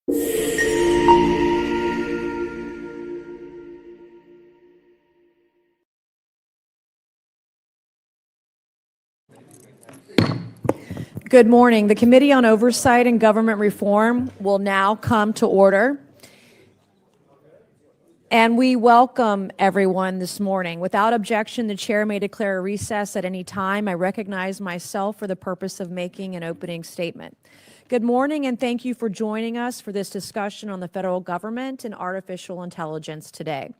Good morning. The Committee on Oversight and Government Reform will now come to order. And we welcome everyone this morning. Without objection, the chair may declare a recess at any time. I recognize myself for the purpose of making an opening statement. Good morning, and thank you for joining us for this discussion on the federal government and artificial intelligence today.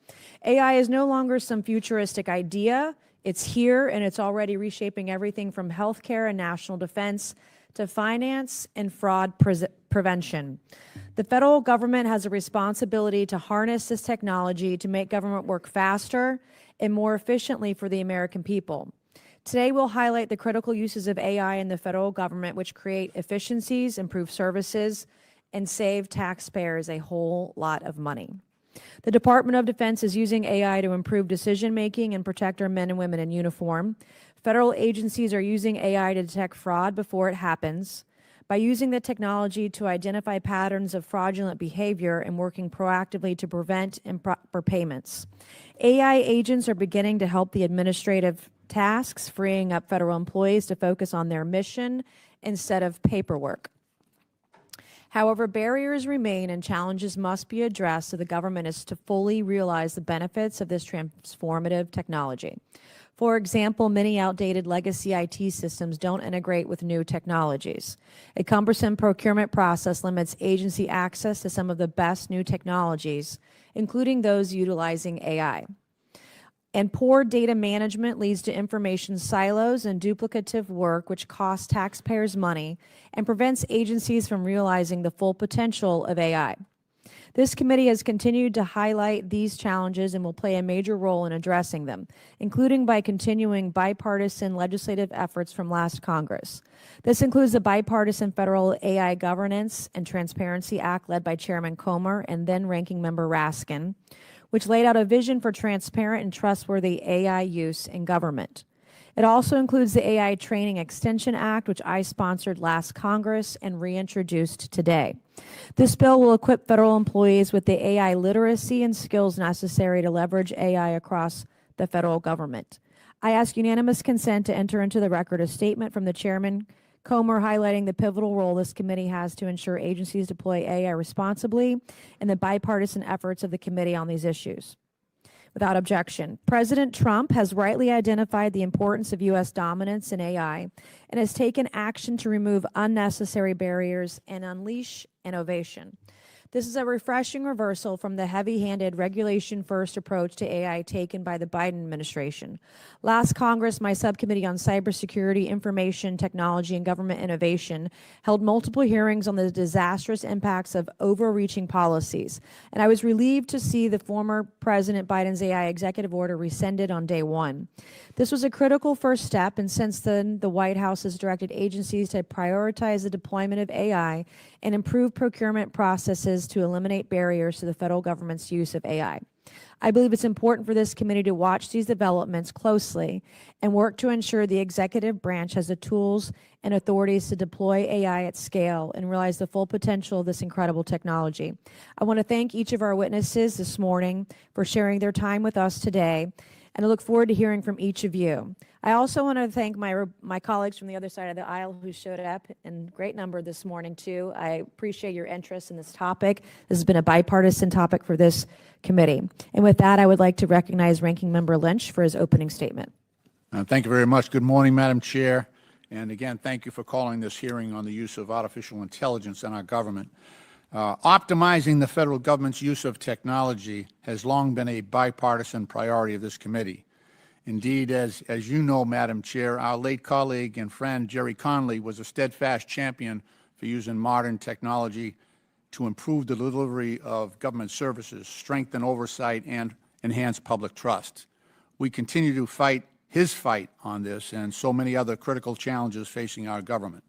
AI is no longer some futuristic idea. It's here, and it's already reshaping everything from healthcare and national defense to finance and fraud prevention. The federal government has a responsibility to harness this technology to make government work faster and more efficiently for the American people. Today, we'll highlight the critical uses of AI in the federal government, which create efficiencies, improve services, and save taxpayers a whole lot of money. The Department of Defense is using AI to improve decision-making and protect our men and women in uniform. Federal agencies are using AI to detect fraud before it happens. By using the technology to identify patterns of fraudulent behavior and working proactively to prevent improper payments. AI agents are beginning to help the administrative tasks, freeing up federal employees to focus on their mission instead of paperwork. However, barriers remain and challenges must be addressed so the government is to fully realize the benefits of this transformative technology. For example, many outdated legacy IT systems don't integrate with new technologies. A cumbersome procurement process limits agency access to some of the best new technologies, including those utilizing AI. And poor data management leads to information silos and duplicative work, which costs taxpayers money and prevents agencies from realizing the full potential of AI. This committee has continued to highlight these challenges and will play a major role in addressing them, including by continuing bipartisan legislative efforts from last Congress. This includes the Bipartisan Federal AI Governance and Transparency Act led by Chairman Comer and then Ranking Member Raskin, which laid out a vision for transparent and trustworthy AI use in government. It also includes the AI Training Extension Act, which I sponsored last Congress and reintroduced today. This bill will equip federal employees with the AI literacy and skills necessary to leverage AI across the federal government. I ask unanimous consent to enter into the record a statement from the Chairman Comer highlighting the pivotal role this committee has to ensure agencies deploy AI responsibly and the bipartisan efforts of the committee on these issues. Without objection, President Trump has rightly identified the importance of U.S. dominance in AI and has taken action to remove unnecessary barriers and unleash innovation. This is a refreshing reversal from the heavy-handed regulation-first approach to AI taken by the Biden administration. Last Congress, my subcommittee on cybersecurity, information technology, and government innovation held multiple hearings on the disastrous impacts of overreaching policies, and I was relieved to see the former President Biden's AI executive order rescinded on day one. This was a critical first step, and since then, the White House has directed agencies to prioritize the deployment of AI and improve procurement processes to eliminate barriers to the federal government's use of AI. I believe it's important for this committee to watch these developments closely and work to ensure the executive branch has the tools and authorities to deploy AI at scale and realize the full potential of this incredible technology. I want to thank each of our witnesses this morning for sharing their time with us today, and I look forward to hearing from each of you. I also want to thank my colleagues from the other side of the aisle who showed up in great number this morning, too. I appreciate your interest in this topic. This has been a bipartisan topic for this committee. And with that, I would like to recognize Ranking Member Lynch for his opening statement. Thank you very much. Good morning, Madam Chair. And again, thank you for calling this hearing on the use of artificial intelligence in our government. Optimizing the federal government's use of technology has long been a bipartisan priority of this committee. Indeed, as you know, Madam Chair, our late colleague and friend Jerry Conley was a steadfast champion for using modern technology to improve the delivery of government services, strengthen oversight, and enhance public trust. We continue to fight his fight on this and so many other critical challenges facing our government.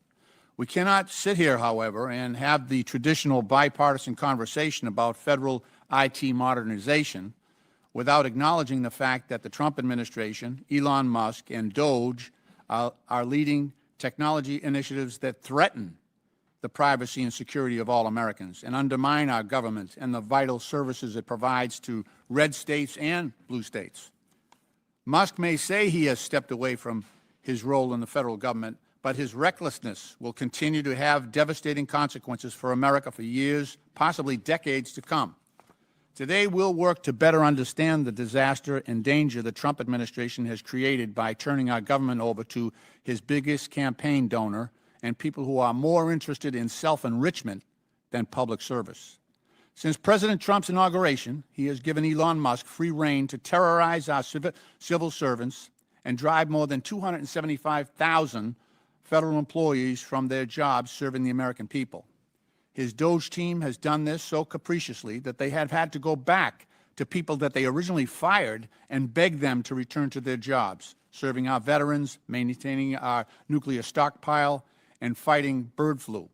We cannot sit here, however, and have the traditional bipartisan conversation about federal IT modernization without acknowledging the fact that the Trump administration, Elon Musk, and DOGE are leading technology initiatives that threaten the privacy and security of all Americans and undermine our government and the vital services it provides to red states and blue states. Musk may say he has stepped away from his role in the federal government, but his recklessness will continue to have devastating consequences for America for years, possibly decades to come. Today, we'll work to better understand the disaster and danger the Trump administration has created by turning our government over to his biggest campaign donor and people who are more interested in self-enrichment than public service. Since President Trump's inauguration, he has given Elon Musk free rein to terrorize our civil servants and drive more than 275,000 federal employees from their jobs serving the American people. His Doge team has done this so capriciously that they have had to go back to people that they originally fired and beg them to return to their jobs, serving our veterans, maintaining our nuclear stockpile, and fighting bird flu.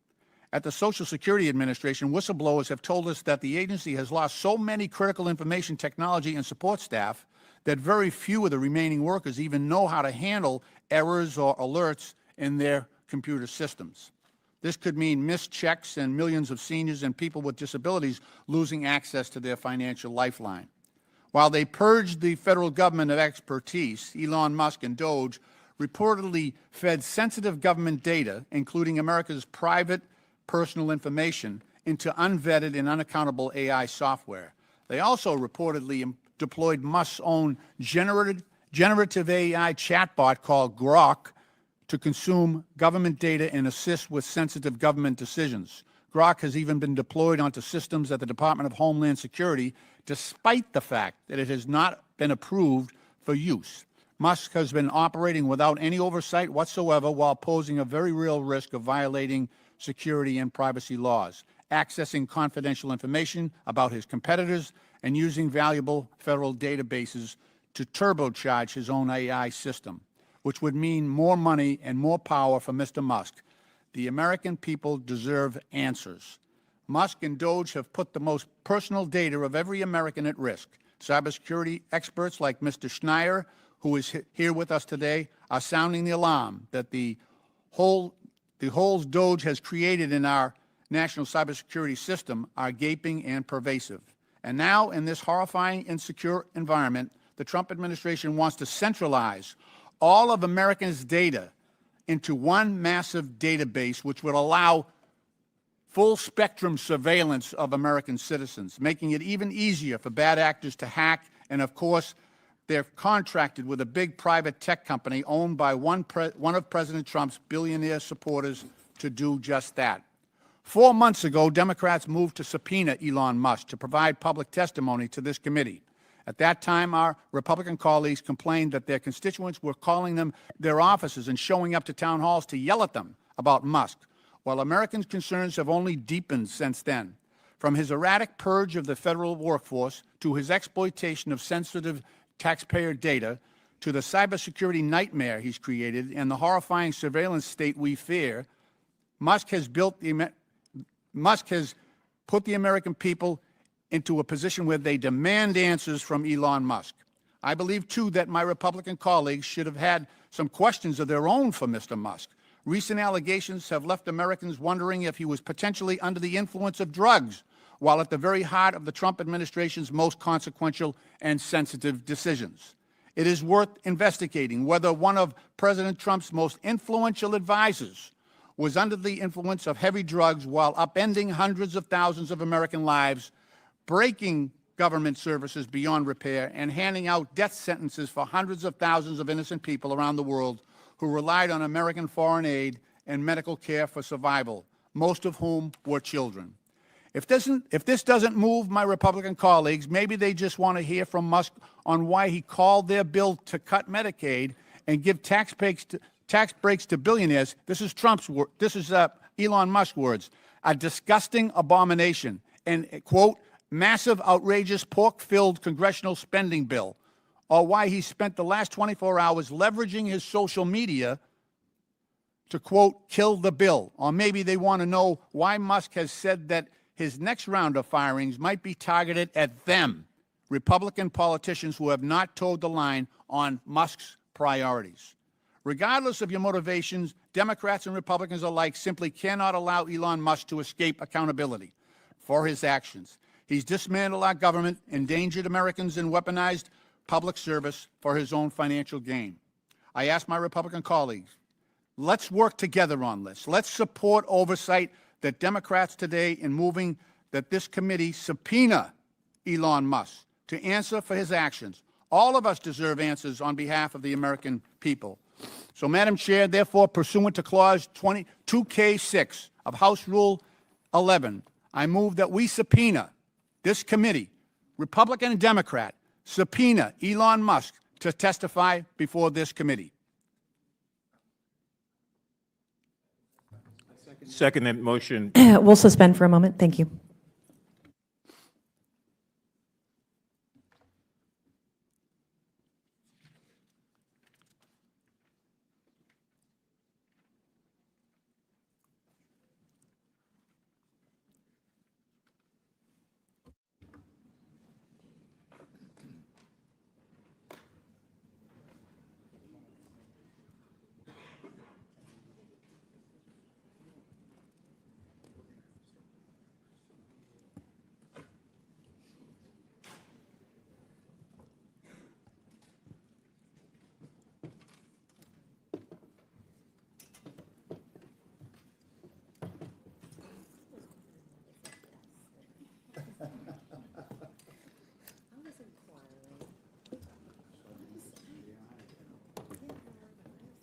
At the Social Security Administration, whistleblowers have told us that the agency has lost so many critical information technology and support staff that very few of the remaining workers even know how to handle errors or alerts in their computer systems. This could mean missed checks and millions of seniors and people with disabilities losing access to their financial lifeline. While they purged the federal government of expertise, Elon Musk and Doge reportedly fed sensitive government data, including America's private personal information, into unvetted and unaccountable AI software. They also reportedly deployed Musk's own generative AI chatbot called Grok to consume government data and assist with sensitive government decisions. Grok has even been deployed onto systems at the Department of Homeland Security, despite the fact that it has not been approved for use. Musk has been operating without any oversight whatsoever while posing a very real risk of violating security and privacy laws, accessing confidential information about his competitors, and using valuable federal databases to turbocharge his own AI system, which would mean more money and more power for Mr. Musk. The American people deserve answers. Musk and Doge have put the most personal data of every American at risk. Cybersecurity experts like Mr. Schneier, who is here with us today, are sounding the alarm that the holes Doge has created in our national cybersecurity system are gaping and pervasive. And now, in this horrifying, insecure environment, the Trump administration wants to centralize all of Americans' data into one massive database, which would allow full-spectrum surveillance of American citizens, making it even easier for bad actors to hack. And, of course, they're contracted with a big private tech company owned by one of President Trump's billionaire supporters to do just that. 4 months ago, Democrats moved to subpoena Elon Musk to provide public testimony to this committee. At that time, our Republican colleagues complained that their constituents were calling them their offices and showing up to town halls to yell at them about Musk, while Americans' concerns have only deepened since then. From his erratic purge of the federal workforce to his exploitation of sensitive taxpayer data to the cybersecurity nightmare he's created and the horrifying surveillance state we fear, Musk has put the American people into a position where they demand answers from Elon Musk. I believe, too, that my Republican colleagues should have had some questions of their own for Mr. Musk. Recent allegations have left Americans wondering if he was potentially under the influence of drugs, while at the very heart of the Trump administration's most consequential and sensitive decisions. It is worth investigating whether one of President Trump's most influential advisors was under the influence of heavy drugs while upending hundreds of thousands of American lives, breaking government services beyond repair, and handing out death sentences for hundreds of thousands of innocent people around the world who relied on American foreign aid and medical care for survival, most of whom were children. If this doesn't move my Republican colleagues, maybe they just want to hear from Musk on why he called their bill to cut Medicaid and give tax breaks to billionaires. This is Elon Musk's words, a disgusting abomination and, quote, massive, outrageous, pork-filled congressional spending bill, or why he spent the last 24 hours leveraging his social media to, quote, kill the bill. Or maybe they want to know why Musk has said that his next round of firings might be targeted at them, Republican politicians who have not toed the line on Musk's priorities. Regardless of your motivations, Democrats and Republicans alike simply cannot allow Elon Musk to escape accountability for his actions. He's dismantled our government, endangered Americans, and weaponized public service for his own financial gain. I ask my Republican colleagues, let's work together on this. Let's support oversight that Democrats today in moving that this committee subpoena Elon Musk to answer for his actions. All of us deserve answers on behalf of the American people. So, Madam Chair, therefore, pursuant to Clause 2K6 of House Rule 11, I move that we subpoena this committee, Republican and Democrat, subpoena Elon Musk to testify before this committee. Second that motion. We'll suspend for a moment. Thank you.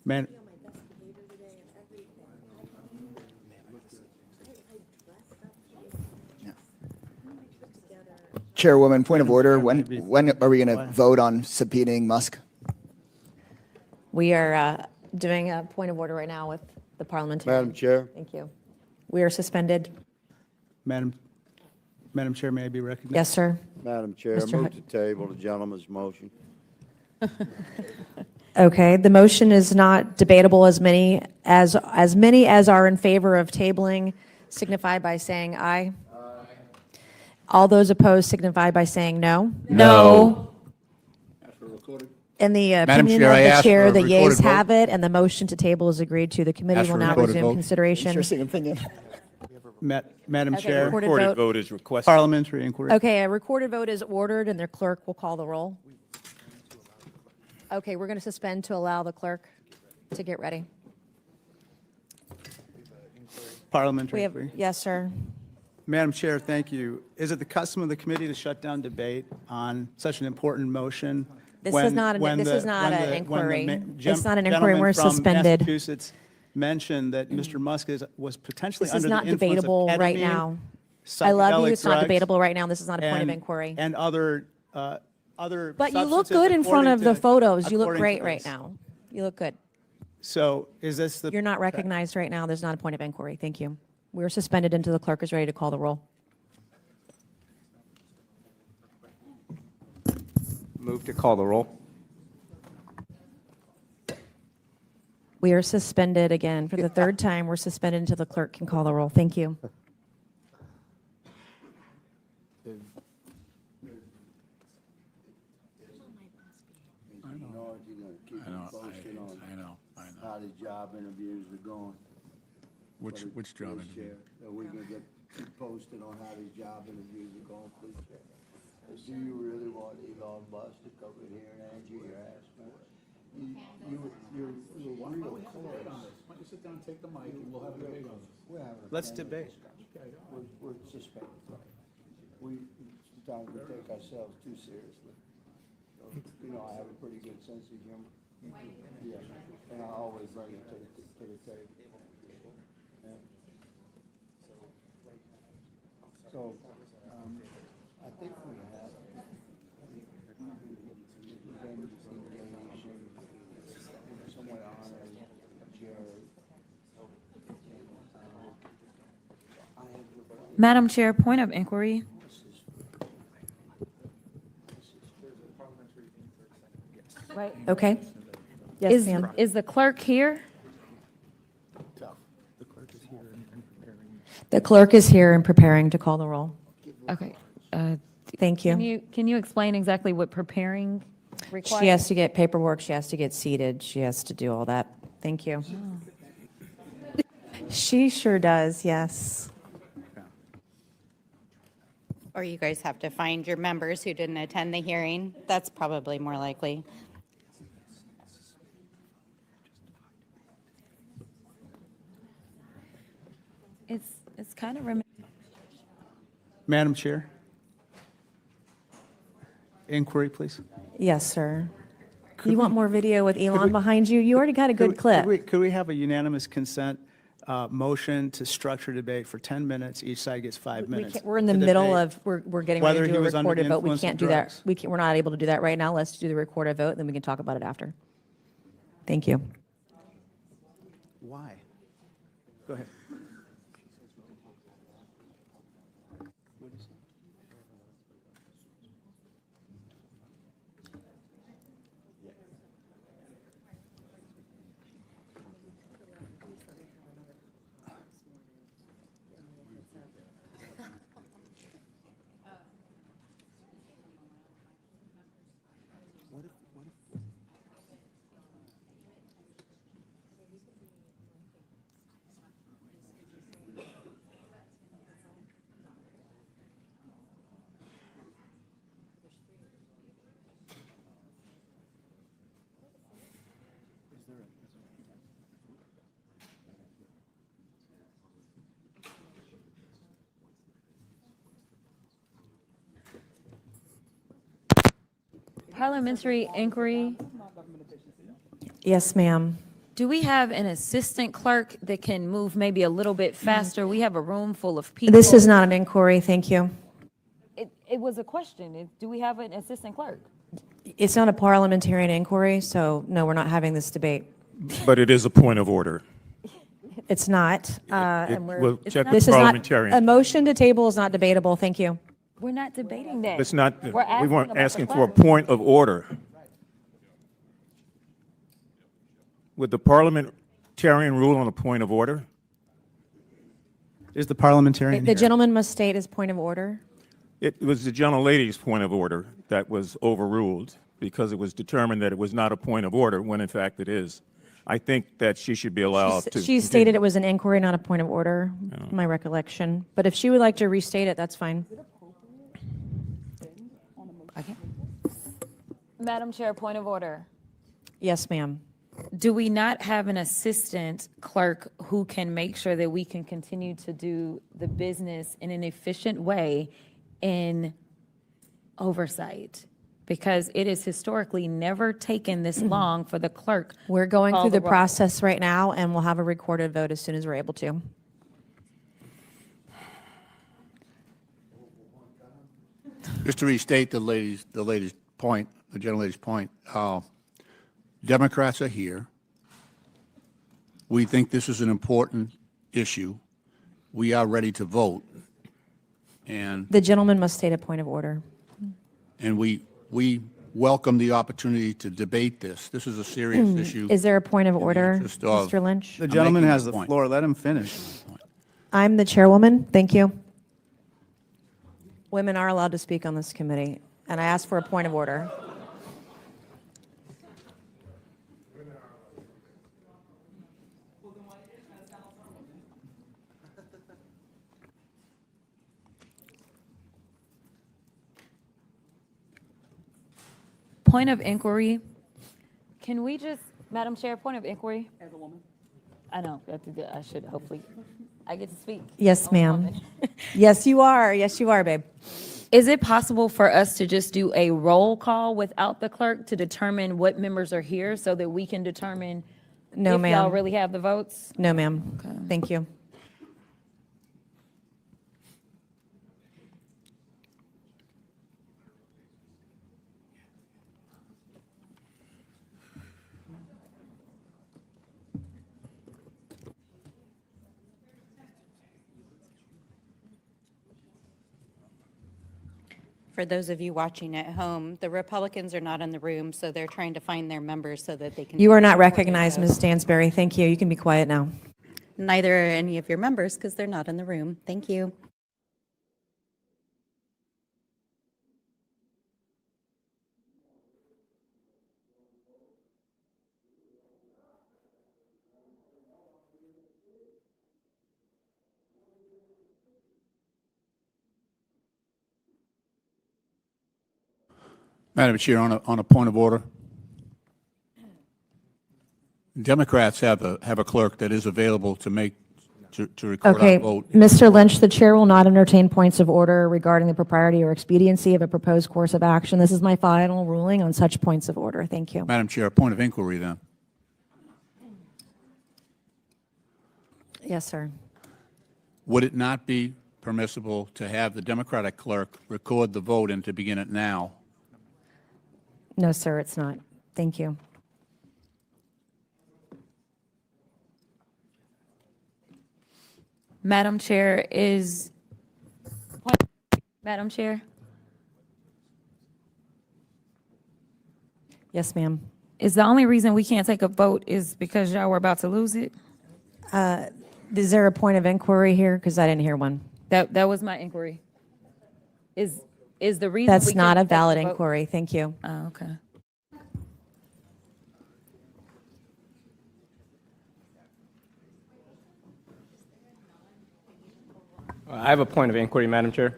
Man, Chairwoman, point of order. When are we going to vote on subpoenaing Musk? We are doing a point of order right now with the parliamentarian. Madam Chair, Thank you. We are suspended. Madam Chair, may I be recognized? Yes, sir. Madam Chair, Mr. move Hud- to table the gentleman's motion. Okay, the motion is not debatable. As many as are in favor of tabling signify by saying aye. All those opposed signify by saying no. No. In the Madam opinion Chair, of I the ask chair, for a the yeas recorded vote. have it, and the motion to table is agreed to. The committee Ask will for a now recorded resume vote. consideration. Interesting opinion. Madam Okay, Chair, recorded Recorded vote. vote is requested. parliamentary inquiry. Okay, a recorded vote is ordered, and the clerk will call the roll. Okay, we're going to suspend to allow the clerk to get ready. Parliamentary We have, inquiry. yes, sir. Madam Chair, thank you. Is it the custom of the committee to shut down debate on such an important motion? This is not an- when this the- is not when an the- inquiry. when the It's not an inquiry. gentleman We're from suspended. Massachusetts mentioned that Mr. Musk was potentially This is under the not influence of debatable right ketamine, now. I love you. psychedelic It's not drugs, debatable right now. This is not a point of and- inquiry. And other But you look substances good in front according of the to- photos. You look according to great right this. now. You look good. So is this the? You're not recognized right now. There's not a point of inquiry. Thank you. We're suspended until the clerk is ready to call the roll. Move to call the roll. We are suspended again for the third time. We're suspended until the clerk can call the roll. Thank you. I know. How the job interviews are going. Which job interview? Are we gonna get posted on how these job interviews are going, please, Chair? Do you really want Elon Musk to come in here and answer your ass for it? You're real close. Why don't you sit down and take the mic, and we'll have a debate on this. We're having a Let's friendly debate. discussion. We're suspended. Sometimes we take ourselves too seriously. So, I have a pretty good sense of humor. Yeah, and I always bring it to the table. Yeah. So, I think we have. Somewhere honoring Jerry. Madam Chair, point of inquiry. Right. Okay. Yes, ma'am. Is the clerk here? The clerk is here and preparing to call the roll. Okay. Thank you. Can you explain exactly what preparing? required? She has to get paperwork, she has to get seated, she has to do all that. Thank you. She sure does, yes. Or you guys have to find your members who didn't attend the hearing. That's probably more likely. It's kind of Madam Chair? Inquiry, please. Yes, sir. You want more video with Elon behind you? You already got a good clip. Could we have a unanimous consent motion to structure debate for 10 minutes? Each side gets 5 minutes. We're in the to middle debate of, we're getting whether ready to he do a was under the recorded vote. We influence of can't do that. drugs. We're not able to do that right now. Let's do the recorded vote, then we can talk about it after. Thank you. Why? Go ahead. parliamentary inquiry. Yes, ma'am. Do we have an assistant clerk that can move maybe a little bit faster? We have a room full of people. This is not an inquiry, thank you. It was a question. Do we have an assistant clerk? It's not a parliamentarian inquiry, so no, we're not having this debate. But it is a point of order. It's not. We'll check This the is not, a parliamentarian. motion to table is not debatable, thank you. We're not debating that. It's not, We're we weren't about the asking for a clerk. point of order. Would the parliamentarian rule on a point of order? Is the parliamentarian The here? gentleman must state his point of order. It was the gentlelady's point of order that was overruled because it was determined that it was not a point of order when in fact it is. I think that she should be allowed to. She stated it was an inquiry, not a point of order, my recollection. But if she would like to restate it, that's fine. Madam Chair, point of order. Yes, ma'am. Do we not have an assistant clerk who can make sure that we can continue to do the business in an efficient way in oversight? Because it has historically never taken this long for the clerk. We're going Call through the the roll. process right now, and we'll have a recorded vote as soon as we're able to. Just to restate the lady's point, the gentlelady's point, Democrats are here. We think this is an important issue. We are ready to vote. And The gentleman must state a point of order. we welcome the opportunity to debate this. This is a serious issue. Is there a point of in the order, interest of- Mr. Lynch? The gentleman making has the the point. floor. Let him finish. I'm the chairwoman. Thank you. Women are allowed to speak on this committee, and I ask for a point of order. Point of inquiry. Can we just, Madam Chair, point of inquiry? As a woman? I know, I should hopefully, I get to speak. Yes, I'm a ma'am. woman. Yes, you are. Yes, you are, babe. Is it possible for us to just do a roll call without the clerk to determine what members are here so that we can determine No, if y'all ma'am. really have the votes? No, ma'am. Thank you. For those of you watching at home, the Republicans are not in the room, so they're trying to find their members so that they can. You are not report their recognized, vote. Ms. Stansberry. Thank you. You can be quiet now. Neither are any of your members because they're not in the room. Thank you. Madam Chair, on a point of order, Democrats have a clerk that is available to record Okay, our vote. Mr. Lynch, the chair will not entertain points of order regarding the propriety or expediency of a proposed course of action. This is my final ruling on such points of order. Thank you. Madam Chair, a point of inquiry then. Yes, sir. Would it not be permissible to have the Democratic clerk record the vote and to begin it now? No, sir, it's not. Thank you. Madam Chair, Madam Chair, Yes, ma'am. is the only reason we can't take a vote is because y'all were about to lose it? Is there a point of inquiry here? Because I didn't hear one. That was my inquiry. Is the reason That's we not can't a take the valid vote- inquiry. Thank you. Oh, okay. I have a point of inquiry, Madam Chair.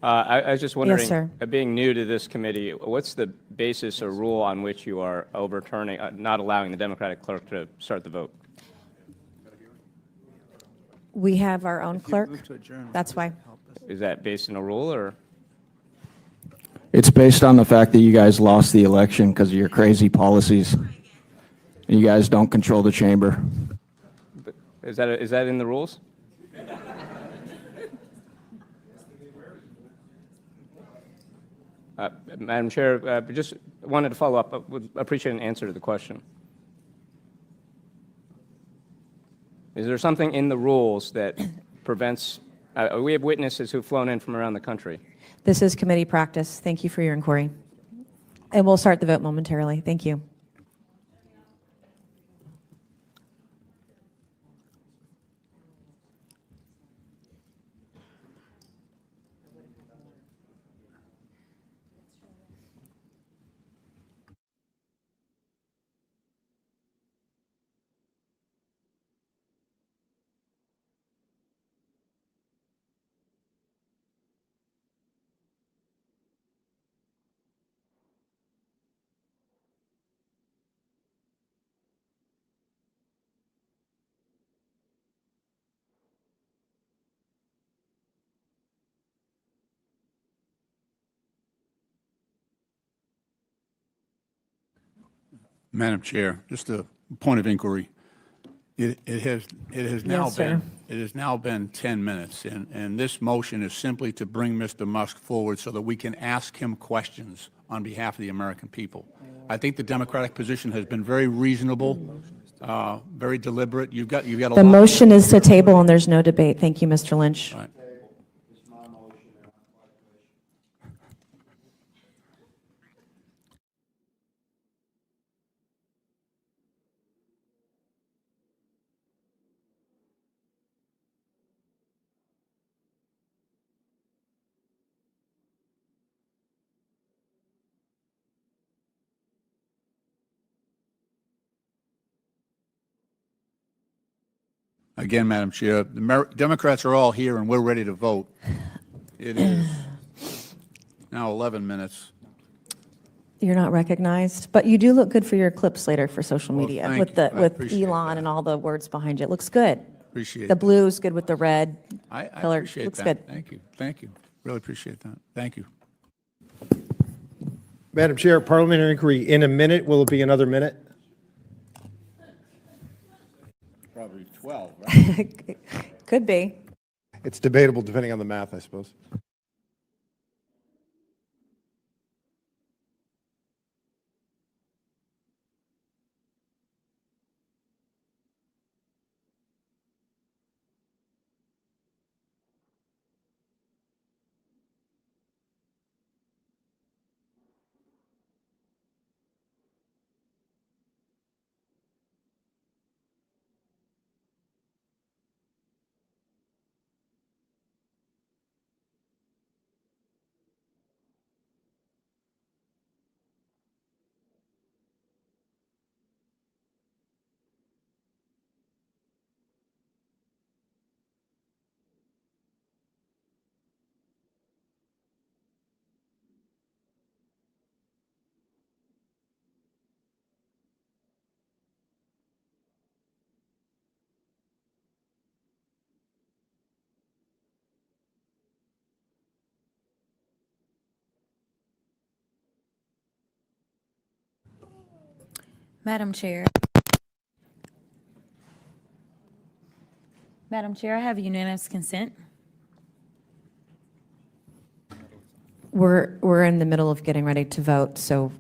I was just wondering, sir. Being new to this committee, what's the basis or rule on which you are overturning, not allowing the Democratic clerk to start the vote? We have our own clerk. Move to adjourn. That's why. Is that based on a rule, or? It's based on the fact that you guys lost the election because of your crazy policies. You guys don't control the chamber. Is that in the rules? Madam Chair, just wanted to follow up. Would appreciate an answer to the question. Is there something in the rules that prevents? We have witnesses who've flown in from around the country. This is committee practice. Thank you for your inquiry. And we'll start the vote momentarily. Thank you. Madam Chair, just a point of inquiry. It has now Yes, sir. been 10 minutes, and this motion is simply to bring Mr. Musk forward so that we can ask him questions on behalf of the American people. I think the Democratic position has been very reasonable, very deliberate. You've got a lot. The motion is to table and there's no debate. Thank you, Mr. Lynch. Right. Again, Madam Chair, the Democrats are all here and we're ready to vote. It is now 11 minutes. You're not recognized, but you do look good for your clips later for social Well, media thank with you. I with appreciate Elon that. and all the words behind you. It looks good. Appreciate The it. blue's good with the red. I color. appreciate Looks that. good. Thank you. Thank you. Really appreciate that. Thank you. Madam Chair, parliamentary inquiry in a minute. Will it be another minute? Probably 12, right? Could be. It's debatable depending on the math, I suppose. Madam Chair. Madam Chair, I have unanimous consent. We're in the middle of getting ready to vote, so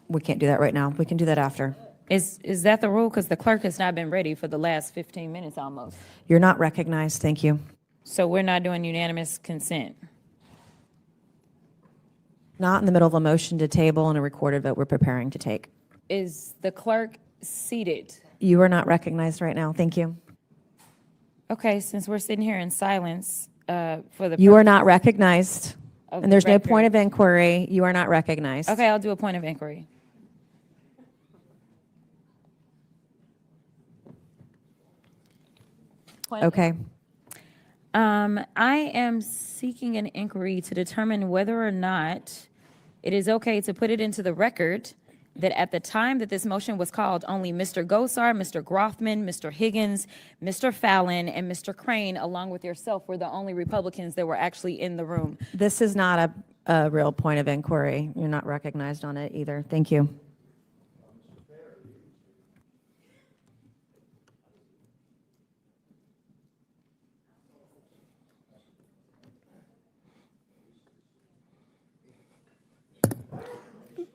we can't do that right now. We can do that after. Is that the rule? Because the clerk has not been ready for the last 15 minutes almost. You're not recognized. Thank you. So we're not doing unanimous consent. Not in the middle of a motion to table and a recorded vote we're preparing to take. Is the clerk seated? You are not recognized right now. Thank you. Okay, since we're sitting here in silence for the. You are not recognized, of and the there's no record. point of inquiry. You are not recognized. Okay, I'll do a point of inquiry. Okay. I am seeking an inquiry to determine whether or not it is okay to put it into the record that at the time that this motion was called, only Mr. Gosar, Mr. Grothman, Mr. Higgins, Mr. Fallon, and Mr. Crane, along with yourself, were the only Republicans that were actually in the room. This is not a real point of inquiry. You're not recognized on it either. Thank you.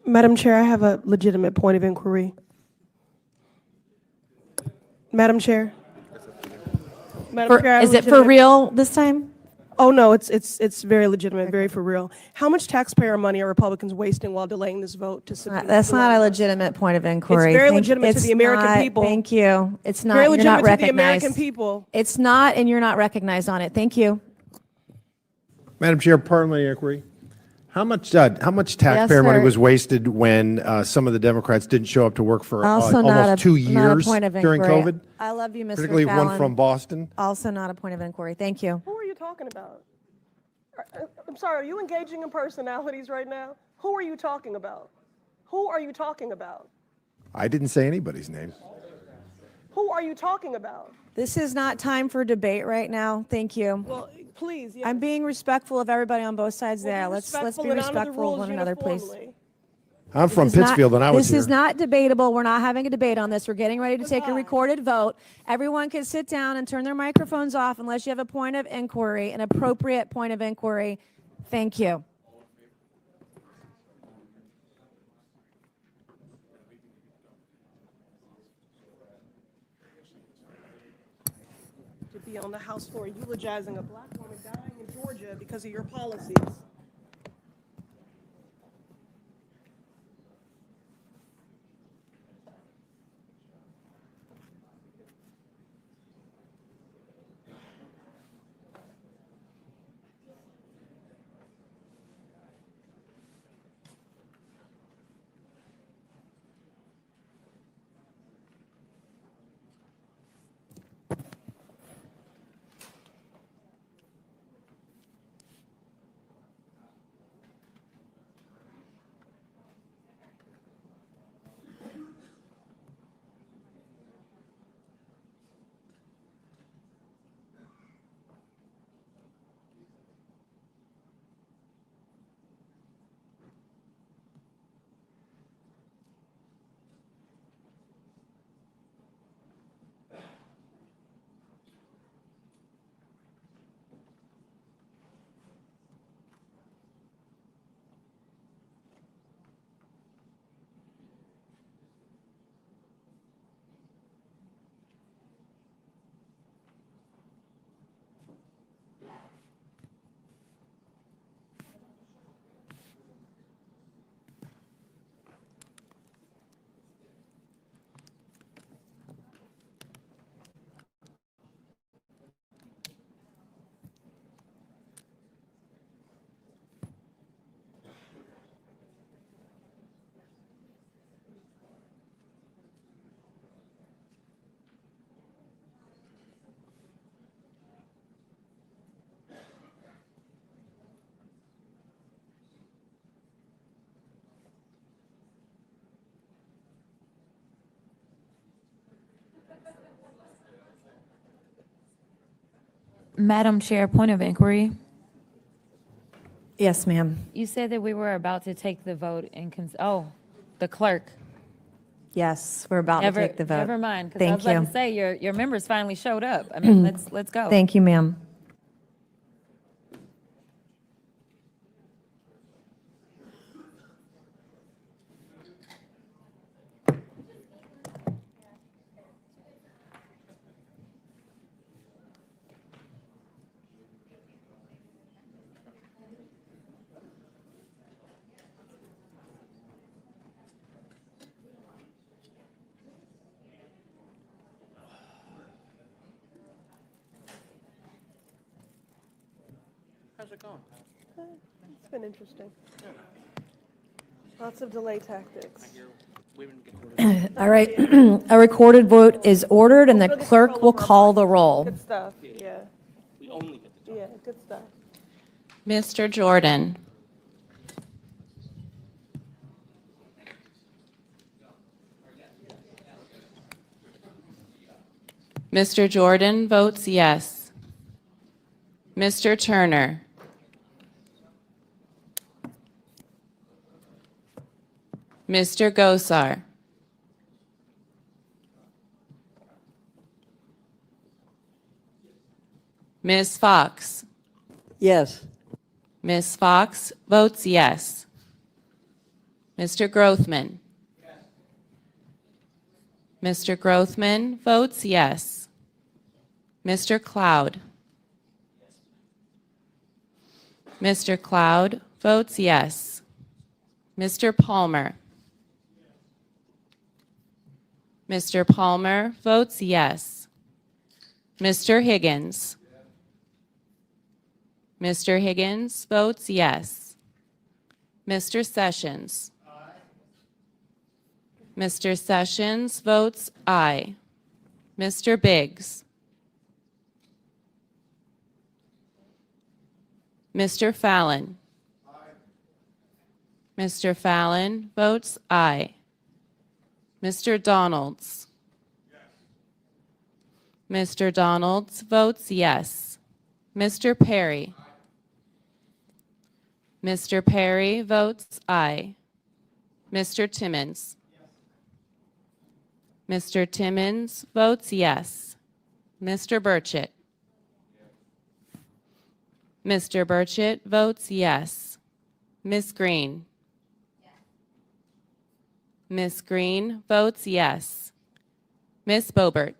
Madam Chair, I have a legitimate point of inquiry. Madam Chair? Madam Chair, I have Is a it for legitimate- real this time? Oh, no, it's very legitimate, very for real. How much taxpayer money are Republicans wasting while delaying this vote to submit? That's not a legitimate point of inquiry. It's very Thank- legitimate to it's the American not- people. Thank you. It's not, Very you're not legitimate to the American recognized. people. It's not, and you're not recognized on it. Thank you. Madam Chair, pardon my inquiry. How much taxpayer money sir. was wasted when some of the Democrats didn't show up to work for Also not almost 2 not a years point of during inquiry. COVID? I love you, Mr. Particularly Fallon. one from Boston? Also not a point of inquiry. Thank you. Who are you talking about? I'm sorry, are you engaging in personalities right now? Who are you talking about? Who are you talking about? I didn't say anybody's name. Who are you talking about? This is not time for debate right now. Thank you. Well, please, yes. I'm being respectful of everybody on both sides there. Let's be and honor the respectful of rules one another, please. uniformly. I'm from This is not- Pittsfield and I was This here. is not debatable. We're not having a debate on this. We're getting ready to take a recorded vote. Everyone can sit down and turn their microphones off unless you have a point of inquiry, an appropriate point of inquiry. Thank you. To be on the House floor eulogizing a black woman dying in Georgia because of your policies. Madam Chair, point of inquiry. Yes, ma'am. You said that we were about to take the vote in, the clerk. Yes, we're about to take the vote. Never mind, because I was Thank about you. to say, your members finally showed up. I mean, let's go. Thank you, ma'am. It's been interesting. Lots of delay tactics. All right, a recorded vote is ordered, and the clerk will call the roll. Good stuff, yeah. Yeah, good stuff. Mr. Jordan. Mr. Jordan votes yes. Mr. Turner. Mr. Gosar. Ms. Fox. Yes. Ms. Fox votes yes. Mr. Grothman. Mr. Grothman votes yes. Mr. Cloud. Mr. Cloud votes yes. Mr. Palmer. Mr. Palmer votes yes. Mr. Higgins. Mr. Higgins votes yes. Mr. Sessions. Mr. Sessions votes aye. Mr. Biggs. Mr. Fallon. Mr. Fallon votes aye. Mr. Donalds. Mr. Donalds votes yes. Mr. Perry. Mr. Perry votes aye. Mr. Timmons. Mr. Timmons votes yes. Mr. Burchett. Mr. Burchett votes yes. Ms. Green. Ms. Green votes yes. Ms. Boebert.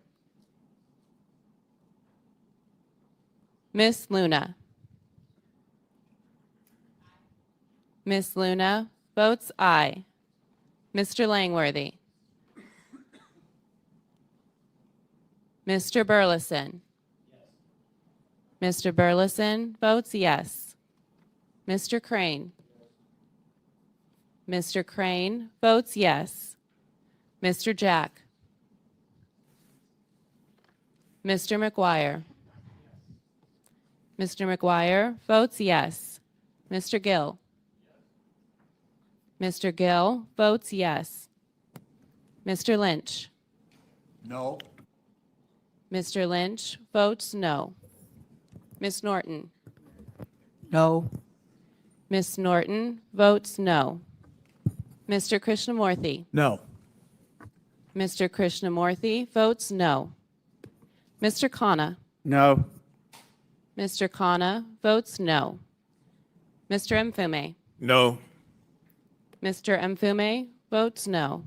Ms. Luna. Ms. Luna votes aye. Mr. Langworthy. Mr. Burleson. Mr. Burleson votes yes. Mr. Crane. Mr. Crane votes yes. Mr. Jack. Mr. McGuire. Mr. McGuire votes yes. Mr. Gill. Mr. Gill votes yes. Mr. Lynch. No. Mr. Lynch votes no. Ms. Norton. No. Ms. Norton votes no. Mr. Krishnamurthy. No. Mr. Krishnamurthy votes no. Mr. Khanna. No. Mr. Khanna votes no. Mr. Mfume. No. Mr. Mfume votes no.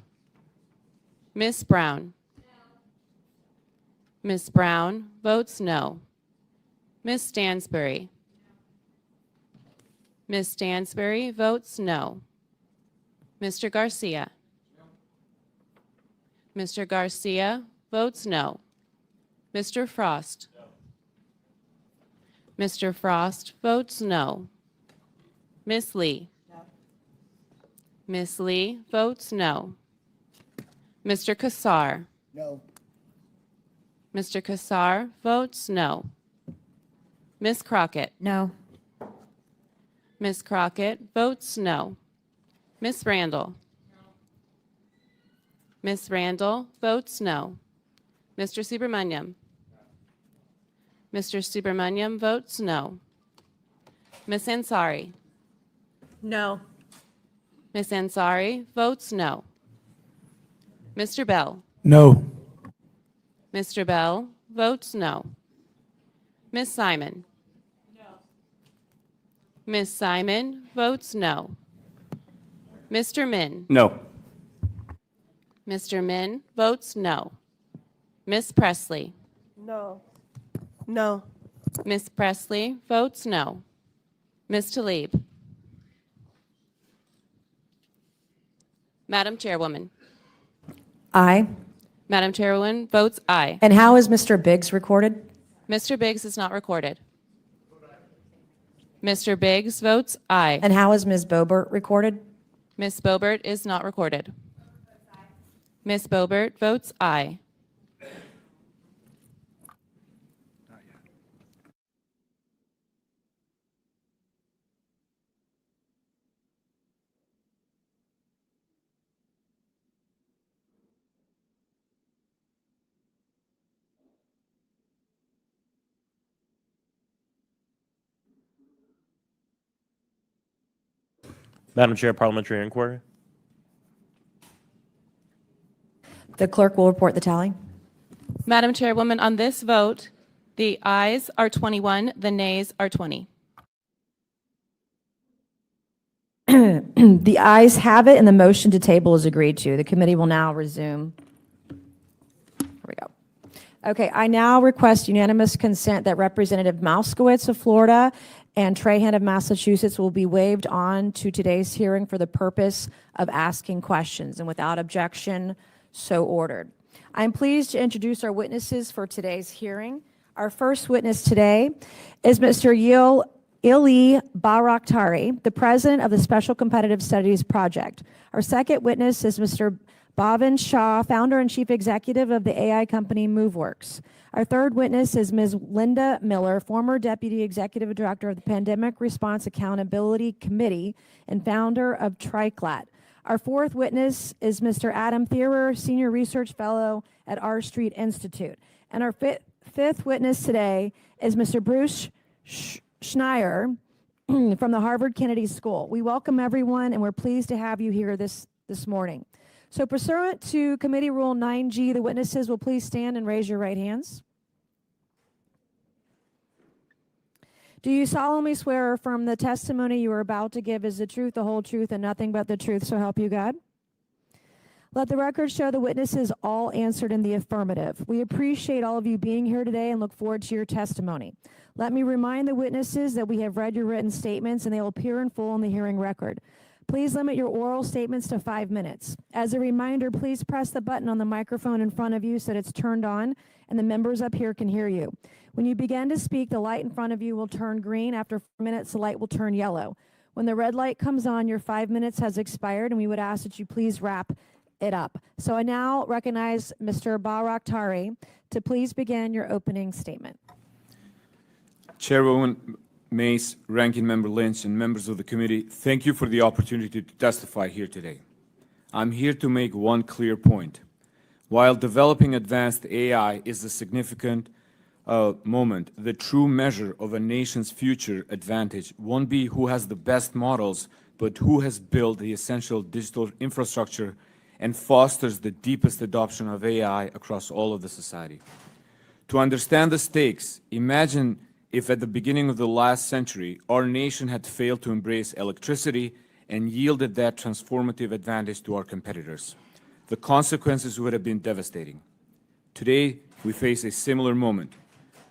Ms. Brown. Ms. Brown votes no. Ms. Stansbury. Ms. Stansbury votes no. Mr. Garcia. Mr. Garcia votes no. Mr. Frost. Mr. Frost votes no. Ms. Lee. Ms. Lee votes no. Mr. Kassar. No. Mr. Kassar votes no. Ms. Crockett. No. Ms. Crockett votes no. Ms. Randall. Ms. Randall votes no. Mr. Subramaniam. Mr. Subramaniam votes no. Ms. Ansari. No. Ms. Ansari votes no. Mr. Bell? No. Mr. Bell votes no. Ms. Simon? No. Ms. Simon votes no. Mr. Min? No. Mr. Min votes no. Ms. Presley? No. No. Ms. Presley votes no. Ms. Tlaib? Madam Chairwoman? Aye. Madam Chairwoman votes aye. And how is Mr. Biggs recorded? Mr. Biggs is not recorded. Mr. Biggs votes aye. And how is Ms. Boebert recorded? Ms. Boebert is not recorded. Ms. Boebert votes aye. Madam Chair, parliamentary inquiry. The clerk will report the tally. Madam Chairwoman, on this vote, the ayes are 21, the nays are 20. The ayes have it, and the motion to table is agreed to. The committee will now resume. Here we go. Okay, I now request unanimous consent that Representative Mouskowitz of Florida and Trahan of Massachusetts will be waived on to today's hearing for the purpose of asking questions, and without objection, so ordered. I'm pleased to introduce our witnesses for today's hearing. Our first witness today is Mr. Ili Barakhtari, the president of the Special Competitive Studies Project. Our second witness is Mr. Bhavin Shah, founder and chief executive of the AI company MoveWorks. Our third witness is Ms. Linda Miller, former deputy executive director of the Pandemic Response Accountability Committee and founder of TriCLAT. Our fourth witness is Mr. Adam Thierer, senior research fellow at R Street Institute. And our fifth witness today is Mr. Bruce Schneier from the Harvard Kennedy School. We welcome everyone, and we're pleased to have you here this morning. So pursuant to Committee Rule 9G, the witnesses will please stand and raise your right hands. Do you solemnly swear or affirm the testimony you are about to give is the truth, the whole truth, and nothing but the truth, so help you God? Let the record show the witnesses all answered in the affirmative. We appreciate all of you being here today and look forward to your testimony. Let me remind the witnesses that we have read your written statements and they will appear in full in the hearing record. Please limit your oral statements to 5 minutes. As a reminder, please press the button on the microphone in front of you so that it's turned on and the members up here can hear you. When you begin to speak, the light in front of you will turn green. After 4 minutes, the light will turn yellow. When the red light comes on, your 5 minutes has expired, and we would ask that you please wrap it up. So I now recognize Mr. Barakhtari to please begin your opening statement. Chairwoman Mace, Ranking Member Lynch, and members of the committee, thank you for the opportunity to testify here today. I'm here to make one clear point. While developing advanced AI is a significant moment, the true measure of a nation's future advantage won't be who has the best models, but who has built the essential digital infrastructure and fosters the deepest adoption of AI across all of the society. To understand the stakes, imagine if at the beginning of the last century, our nation had failed to embrace electricity and yielded that transformative advantage to our competitors. The consequences would have been devastating. Today, we face a similar moment.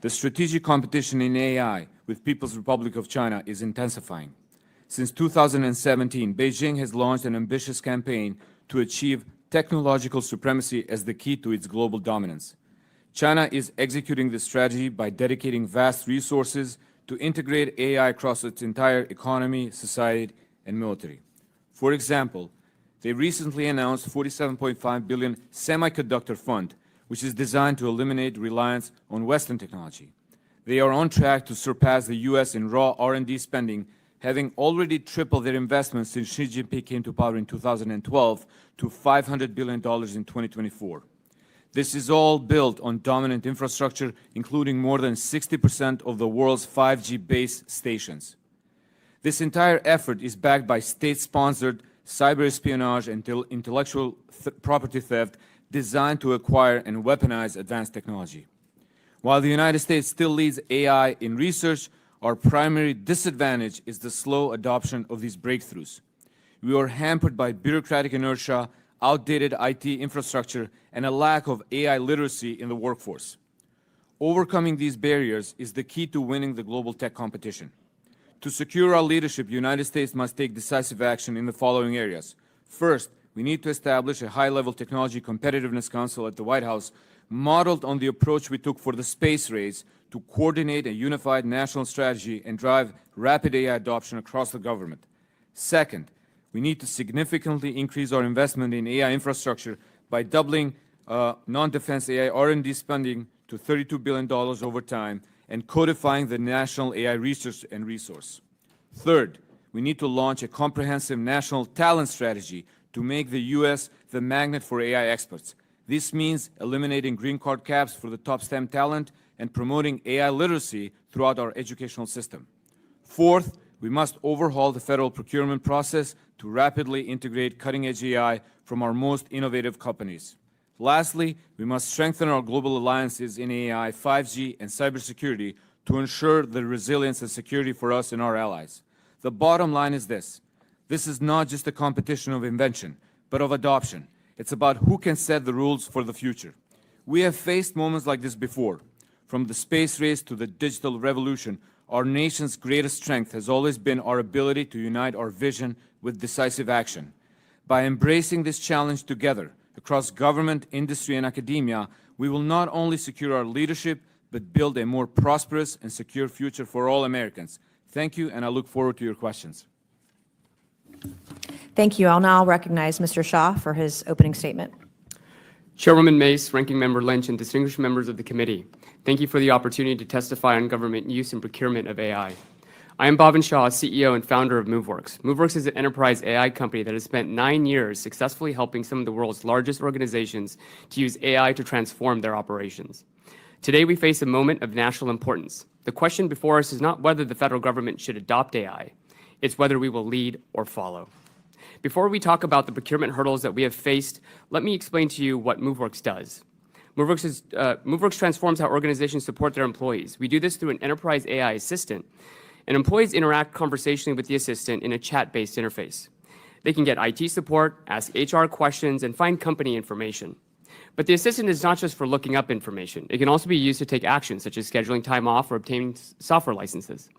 The strategic competition in AI with People's Republic of China is intensifying. Since 2017, Beijing has launched an ambitious campaign to achieve technological supremacy as the key to its global dominance. China is executing this strategy by dedicating vast resources to integrate AI across its entire economy, society, and military. For example, they recently announced $47.5 billion semiconductor fund, which is designed to eliminate reliance on Western technology. They are on track to surpass the U.S. in raw R&D spending, having already tripled their investments since Xi Jinping came to power in 2012 to $500 billion in 2024. This is all built on dominant infrastructure, including more than 60% of the world's 5G base stations. This entire effort is backed by state-sponsored cyber espionage and intellectual property theft designed to acquire and weaponize advanced technology. While the United States still leads AI in research, our primary disadvantage is the slow adoption of these breakthroughs. We are hampered by bureaucratic inertia, outdated IT infrastructure, and a lack of AI literacy in the workforce. Overcoming these barriers is the key to winning the global tech competition. To secure our leadership, the United States must take decisive action in the following areas. First, we need to establish a high-level technology competitiveness council at the White House, modeled on the approach we took for the space race to coordinate a unified national strategy and drive rapid AI adoption across the government. Second, we need to significantly increase our investment in AI infrastructure by doubling non-defense AI R&D spending to $32 billion over time and codifying the national AI research and resource. Third, we need to launch a comprehensive national talent strategy to make the U.S. the magnet for AI experts. This means eliminating green card caps for the top STEM talent and promoting AI literacy throughout our educational system. Fourth, we must overhaul the federal procurement process to rapidly integrate cutting-edge AI from our most innovative companies. Lastly, we must strengthen our global alliances in AI, 5G, and cybersecurity to ensure the resilience and security for us and our allies. The bottom line is this. This is not just a competition of invention, but of adoption. It's about who can set the rules for the future. We have faced moments like this before. From the space race to the digital revolution, our nation's greatest strength has always been our ability to unite our vision with decisive action. By embracing this challenge together, across government, industry, and academia, we will not only secure our leadership, but build a more prosperous and secure future for all Americans. Thank you, and I look forward to your questions. Thank you. I'll now recognize Mr. Shah for his opening statement. Chairwoman Mace, Ranking Member Lynch, and distinguished members of the committee, thank you for the opportunity to testify on government use and procurement of AI. I am Bhavin Shah, CEO and founder of MoveWorks. MoveWorks is an enterprise AI company that has spent 9 years successfully helping some of the world's largest organizations to use AI to transform their operations. Today, we face a moment of national importance. The question before us is not whether the federal government should adopt AI, it's whether we will lead or follow. Before we talk about the procurement hurdles that we have faced, let me explain to you what MoveWorks does. MoveWorks transforms how organizations support their employees. We do this through an enterprise AI assistant, and employees interact conversationally with the assistant in a chat-based interface. They can get IT support, ask HR questions, and find company information. But the assistant is not just for looking up information. It can also be used to take action, such as scheduling time off or obtaining software licenses.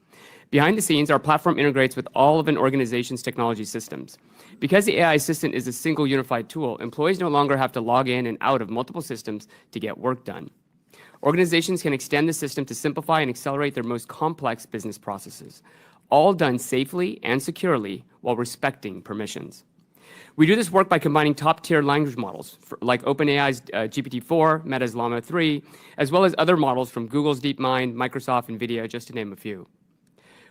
Behind the scenes, our platform integrates with all of an organization's technology systems. Because the AI assistant is a single unified tool, employees no longer have to log in and out of multiple systems to get work done. Organizations can extend the system to simplify and accelerate their most complex business processes, all done safely and securely while respecting permissions. We do this work by combining top-tier language models, like OpenAI's GPT-4, Meta's Llama 3, as well as other models from Google's DeepMind, Microsoft, NVIDIA, just to name a few.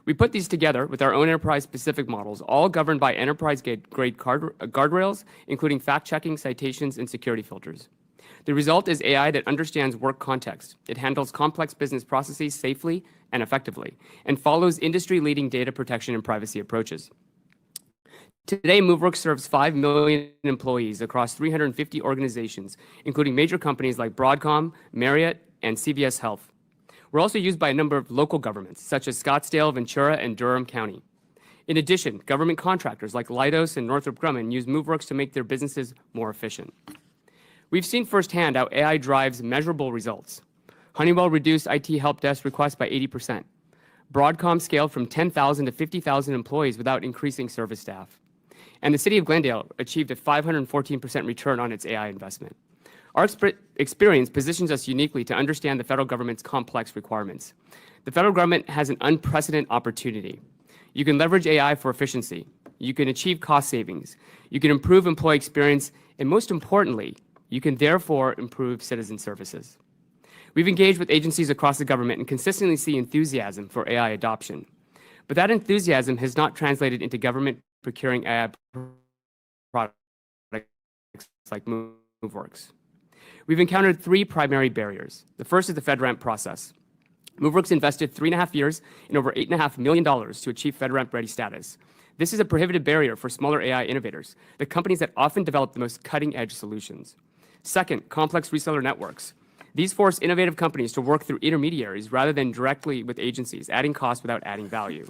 We put these together with our own enterprise-specific models, all governed by enterprise-grade guardrails, including fact-checking, citations, and security filters. The result is AI that understands work context. It handles complex business processes safely and effectively, and follows industry-leading data protection and privacy approaches. Today, MoveWorks serves 5 million employees across 350 organizations, including major companies like Broadcom, Marriott, and CVS Health. We're also used by a number of local governments, such as Scottsdale, Ventura, and Durham County. In addition, government contractors like Leidos and Northrop Grumman use MoveWorks to make their businesses more efficient. We've seen firsthand how AI drives measurable results. Honeywell reduced IT help desk requests by 80%. Broadcom scaled from 10,000 to 50,000 employees without increasing service staff. And the city of Glendale achieved a 514% return on its AI investment. Our experience positions us uniquely to understand the federal government's complex requirements. The federal government has an unprecedented opportunity. You can leverage AI for efficiency. You can achieve cost savings. You can improve employee experience. And most importantly, you can therefore improve citizen services. We've engaged with agencies across the government and consistently see enthusiasm for AI adoption. But that enthusiasm has not translated into government procuring AI products like MoveWorks. We've encountered 3 primary barriers. The first is the FedRAMP process. MoveWorks invested 3.5 years and over $8.5 million to achieve FedRAMP-ready status. This is a prohibitive barrier for smaller AI innovators, the companies that often develop the most cutting-edge solutions. Second, complex reseller networks. These force innovative companies to work through intermediaries rather than directly with agencies, adding costs without adding value.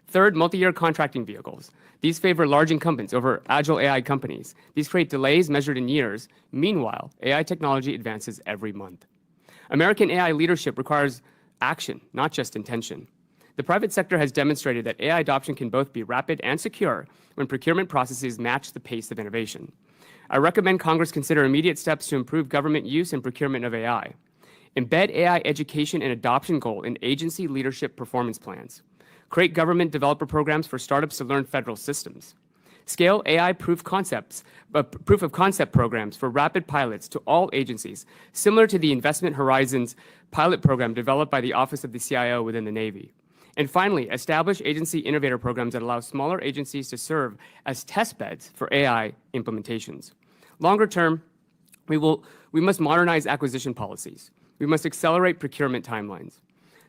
Third, multi-year contracting vehicles. These favor large incumbents over agile AI companies. These create delays measured in years. Meanwhile, AI technology advances every month. American AI leadership requires action, not just intention. The private sector has demonstrated that AI adoption can both be rapid and secure when procurement processes match the pace of innovation. I recommend Congress consider immediate steps to improve government use and procurement of AI. Embed AI education and adoption goal in agency leadership performance plans. Create government developer programs for startups to learn federal systems. Scale AI proof of concept programs for rapid pilots to all agencies, similar to the Investment Horizons pilot program developed by the Office of the CIO within the Navy. And finally, establish agency innovator programs that allow smaller agencies to serve as test beds for AI implementations. Longer term, we must modernize acquisition policies. We must accelerate procurement timelines.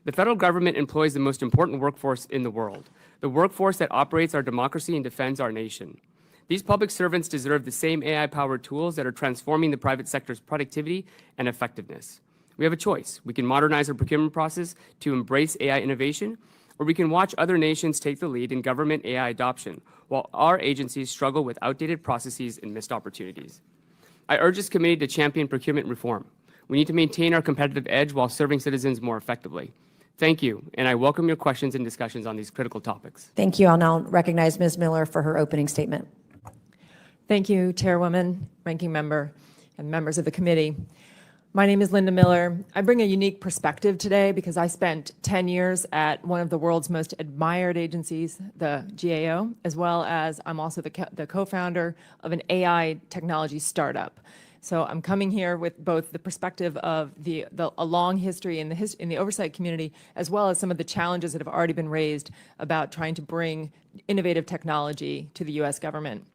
The federal government employs the most important workforce in the world, the workforce that operates our democracy and defends our nation. These public servants deserve the same AI-powered tools that are transforming the private sector's productivity and effectiveness. We have a choice. We can modernize our procurement process to embrace AI innovation, or we can watch other nations take the lead in government AI adoption, while our agencies struggle with outdated processes and missed opportunities. I urge this committee to champion procurement reform. We need to maintain our competitive edge while serving citizens more effectively. Thank you, and I welcome your questions and discussions on these critical topics. Thank you. I'll now recognize Ms. Miller for her opening statement. Thank you, Chairwoman, Ranking Member, and members of the committee. My name is Linda Miller. I bring a unique perspective today because I spent 10 years at one of the world's most admired agencies, the GAO, as well as I'm also the co-founder of an AI technology startup. So I'm coming here with both the perspective of a long history in the oversight community, as well as some of the challenges that have already been raised about trying to bring innovative technology to the U.S. government.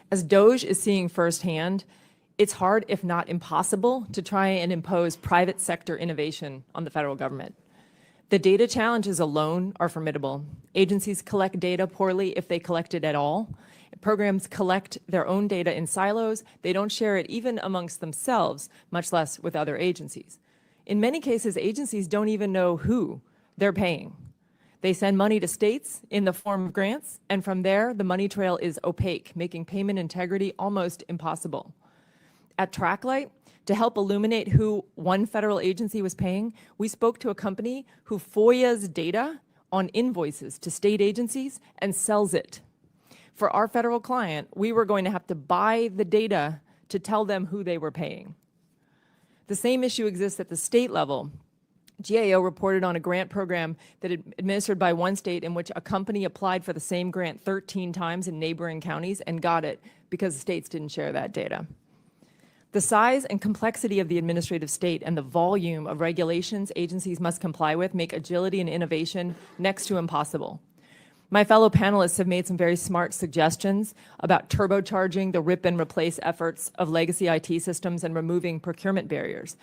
As DOGE is seeing firsthand, it's hard, if not impossible, to try and impose private sector innovation on the federal government. The data challenges alone are formidable. Agencies collect data poorly if they collect it at all. Programs collect their own data in silos. They don't share it even amongst themselves, much less with other agencies. In many cases, agencies don't even know who they're paying. They send money to states in the form of grants, and from there, the money trail is opaque, making payment integrity almost impossible. At Tracklight, to help illuminate who one federal agency was paying, we spoke to a company who FOIAs data on invoices to state agencies and sells it. For our federal client, we were going to have to buy the data to tell them who they were paying. The same issue exists at the state level. GAO reported on a grant program that administered by one state in which a company applied for the same grant 13 times in neighboring counties and got it because the states didn't share that data. The size and complexity of the administrative state and the volume of regulations agencies must comply with make agility and innovation next to impossible. My fellow panelists have made some very smart suggestions about turbocharging the rip and replace efforts of legacy IT systems and removing procurement barriers.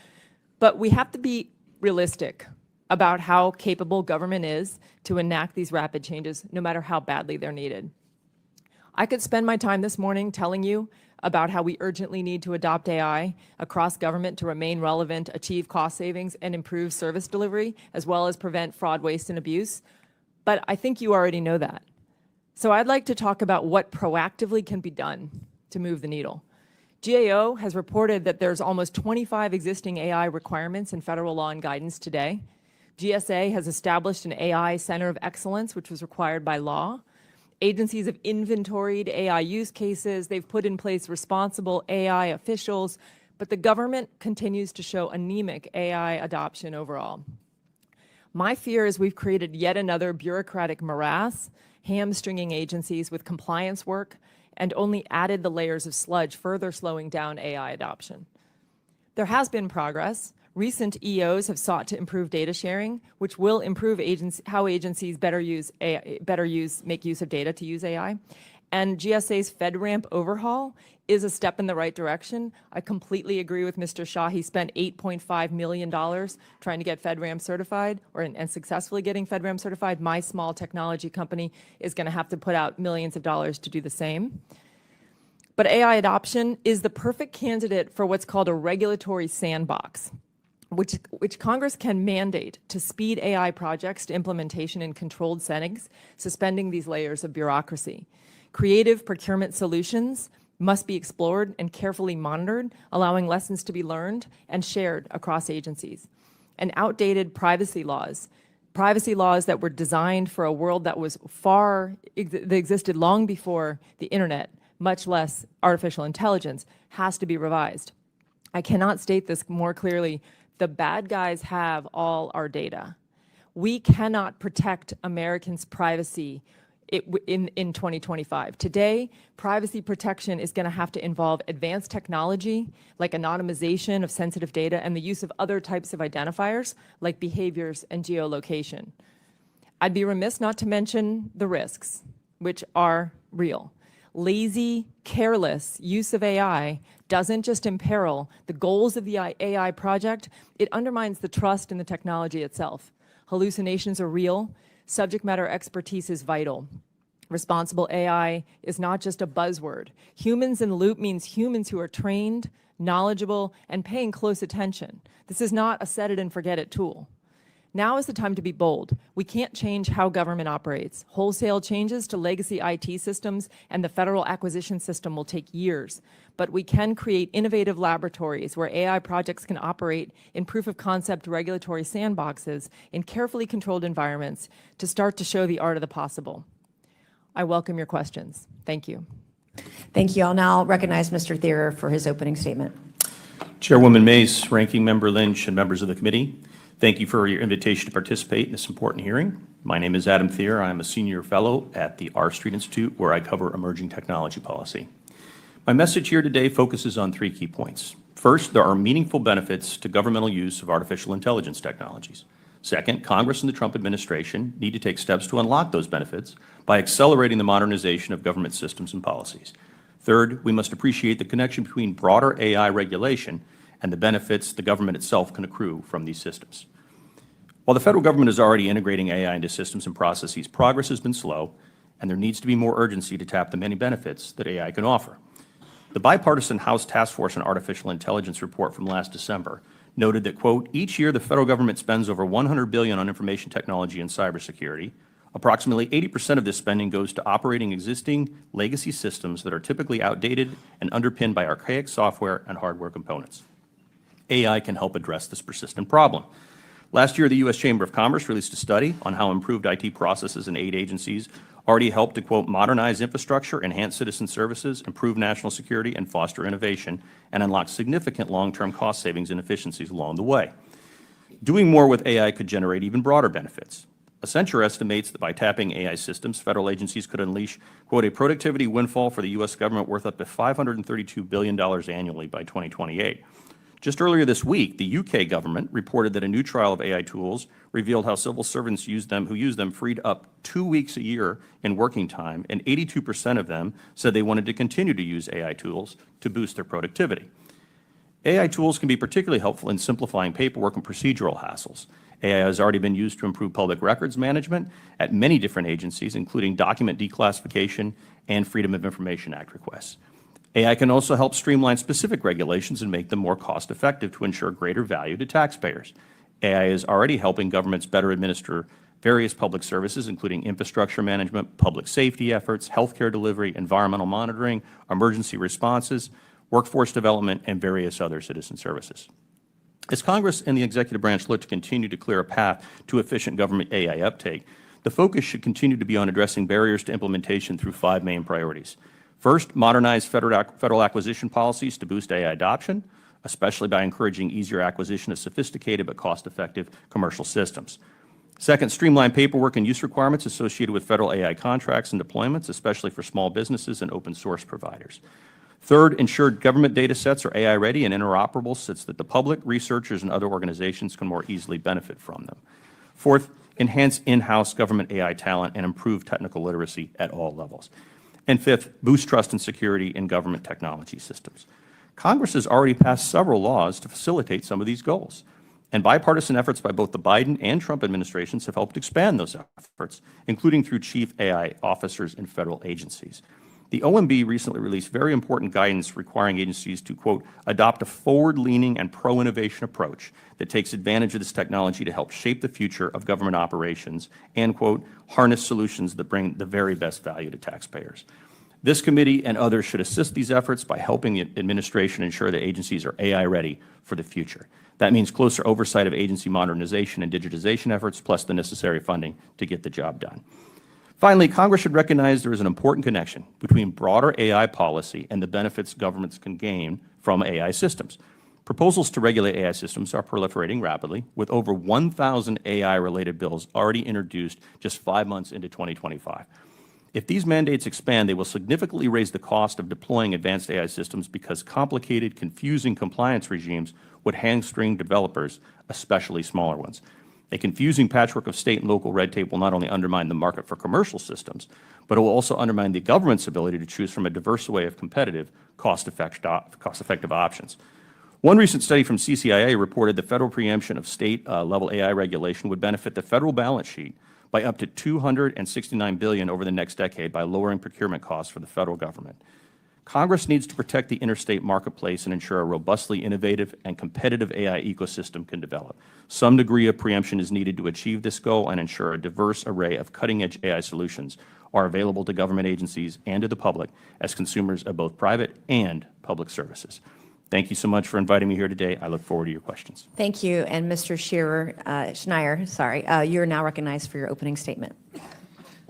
But we have to be realistic about how capable government is to enact these rapid changes, no matter how badly they're needed. I could spend my time this morning telling you about how we urgently need to adopt AI across government to remain relevant, achieve cost savings, and improve service delivery, as well as prevent fraud, waste, and abuse. But I think you already know that. So I'd like to talk about what proactively can be done to move the needle. GAO has reported that there's almost 25 existing AI requirements in federal law and guidance today. GSA has established an AI Center of Excellence, which was required by law. Agencies have inventoried AI use cases. They've put in place responsible AI officials, but the government continues to show anemic AI adoption overall. My fear is we've created yet another bureaucratic morass, hamstringing agencies with compliance work, and only added the layers of sludge, further slowing down AI adoption. There has been progress. Recent EOs have sought to improve data sharing, which will improve how agencies make use of data to use AI. And GSA's FedRAMP overhaul is a step in the right direction. I completely agree with Mr. Shah. He spent $8.5 million trying to get FedRAMP certified, and successfully getting FedRAMP certified. My small technology company is going to have to put out millions of dollars to do the same. But AI adoption is the perfect candidate for what's called a regulatory sandbox, which Congress can mandate to speed AI projects to implementation in controlled settings, suspending these layers of bureaucracy. Creative procurement solutions must be explored and carefully monitored, allowing lessons to be learned and shared across agencies. And outdated privacy laws that were designed for a world that was that existed long before the internet, much less artificial intelligence, has to be revised. I cannot state this more clearly. The bad guys have all our data. We cannot protect Americans' privacy in 2025. Today, privacy protection is going to have to involve advanced technology like anonymization of sensitive data and the use of other types of identifiers like behaviors and geolocation. I'd be remiss not to mention the risks, which are real. Lazy, careless use of AI doesn't just imperil the goals of the AI project, it undermines the trust in the technology itself. Hallucinations are real. Subject matter expertise is vital. Responsible AI is not just a buzzword. Humans in the loop means humans who are trained, knowledgeable, and paying close attention. This is not a set it and forget it tool. Now is the time to be bold. We can't change how government operates. Wholesale changes to legacy IT systems and the federal acquisition system will take years. But we can create innovative laboratories where AI projects can operate in proof of concept regulatory sandboxes in carefully controlled environments to start to show the art of the possible. I welcome your questions. Thank you. Thank you. I'll now recognize Mr. Thierer for his opening statement. Chairwoman Mace, Ranking Member Lynch, and members of the committee, thank you for your invitation to participate in this important hearing. My name is Adam Thierer. I am a senior fellow at the R Street Institute, where I cover emerging technology policy. My message here today focuses on 3 key points. First, there are meaningful benefits to governmental use of artificial intelligence technologies. Second, Congress and the Trump administration need to take steps to unlock those benefits by accelerating the modernization of government systems and policies. Third, we must appreciate the connection between broader AI regulation and the benefits the government itself can accrue from these systems. While the federal government is already integrating AI into systems and processes, progress has been slow, and there needs to be more urgency to tap the many benefits that AI can offer. The bipartisan House Task Force on Artificial Intelligence report from last December noted that, quote, each year the federal government spends over $100 billion on information technology and cybersecurity. Approximately 80% of this spending goes to operating existing legacy systems that are typically outdated and underpinned by archaic software and hardware components. AI can help address this persistent problem. Last year, the U.S. Chamber of Commerce released a study on how improved IT processes and aid agencies already help to, quote, modernize infrastructure, enhance citizen services, improve national security, and foster innovation, and unlock significant long-term cost savings and efficiencies along the way. Doing more with AI could generate even broader benefits. Accenture estimates that by tapping AI systems, federal agencies could unleash, quote, a productivity windfall for the U.S. government worth up to $532 billion annually by 2028. Just earlier this week, the UK government reported that a new trial of AI tools revealed how civil servants who use them freed up 2 weeks a year in working time, and 82% of them said they wanted to continue to use AI tools to boost their productivity. AI tools can be particularly helpful in simplifying paperwork and procedural hassles. AI has already been used to improve public records management at many different agencies, including document declassification and Freedom of Information Act requests. AI can also help streamline specific regulations and make them more cost-effective to ensure greater value to taxpayers. AI is already helping governments better administer various public services, including infrastructure management, public safety efforts, healthcare delivery, environmental monitoring, emergency responses, workforce development, and various other citizen services. As Congress and the executive branch look to continue to clear a path to efficient government AI uptake, the focus should continue to be on addressing barriers to implementation through 5 main priorities. First, modernize federal acquisition policies to boost AI adoption, especially by encouraging easier acquisition of sophisticated but cost-effective commercial systems. Second, streamline paperwork and use requirements associated with federal AI contracts and deployments, especially for small businesses and open source providers. Third, ensure government data sets are AI ready and interoperable such that the public, researchers, and other organizations can more easily benefit from them. Fourth, enhance in-house government AI talent and improve technical literacy at all levels. And fifth, boost trust and security in government technology systems. Congress has already passed several laws to facilitate some of these goals, and bipartisan efforts by both the Biden and Trump administrations have helped expand those efforts, including through chief AI officers in federal agencies. The OMB recently released very important guidance requiring agencies to, quote, adopt a forward-leaning and pro-innovation approach that takes advantage of this technology to help shape the future of government operations and, quote, harness solutions that bring the very best value to taxpayers. This committee and others should assist these efforts by helping the administration ensure that agencies are AI ready for the future. That means closer oversight of agency modernization and digitization efforts, plus the necessary funding to get the job done. Finally, Congress should recognize there is an important connection between broader AI policy and the benefits governments can gain from AI systems. Proposals to regulate AI systems are proliferating rapidly, with over 1,000 AI-related bills already introduced just 5 months into 2025. If these mandates expand, they will significantly raise the cost of deploying advanced AI systems because complicated, confusing compliance regimes would hamstring developers, especially smaller ones. A confusing patchwork of state and local red tape will not only undermine the market for commercial systems, but it will also undermine the government's ability to choose from a diverse array of competitive, cost-effective options. One recent study from CCIA reported that federal preemption of state-level AI regulation would benefit the federal balance sheet by up to $269 billion over the next decade by lowering procurement costs for the federal government. Congress needs to protect the interstate marketplace and ensure a robustly innovative and competitive AI ecosystem can develop. Some degree of preemption is needed to achieve this goal and ensure a diverse array of cutting-edge AI solutions are available to government agencies and to the public as consumers of both private and public services. Thank you so much for inviting me here today. I look forward to your questions. Thank you. And Mr. Schneier, you're now recognized for your opening statement.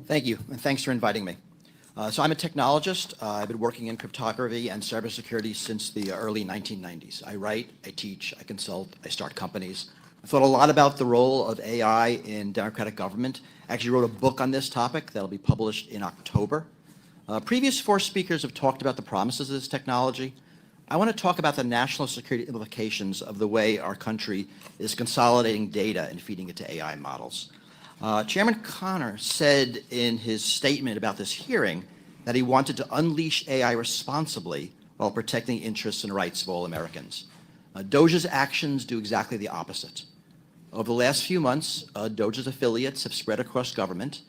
Thank you, and thanks for inviting me. So I'm a technologist. I've been working in cryptography and cybersecurity since the early 1990s. I write, I teach, I consult, I start companies. I thought a lot about the role of AI in democratic government. I actually wrote a book on this topic that will be published in October. Previous 4 speakers have talked about the promises of this technology. I want to talk about the national security implications of the way our country is consolidating data and feeding it to AI models. Chairman Connor said in his statement about this hearing that he wanted to unleash AI responsibly while protecting interests and rights of all Americans. DOJ's actions do exactly the opposite. Over the last few months, DOJ's affiliates have spread across government.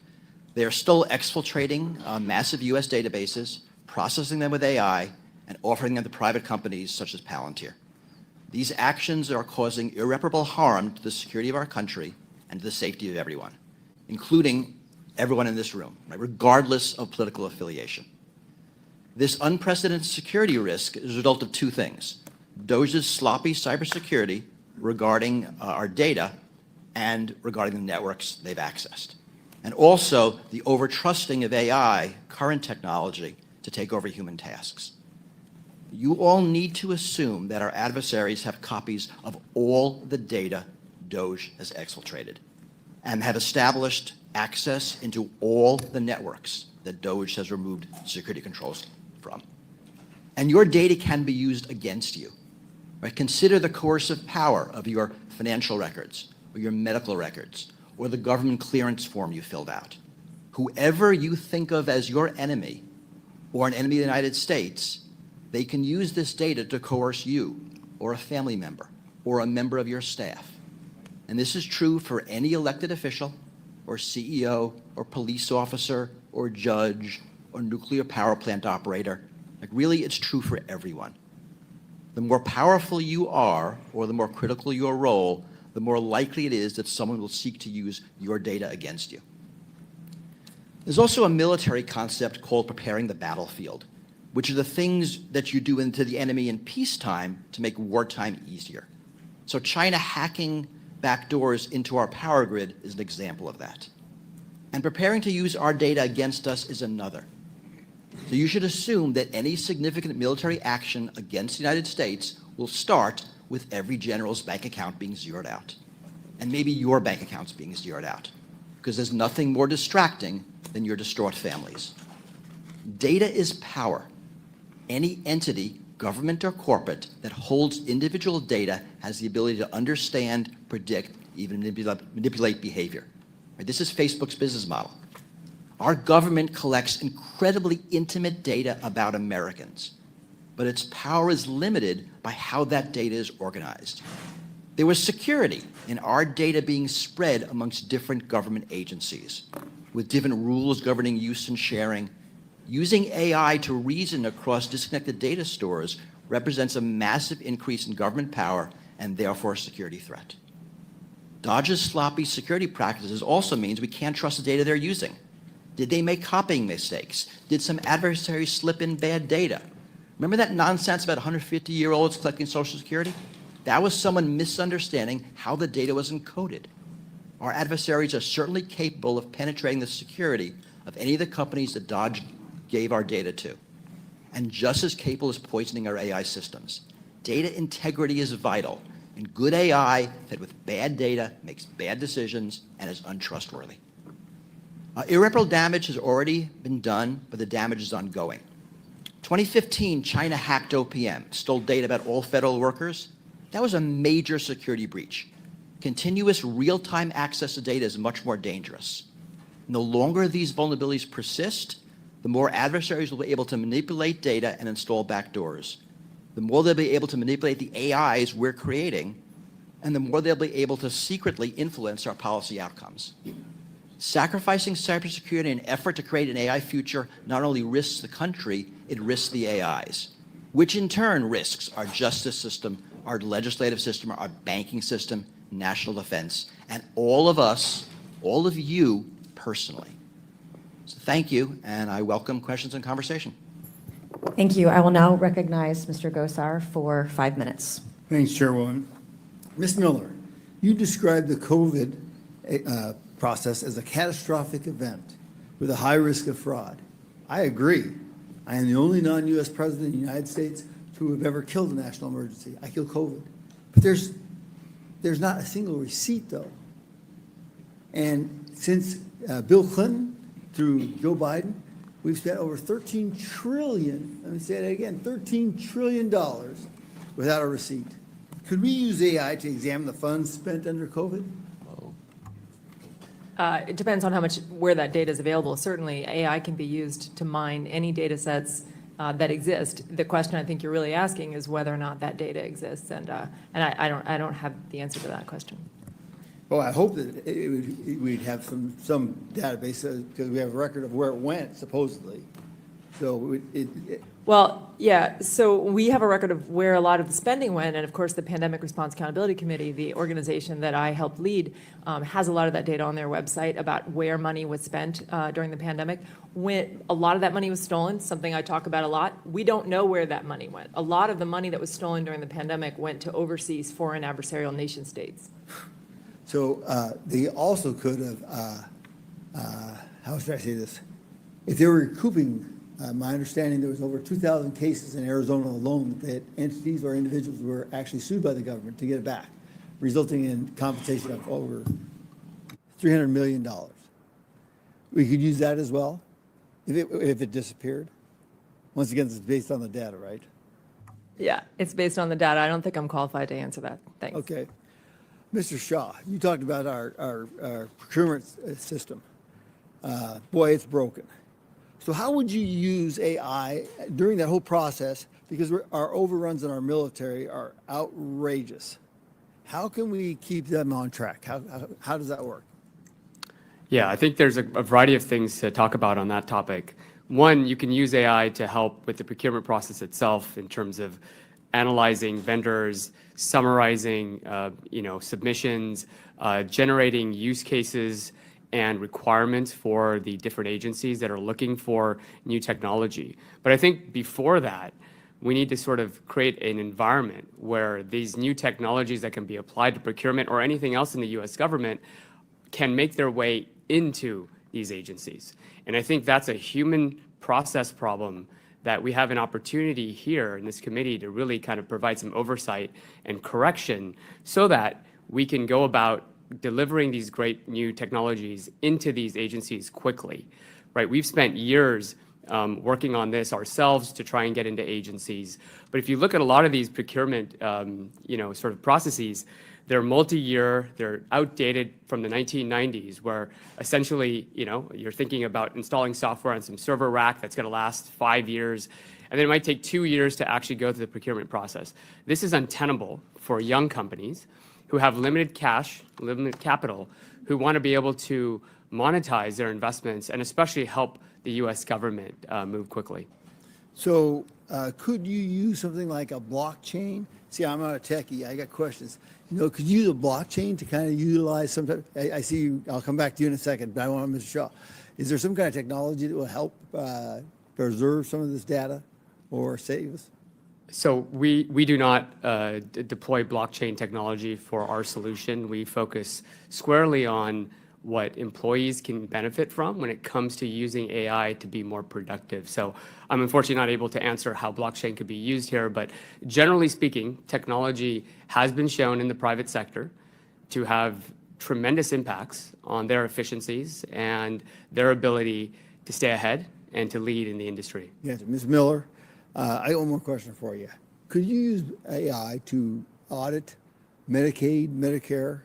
They are still exfiltrating massive U.S. databases, processing them with AI, and offering them to private companies such as Palantir. These actions are causing irreparable harm to the security of our country and to the safety of everyone, including everyone in this room, right, regardless of political affiliation. This unprecedented security risk is a result of 2 things: DOJ's sloppy cybersecurity regarding our data and regarding the networks they've accessed, and also the overtrusting of AI, current technology, to take over human tasks. You all need to assume that our adversaries have copies of all the data DOJ has exfiltrated and have established access into all the networks that DOJ has removed security controls from. And your data can be used against you. Right? Consider the coercive power of your financial records or your medical records or the government clearance form you filled out. Whoever you think of as your enemy or an enemy of the United States, they can use this data to coerce you or a family member or a member of your staff. And this is true for any elected official or CEO or police officer or judge or nuclear power plant operator. Like, really, it's true for everyone. The more powerful you are or the more critical your role, the more likely it is that someone will seek to use your data against you. There's also a military concept called preparing the battlefield, which are the things that you do into the enemy in peacetime to make wartime easier. So China hacking backdoors into our power grid is an example of that. And preparing to use our data against us is another. So you should assume that any significant military action against the United States will start with every general's bank account being zeroed out, and maybe your bank accounts being zeroed out, because there's nothing more distracting than your distraught families. Data is power. Any entity, government or corporate, that holds individual data has the ability to understand, predict, even manipulate behavior. Right? This is Facebook's business model. Our government collects incredibly intimate data about Americans, but its power is limited by how that data is organized. There was security in our data being spread amongst different government agencies, with different rules governing use and sharing, Using AI to reason across disconnected data stores represents a massive increase in government power and therefore a security threat. DOJ's sloppy security practices also means we can't trust the data they're using. Did they make copying mistakes? Did some adversaries slip in bad data? Remember that nonsense about 150-year-olds collecting Social Security? That was someone misunderstanding how the data was encoded. Our adversaries are certainly capable of penetrating the security of any of the companies that DOJ gave our data to, and just as capable as poisoning our AI systems. Data integrity is vital, and good AI fed with bad data makes bad decisions and is untrustworthy. Irreparable damage has already been done, but the damage is ongoing. 2015, China hacked OPM, stole data about all federal workers. That was a major security breach. Continuous real-time access to data is much more dangerous. And the longer these vulnerabilities persist, the more adversaries will be able to manipulate data and install backdoors. The more they'll be able to manipulate the AIs we're creating, and the more they'll be able to secretly influence our policy outcomes. Sacrificing cybersecurity in an effort to create an AI future not only risks the country, it risks the AIs, which in turn risks our justice system, our legislative system, our banking system, national defense, and all of us, all of you personally. So thank you, and I welcome questions and conversation. Thank you. I will now recognize Mr. Gosar for 5 minutes. Thanks, Chairwoman. Ms. Miller, you described the COVID process as a catastrophic event with a high risk of fraud. I agree. I am the only non-U.S. president in the United States to have ever killed a national emergency. I killed COVID. But there's not a single receipt, though. And since Bill Clinton through Joe Biden, we've spent over $13 trillion, let me say that again, $13 trillion without a receipt. Could we use AI to examine the funds spent under COVID? It depends on where that data is available. Certainly, AI can be used to mine any data sets that exist. The question I think you're really asking is whether or not that data exists, and I don't have the answer to that question. Well, I hope that we'd have some database because we have a record of where it went, supposedly. So Well, yeah, so we have a record of where a lot of the spending went, and of course, the Pandemic Response Accountability Committee, the organization that I helped lead, has a lot of that data on their website about where money was spent during the pandemic. When a lot of that money was stolen, something I talk about a lot, we don't know where that money went. A lot of the money that was stolen during the pandemic went to overseas foreign adversarial nation states. So they also could have, how should I say this? If they were recouping, my understanding there was over 2,000 cases in Arizona alone that entities or individuals were actually sued by the government to get it back, resulting in compensation of over $300 million. We could use that as well if it disappeared. Once again, it's based on the data, right? Yeah, it's based on the data. I don't think I'm qualified to answer that. Thanks. Okay. Mr. Shaw, you talked about our procurement system. Boy, it's broken. So how would you use AI during that whole process? Because our overruns in our military are outrageous. How can we keep them on track? How does that work? Yeah, I think there's a variety of things to talk about on that topic. One, you can use AI to help with the procurement process itself in terms of analyzing vendors, summarizing, submissions, generating use cases and requirements for the different agencies that are looking for new technology. But I think before that, we need to sort of create an environment where these new technologies that can be applied to procurement or anything else in the U.S. government can make their way into these agencies. And I think that's a human process problem that we have an opportunity here in this committee to really kind of provide some oversight and correction so that we can go about delivering these great new technologies into these agencies quickly, right? We've spent years working on this ourselves to try and get into agencies. But if you look at a lot of these procurement, sort of processes, they're multi-year, they're outdated from the 1990s, where essentially, you're thinking about installing software on some server rack that's going to last 5 years, and then it might take 2 years to actually go through the procurement process. This is untenable for young companies who have limited cash, limited capital, who want to be able to monetize their investments and especially help the U.S. government move quickly. So could you use something like a blockchain? See, I'm not a techie. I got questions. Could you use a blockchain to kind of utilize some type? I see you. I'll come back to you in a second, but I want Mr. Shaw. Is there some kind of technology that will help preserve some of this data or save us? So we do not deploy blockchain technology for our solution. We focus squarely on what employees can benefit from when it comes to using AI to be more productive. So I'm unfortunately not able to answer how blockchain could be used here, but generally speaking, technology has been shown in the private sector to have tremendous impacts on their efficiencies and their ability to stay ahead and to lead in the industry. Yes, Ms. Miller, I got one more question for you. Could you use AI to audit Medicaid, Medicare,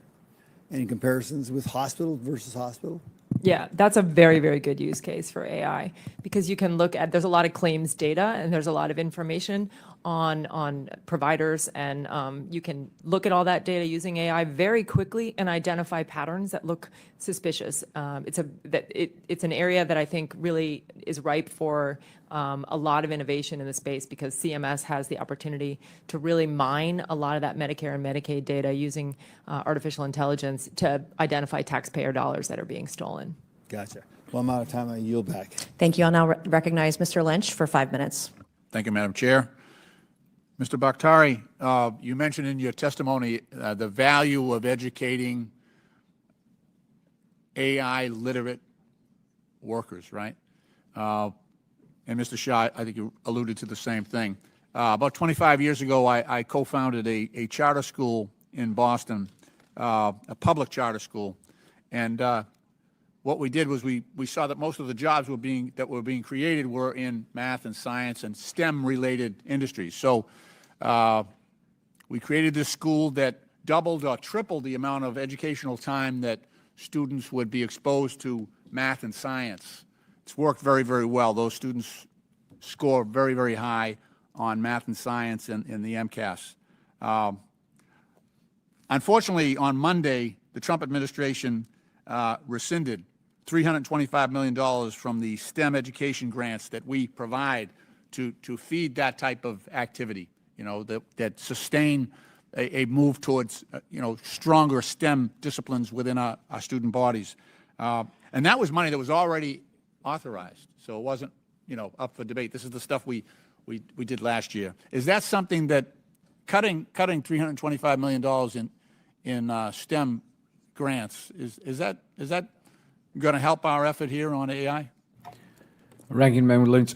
and comparisons with hospital versus hospital? Yeah, that's a very, very good use case for AI because you can look at, there's a lot of claims data and there's a lot of information on providers, and you can look at all that data using AI very quickly and identify patterns that look suspicious. It's an area that I think really is ripe for a lot of innovation in the space because CMS has the opportunity to really mine a lot of that Medicare and Medicaid data using artificial intelligence to identify taxpayer dollars that are being stolen. Gotcha. Well, I'm out of time. I yield back. Thank you. I'll now recognize Mr. Lynch for 5 minutes. Thank you, Madam Chair. Mr. Bakhtari, you mentioned in your testimony the value of educating AI literate workers, right? And Mr. Shah, I think you alluded to the same thing. About 25 years ago, I co-founded a charter school in Boston, a public charter school. And what we did was we saw that most of the jobs that were being created were in math and science and STEM-related industries. So we created this school that doubled or tripled the amount of educational time that students would be exposed to math and science. It's worked very, very well. Those students score very, very high on math and science in the MCAS. Unfortunately, on Monday, the Trump administration rescinded $325 million from the STEM education grants that we provide to feed that type of activity, that sustain a move towards, stronger STEM disciplines within our student bodies. And that was money that was already authorized, so it wasn't, up for debate. This is the stuff we did last year. Is that something that cutting $325 million in STEM grants, is that going to help our effort here on AI? Ranking Member Lynch,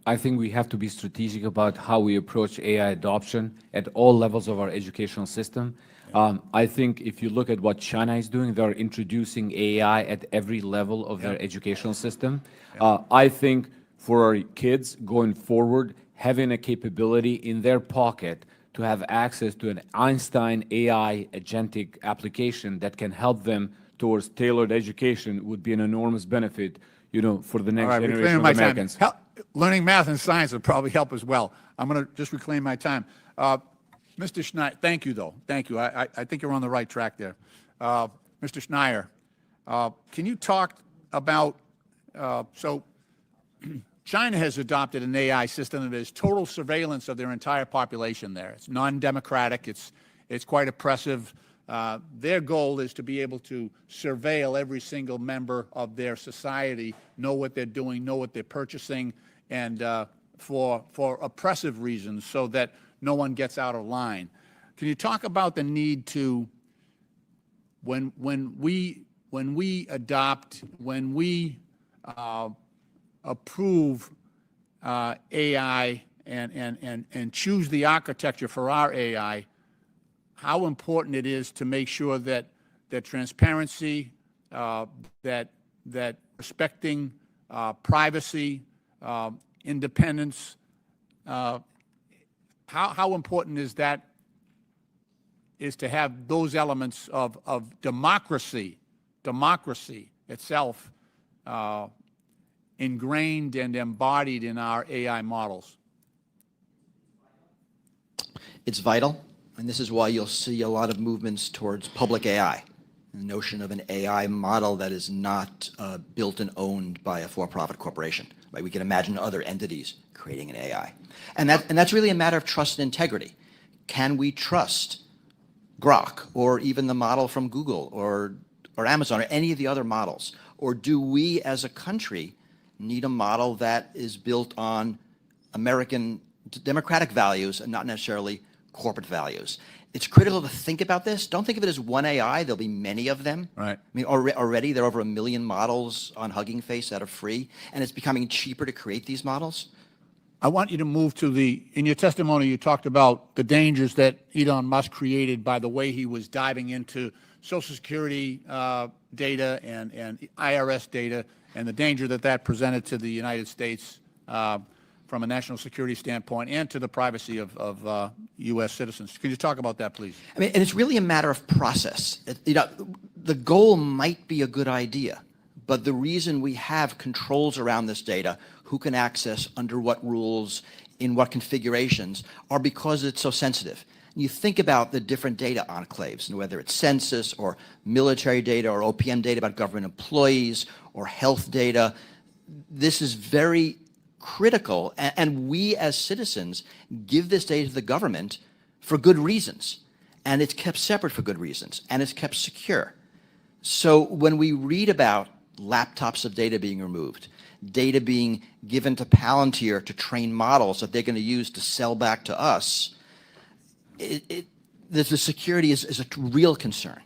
I think we have to be strategic about how we approach AI adoption at all levels of our educational system. I think if you look at what China is doing, they're introducing AI at every level of their educational system. I think for our kids going forward, having a capability in their pocket to have access to an Einstein AI agentic application that can help them towards tailored education would be an enormous benefit, for the next generation of Americans. Learning math and science would probably help as well. I'm going to just reclaim my time. Mr. Schneier, thank you, though. Thank you. I think you're on the right track there. Mr. Schneier, can you talk about, so China has adopted an AI system that is total surveillance of their entire population there. It's non-democratic. It's quite oppressive. Their goal is to be able to surveil every single member of their society, know what they're doing, know what they're purchasing, and for oppressive reasons so that no one gets out of line. Can you talk about the need to, when we approve AI and choose the architecture for our AI, how important it is to make sure that transparency, that respecting privacy, independence, how important is to have those elements of democracy itself ingrained and embodied in our AI models? It's vital, and this is why you'll see a lot of movements towards public AI. the notion of an AI model that is not built and owned by a for-profit corporation. Right? We can imagine other entities creating an AI. And that's really a matter of trust and integrity. Can we trust Grok or even the model from Google or Amazon or any of the other models? Or do we as a country need a model that is built on American democratic values and not necessarily corporate values? It's critical to think about this. Don't think of it as one AI. There'll be many of them. Right. I mean, already there are over 1 million models on Hugging Face that are free, and it's becoming cheaper to create these models. I want you to move to in your testimony, you talked about the dangers that Elon Musk created by the way he was diving into Social Security data and IRS data, and the danger that presented to the United States from a national security standpoint and to the privacy of U.S. citizens. Can you talk about that, please? I mean, and it's really a matter of process. The goal might be a good idea, but the reason we have controls around this data, who can access, under what rules, in what configurations, are because it's so sensitive. You think about the different data enclaves, and whether it's census or military data or OPM data about government employees or health data, this is very critical, and we as citizens give this data to the government for good reasons, and it's kept separate for good reasons, and it's kept secure. So when we read about laptops of data being removed, data being given to Palantir to train models that they're going to use to sell back to us, the security is a real concern.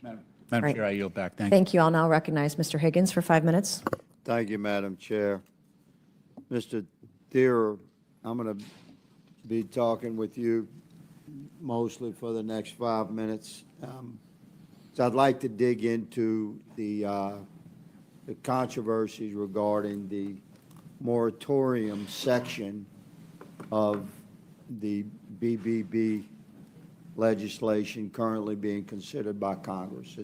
Madam Right. Chair, I yield back. Thank you. Thank you. I'll now recognize Mr. Higgins for 5 minutes. Thank you, Madam Chair. Mr. Thierer, I'm going to be talking with you mostly for the next 5 minutes. So I'd like to dig into the controversies regarding the moratorium section of the BBB legislation currently being considered by Congress.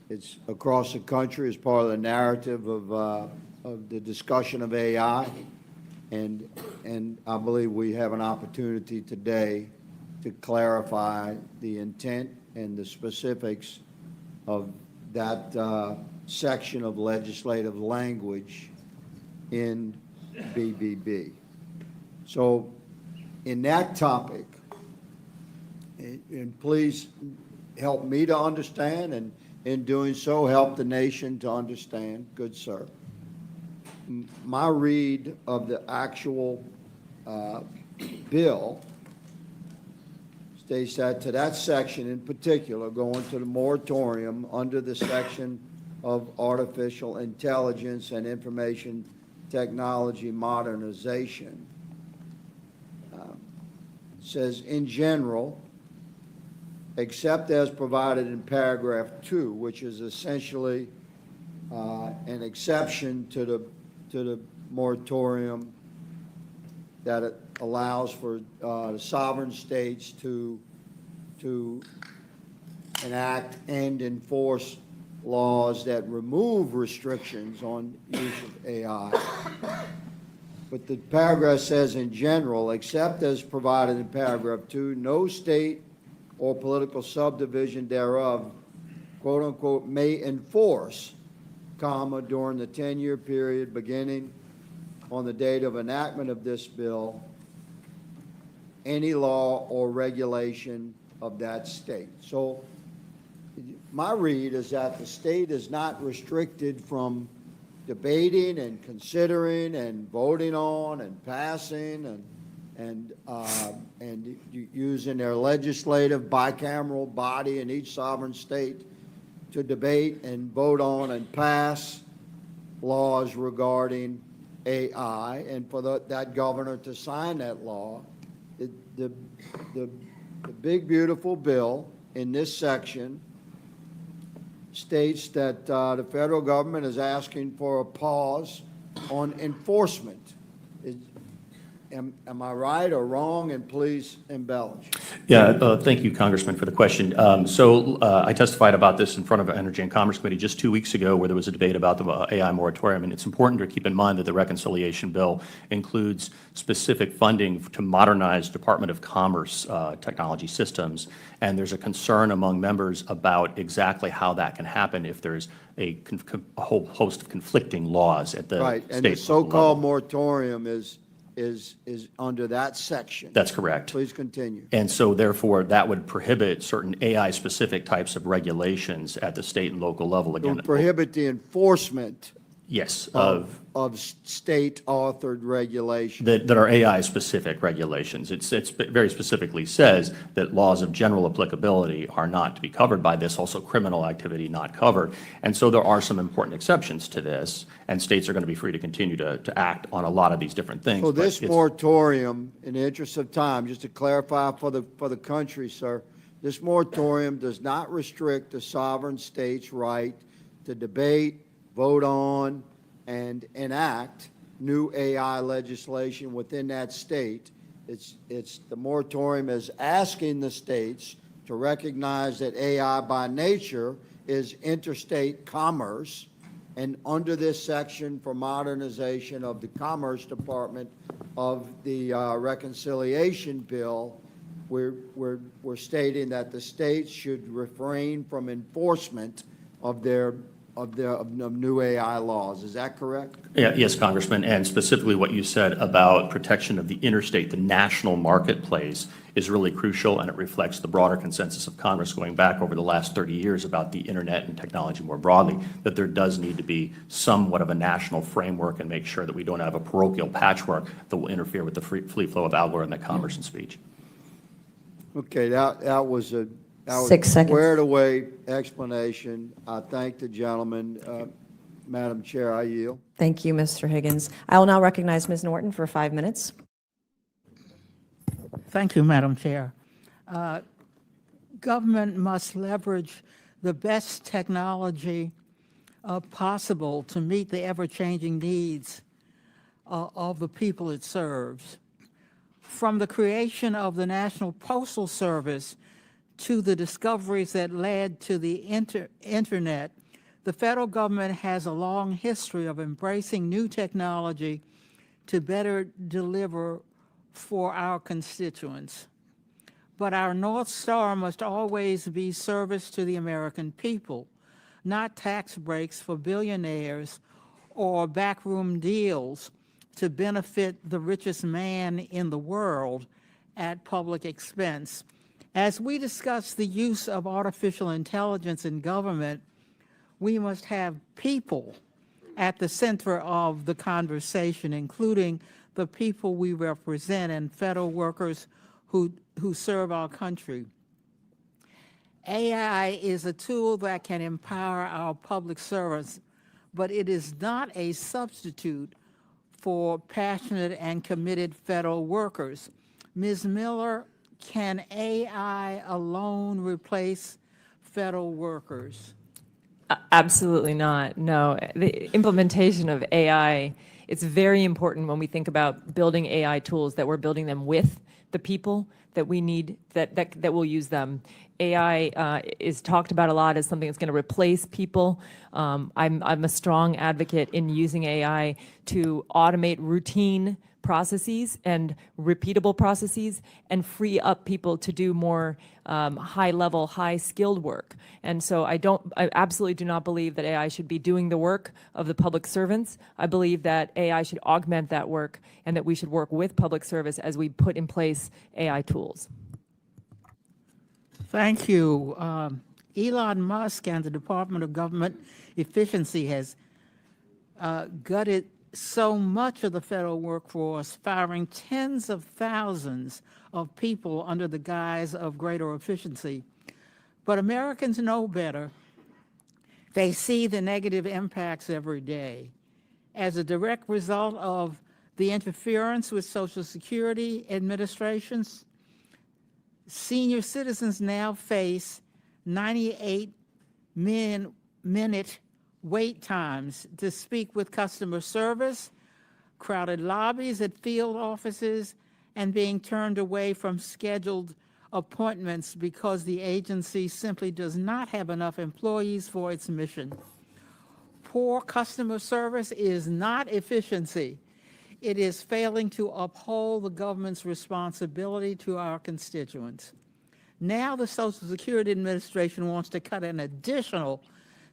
It's across the country as part of the narrative of the discussion of AI, and I believe we have an opportunity today to clarify the intent and the specifics of that section of legislative language in BBB. So in that topic, and please help me to understand, and in doing so, help the nation to understand, good sir. My read of the actual bill states that to that section in particular, going to the moratorium under the section of artificial intelligence and information technology modernization, says in general, except as provided in paragraph 2, which is essentially an exception to the moratorium that it allows for the sovereign states to enact and enforce laws that remove restrictions on use of AI. But the paragraph says in general, except as provided in paragraph 2, no state or political subdivision thereof, quote unquote, may enforce, comma, during the 10-year period beginning on the date of enactment of this bill, any law or regulation of that state. So my read is that the state is not restricted from debating and considering and voting on and passing and using their legislative bicameral body in each sovereign state to debate and vote on and pass laws regarding AI, and for that governor to sign that law. The big beautiful bill in this section states that the federal government is asking for a pause on enforcement. Am I right or wrong? And please embellish. Yeah, thank you, Congressman, for the question. I testified about this in front of the Energy and Commerce Committee just 2 weeks ago, where there was a debate about the AI moratorium. And it's important to keep in mind that the reconciliation bill includes specific funding to modernize Department of Commerce technology systems. And there's a concern among members about exactly how that can happen if there's a whole host of conflicting laws at the Right, state and the level. so-called moratorium is under that section. That's correct. Please continue. And so therefore, that would prohibit certain AI-specific types of regulations at the state and local level. It Again, would prohibit the enforcement yes, of state-authored regulations. that are AI-specific regulations. It very specifically says that laws of general applicability are not to be covered by this, also criminal activity not covered. And so there are some important exceptions to this, and states are going to be free to continue to act on a lot of these different things. So but this it's- moratorium, in the interest of time, just to clarify for the country, sir, this moratorium does not restrict the sovereign state's right to debate, vote on, and enact new AI legislation within that state. The moratorium is asking the states to recognize that AI by nature is interstate commerce, and under this section for modernization of the Commerce Department of the reconciliation bill, we're stating that the states should refrain from enforcement of new AI laws. Is that correct? Yeah, yes, Congressman, and specifically what you said about protection of the interstate, the national marketplace, is really crucial, and it reflects the broader consensus of Congress going back over the last 30 years about the internet and technology more broadly, that there does need to be somewhat of a national framework and make sure that we don't have a parochial patchwork that will interfere with the free flow of algorithmic commerce and speech. Okay, that was a 6 seconds. squared away explanation. I thank the gentleman. Madam Chair, I yield. Thank you, Mr. Higgins. I will now recognize Ms. Norton for 5 minutes. Thank you, Madam Chair. Government must leverage the best technology possible to meet the ever-changing needs of the people it serves. From the creation of the National Postal Service to the discoveries that led to the internet, the federal government has a long history of embracing new technology to better deliver for our constituents. But our North Star must always be service to the American people, not tax breaks for billionaires or backroom deals to benefit the richest man in the world at public expense. As we discuss the use of artificial intelligence in government, we must have people at the center of the conversation, including the people we represent and federal workers who serve our country. AI is a tool that can empower our public service, but it is not a substitute for passionate and committed federal workers. Ms. Miller, can AI alone replace federal workers? Absolutely not. No. The implementation of AI, it's very important when we think about building AI tools that we're building them with the people that we need that will use them. AI is talked about a lot as something that's going to replace people. I'm a strong advocate in using AI to automate routine processes and repeatable processes and free up people to do more high-level, high-skilled work. And so I absolutely do not believe that AI should be doing the work of the public servants. I believe that AI should augment that work and that we should work with public service as we put in place AI tools. Thank you. Elon Musk and the Department of Government Efficiency has gutted so much of the federal workforce, firing tens of thousands of people under the guise of greater efficiency. But Americans know better. They see the negative impacts every day. As a direct result of the interference with Social Security administrations, senior citizens now face 98-minute wait times to speak with customer service, crowded lobbies at field offices, and being turned away from scheduled appointments because the agency simply does not have enough employees for its mission. Poor customer service is not efficiency. It is failing to uphold the government's responsibility to our constituents. Now the Social Security Administration wants to cut an additional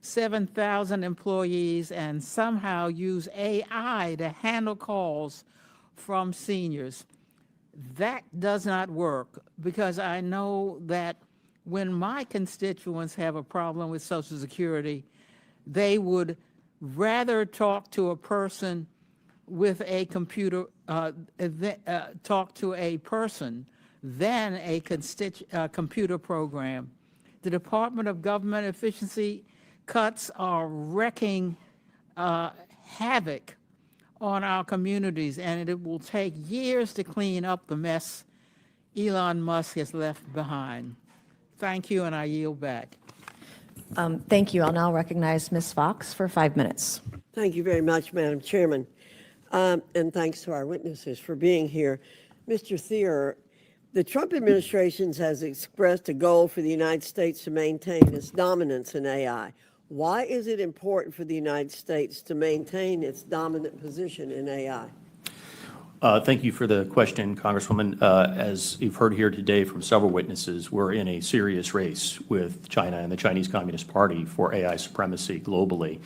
7,000 employees and somehow use AI to handle calls from seniors. That does not work, because I know that when my constituents have a problem with Social Security, they would rather talk to a person with a computer, talk to a person than a computer program. The Department of Government Efficiency cuts are wreaking havoc on our communities, and it will take years to clean up the mess Elon Musk has left behind. Thank you, and I yield back. Thank you. I'll now recognize Ms. Fox for 5 minutes. Thank you very much, Madam Chairman. And thanks to our witnesses for being here. Mr. Thier, the Trump administration has expressed a goal for the United States to maintain its dominance in AI. Why is it important for the United States to maintain its dominant position in AI? Thank you for the question, Congresswoman. As you've heard here today from several witnesses, we're in a serious race with China and the Chinese Communist Party for AI supremacy globally.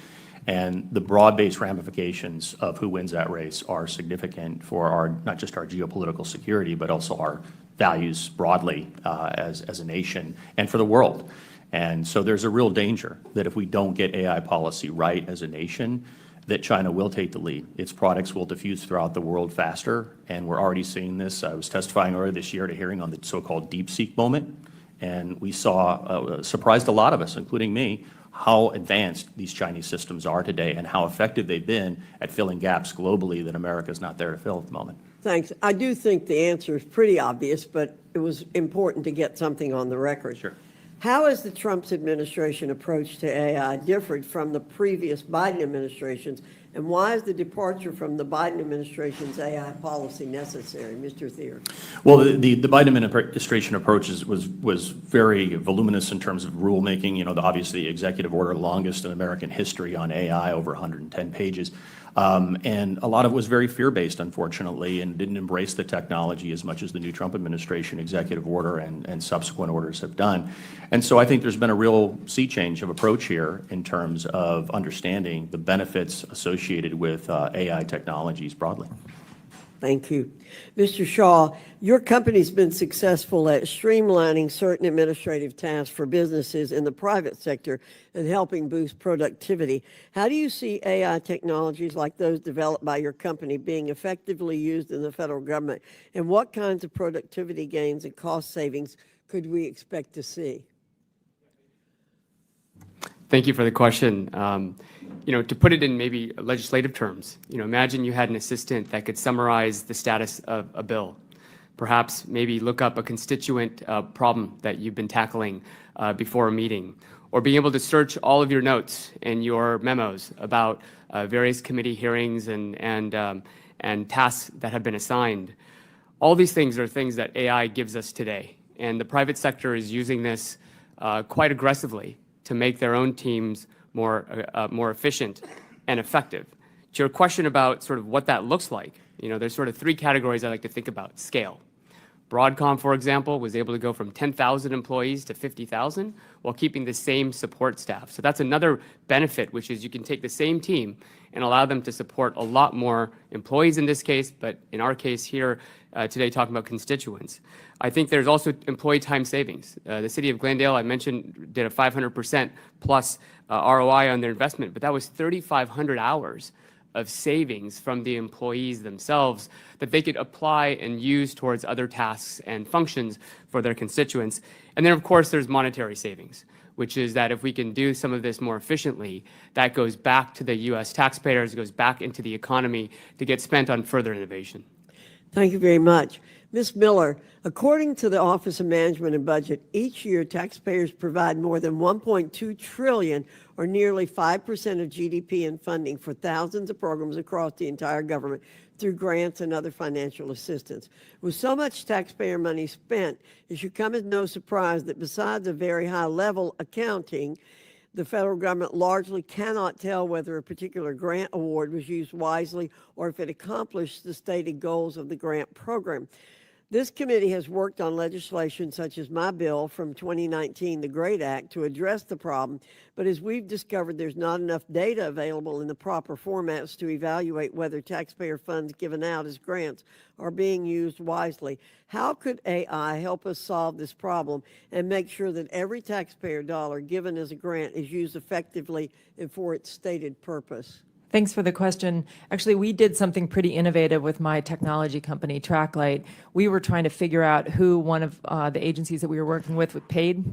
And the broad-based ramifications of who wins that race are significant for our, not just our geopolitical security, but also our values broadly as a nation and for the world. And so there's a real danger that if we don't get AI policy right as a nation, that China will take the lead. Its products will diffuse throughout the world faster, and we're already seeing this. I was testifying earlier this year at a hearing on the so-called DeepSeek moment, and we saw, surprised a lot of us, including me, how advanced these Chinese systems are today and how effective they've been at filling gaps globally that America's not there to fill at the moment. Thanks. I do think the answer is pretty obvious, but it was important to get something on the record. Sure. How has the Trump administration approach to AI differed from the previous Biden administrations, and why is the departure from the Biden administration's AI policy necessary? Mr. Thier. Well, the Biden administration approach was very voluminous in terms of rulemaking. You know, obviously the executive order, longest in American history on AI, over 110 pages. And a lot of it was very fear-based, unfortunately, and didn't embrace the technology as much as the new Trump administration executive order and subsequent orders have done. And so I think there's been a real sea change of approach here in terms of understanding the benefits associated with AI technologies broadly. Thank you. Mr. Shaw, your company's been successful at streamlining certain administrative tasks for businesses in the private sector and helping boost productivity. How do you see AI technologies like those developed by your company being effectively used in the federal government? And what kinds of productivity gains and cost savings could we expect to see? Thank you for the question. To put it in maybe legislative terms, imagine you had an assistant that could summarize the status of a bill, perhaps maybe look up a constituent problem that you've been tackling before a meeting, or being able to search all of your notes and your memos about various committee hearings and tasks that have been assigned. All these things are things that AI gives us today, and the private sector is using this quite aggressively to make their own teams more efficient and effective. To your question about sort of what that looks like, there's sort of three categories I like to think about. Scale. Broadcom, for example, was able to go from 10,000 employees to 50,000 while keeping the same support staff. So that's another benefit, which is you can take the same team and allow them to support a lot more employees in this case, but in our case here today talking about constituents. I think there's also employee time savings. The city of Glendale, I mentioned, did a 500% plus ROI on their investment, but that was 3,500 hours of savings from the employees themselves that they could apply and use towards other tasks and functions for their constituents. And then, of course, there's monetary savings, which is that if we can do some of this more efficiently, that goes back to the U.S. taxpayers, goes back into the economy to get spent on further innovation. Thank you very much. Ms. Miller, according to the Office of Management and Budget, each year taxpayers provide more than $1.2 trillion, or nearly 5% of GDP in funding for thousands of programs across the entire government through grants and other financial assistance. With so much taxpayer money spent, it should come as no surprise that besides a very high-level accounting, the federal government largely cannot tell whether a particular grant award was used wisely or if it accomplished the stated goals of the grant program. This committee has worked on legislation such as my bill from 2019, the GREAT Act, to address the problem, but as we've discovered, there's not enough data available in the proper formats to evaluate whether taxpayer funds given out as grants are being used wisely. How could AI help us solve this problem and make sure that every taxpayer dollar given as a grant is used effectively and for its stated purpose? Thanks for the question. Actually, we did something pretty innovative with my technology company, TrackLight. We were trying to figure out who one of the agencies that we were working with paid.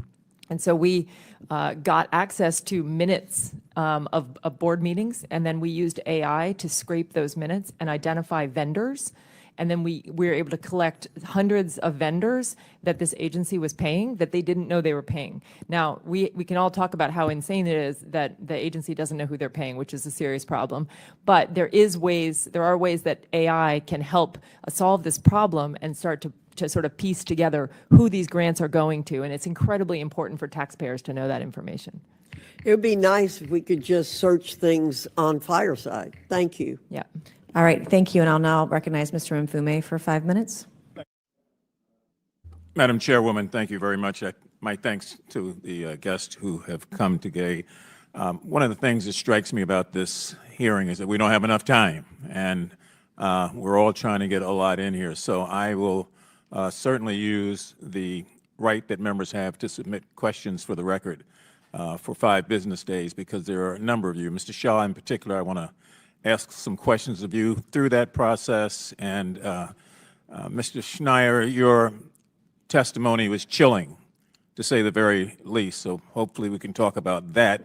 And so we got access to minutes of board meetings, and then we used AI to scrape those minutes and identify vendors. And then we were able to collect hundreds of vendors that this agency was paying that they didn't know they were paying. Now, we can all talk about how insane it is that the agency doesn't know who they're paying, which is a serious problem. But there are ways that AI can help solve this problem and start to sort of piece together who these grants are going to. And it's incredibly important for taxpayers to know that information. It would be nice if we could just search things on Fireside. Thank you. Yeah. All right, thank you, and I'll now recognize Mr. Mfume for 5 minutes. Madam Chairwoman, thank you very much. My thanks to the guests who have come today. One of the things that strikes me about this hearing is that we don't have enough time, and we're all trying to get a lot in here. So I will certainly use the right that members have to submit questions for the record for 5 business days, because there are a number of you. Mr. Shaw, in particular, I want to ask some questions of you through that process. And Mr. Schneier, your testimony was chilling, to say the very least, so hopefully we can talk about that.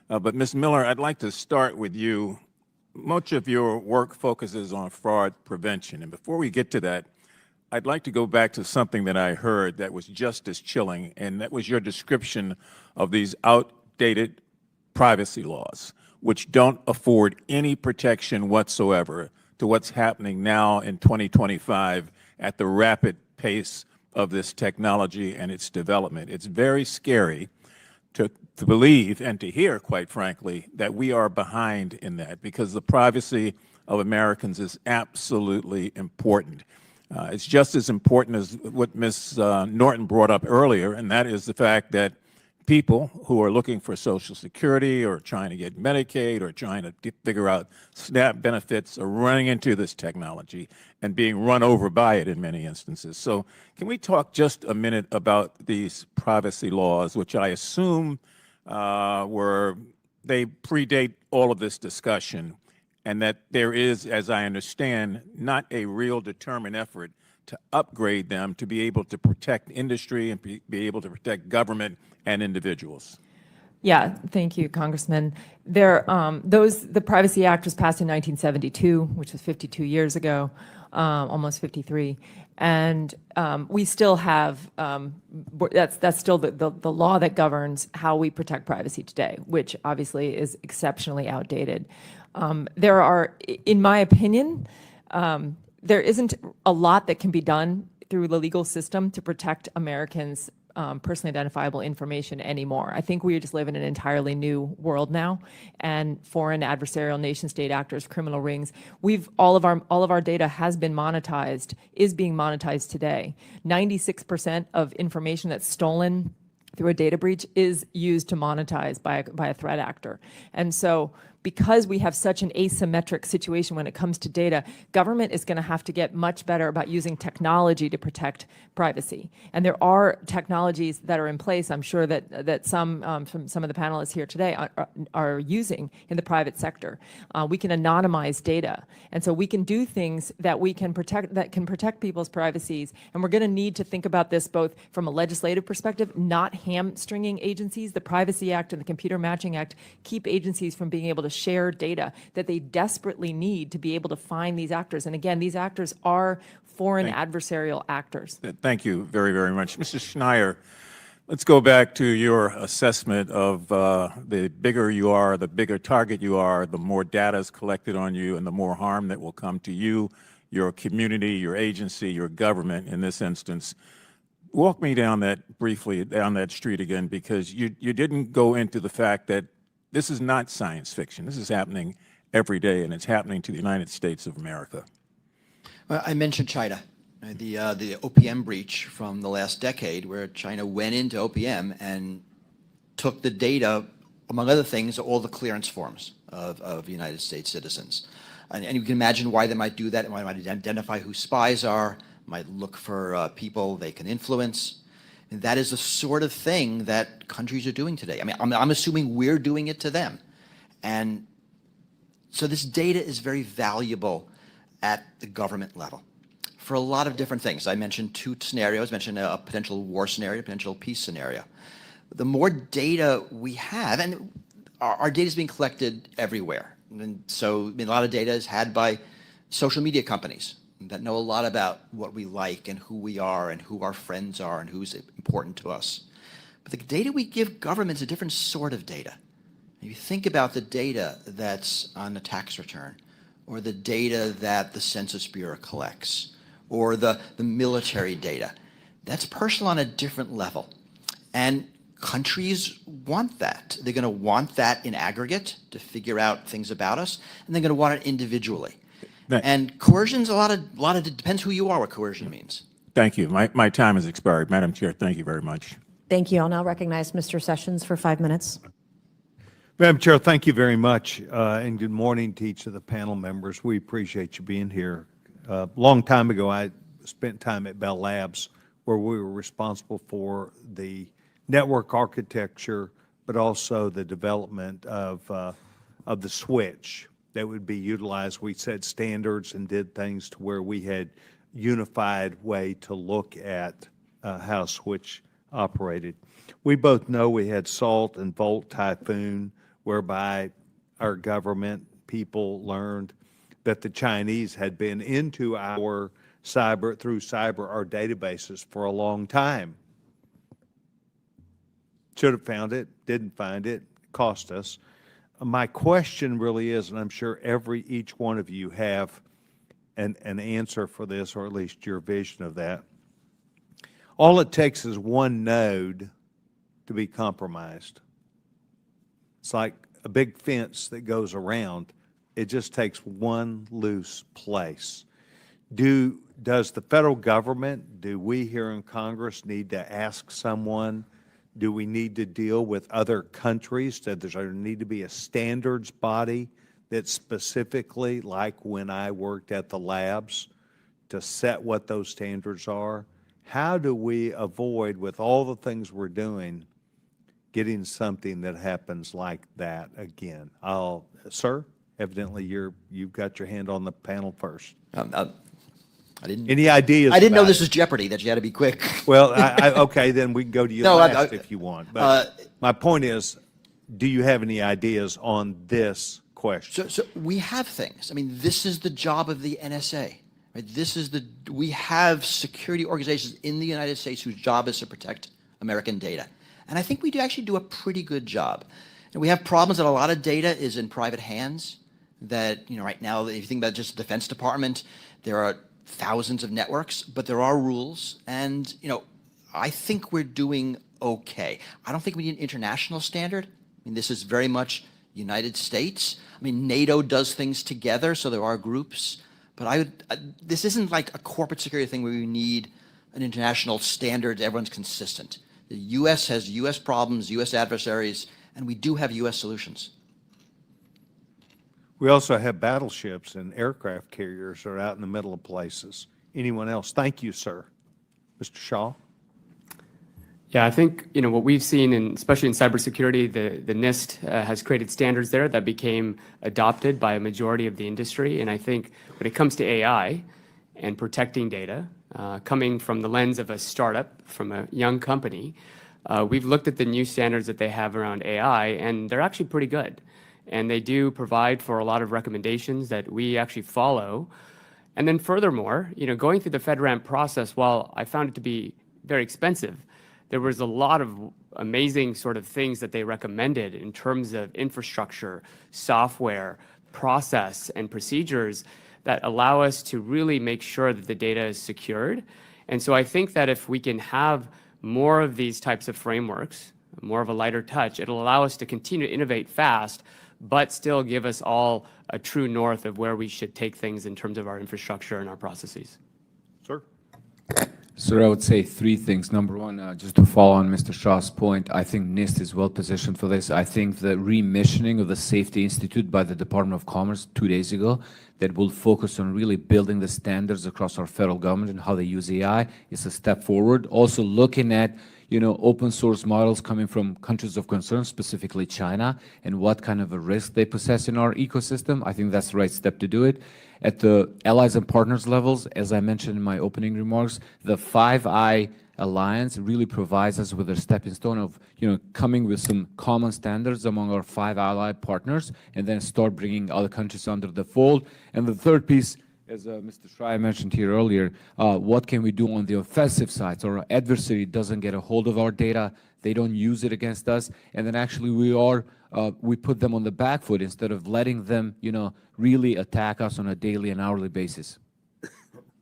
But Ms. Miller, I'd like to start with you. Much of your work focuses on fraud prevention, and before we get to that, I'd like to go back to something that I heard that was just as chilling, and that was your description of these outdated privacy laws, which don't afford any protection whatsoever to what's happening now in 2025 at the rapid pace of this technology and its development. It's very scary to believe and to hear, quite frankly, that we are behind in that, because the privacy of Americans is absolutely important. It's just as important as what Ms. Norton brought up earlier, and that is the fact that people who are looking for Social Security or trying to get Medicaid or trying to figure out SNAP benefits are running into this technology and being run over by it in many instances. So can we talk just a minute about these privacy laws, which I assume they predate all of this discussion, and that there is, as I understand, not a real determined effort to upgrade them to be able to protect industry and be able to protect government and individuals? Yeah, thank you, Congressman. The Privacy Act was passed in 1972, which was 52 years ago, almost 53. And we still have, that's still the law that governs how we protect privacy today, which obviously is exceptionally outdated. There are, in my opinion, there isn't a lot that can be done through the legal system to protect Americans' personally identifiable information anymore. I think we just live in an entirely new world now, and foreign adversarial nation-state actors, criminal rings, all of our data has been monetized, is being monetized today. 96% of information that's stolen through a data breach is used to monetize by a threat actor. And so because we have such an asymmetric situation when it comes to data, government is going to have to get much better about using technology to protect privacy. And there are technologies that are in place, I'm sure that some from some of the panelists here today are using in the private sector. We can anonymize data. And so we can do things that can protect people's privacies. And we're going to need to think about this both from a legislative perspective, not hamstringing agencies. The Privacy Act and the Computer Matching Act keep agencies from being able to to share data that they desperately need to be able to find these actors. And again, these actors are foreign adversarial actors. Thank you very, very much. Mr. Schneier, let's go back to your assessment of the bigger you are, the bigger target you are, the more data is collected on you, and the more harm that will come to you, your community, your agency, your government in this instance. Walk me down that briefly, down that street again, because you didn't go into the fact that this is not science fiction. This is happening every day, and it's happening to the United States of America. Well, I mentioned China, the OPM breach from the last decade, where China went into OPM and took the data, among other things, all the clearance forms of United States citizens. And you can imagine why they might do that, and why they might identify who spies are, might look for people they can influence. And that is the sort of thing that countries are doing today. I mean, I'm assuming we're doing it to them. And so this data is very valuable at the government level for a lot of different things. I mentioned two scenarios. I mentioned a potential war scenario, a potential peace scenario. The more data we have, and our data is being collected everywhere. And so a lot of data is had by social media companies that know a lot about what we like and who we are and who our friends are and who's important to us. But the data we give governments is a different sort of data. If you think about the data that's on the tax return, or the data that the Census Bureau collects, or the military data, that's personal on a different level. And countries want that. They're going to want that in aggregate to figure out things about us, and they're going to want it individually. And coercion's a lot of it depends who you are, what coercion means. Thank you. My time has expired. Madam Chair, thank you very much. Thank you. I'll now recognize Mr. Sessions for 5 minutes. Madam Chair, thank you very much, and good morning to each of the panel members. We appreciate you being here. A long time ago, I spent time at Bell Labs, where we were responsible for the network architecture, but also the development of the switch that would be utilized. We set standards and did things to where we had unified way to look at how switch operated. We both know we had Salt and Volt Typhoon, whereby our government people learned that the Chinese had been into our cyber, our databases for a long time. Should have found it, didn't find it, cost us. My question really is, and I'm sure each one of you have an answer for this, or at least your vision of that. All it takes is one node to be compromised. It's like a big fence that goes around. It just takes one loose place. Does the federal government, do we here in Congress need to ask someone? Do we need to deal with other countries? Does there need to be a standards body that specifically, like when I worked at the labs, to set what those standards are? How do we avoid, with all the things we're doing, getting something that happens like that again? Sir, evidently you've got your hand on the panel first. I didn't. Any ideas? I didn't know this was Jeopardy, that you had to be quick. Well, okay, then we can go to you last if you want. But my point is, do you have any ideas on this question? So we have things. I mean, this is the job of the NSA. Right? We have security organizations in the United States whose job is to protect American data. And I think we actually do a pretty good job. And we have problems that a lot of data is in private hands, that, right now, if you think about just the Defense Department, there are thousands of networks, but there are rules. And, I think we're doing okay. I don't think we need an international standard. I mean, this is very much United States. I mean, NATO does things together, so there are groups. But this isn't like a corporate security thing where we need an international standard, everyone's consistent. The U.S. has U.S. problems, U.S. adversaries, and we do have U.S. solutions. We also have battleships and aircraft carriers that are out in the middle of places. Anyone else? Thank you, sir. Mr. Shaw? Yeah, I think, what we've seen, especially in cybersecurity, the NIST has created standards there that became adopted by a majority of the industry. And I think when it comes to AI and protecting data, coming from the lens of a startup, from a young company, we've looked at the new standards that they have around AI, and they're actually pretty good. And they do provide for a lot of recommendations that we actually follow. And then furthermore, going through the FedRAMP process, while I found it to be very expensive, there was a lot of amazing sort of things that they recommended in terms of infrastructure, software, process, and procedures that allow us to really make sure that the data is secured. And so I think that if we can have more of these types of frameworks, more of a lighter touch, it'll allow us to continue to innovate fast, but still give us all a true north of where we should take things in terms of our infrastructure and our processes. Sir? Sir, I would say three things. Number one, just to follow on Mr. Shaw's point, I think NIST is well positioned for this. I think the remissioning of the Safety Institute by the Department of Commerce 2 days ago that will focus on really building the standards across our federal government and how they use AI is a step forward. Also looking at open source models coming from countries of concern, specifically China, and what kind of a risk they possess in our ecosystem. I think that's the right step to do it. At the allies and partners levels, as I mentioned in my opening remarks, the 5I Alliance really provides us with a stepping stone of coming with some common standards among our 5 allied partners, and then start bringing other countries under the fold. And the third piece, as Mr. Schreier mentioned here earlier, what can we do on the offensive side? So our adversary doesn't get a hold of our data, they don't use it against us, and then actually we put them on the back foot instead of letting them, really attack us on a daily and hourly basis.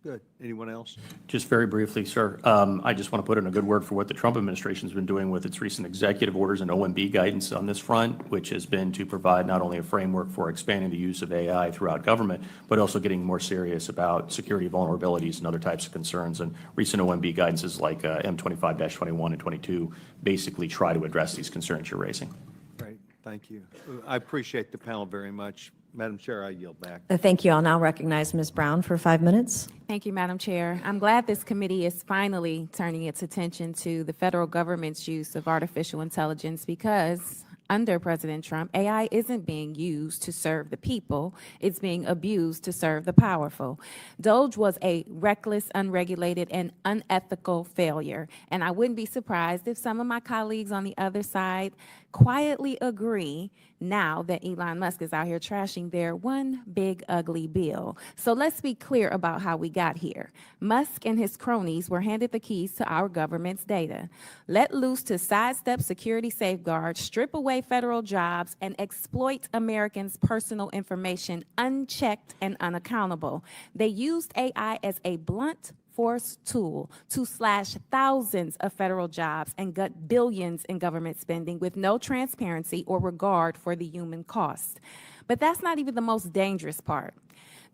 Good. Anyone else? Just very briefly, sir, I just want to put in a good word for what the Trump administration has been doing with its recent executive orders and OMB guidance on this front, which has been to provide not only a framework for expanding the use of AI throughout government, but also getting more serious about security vulnerabilities and other types of concerns. And recent OMB guidances like M25-21 and 22 basically try to address these concerns you're raising. Great. Thank you. I appreciate the panel very much. Madam Chair, I yield back. Thank you. I'll now recognize Ms. Brown for 5 minutes. Thank you, Madam Chair. I'm glad this committee is finally turning its attention to the federal government's use of artificial intelligence, because under President Trump, AI isn't being used to serve the people, it's being abused to serve the powerful. DOGE was a reckless, unregulated, and unethical failure, and I wouldn't be surprised if some of my colleagues on the other side quietly agree now that Elon Musk is out here trashing their one big ugly bill. So let's be clear about how we got here. Musk and his cronies were handed the keys to our government's data, let loose to sidestep security safeguards, strip away federal jobs, and exploit Americans' personal information unchecked and unaccountable. They used AI as a blunt force tool to slash thousands of federal jobs and gut billions in government spending with no transparency or regard for the human cost. But that's not even the most dangerous part.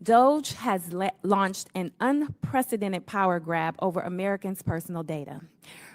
DOGE has launched an unprecedented power grab over Americans' personal data.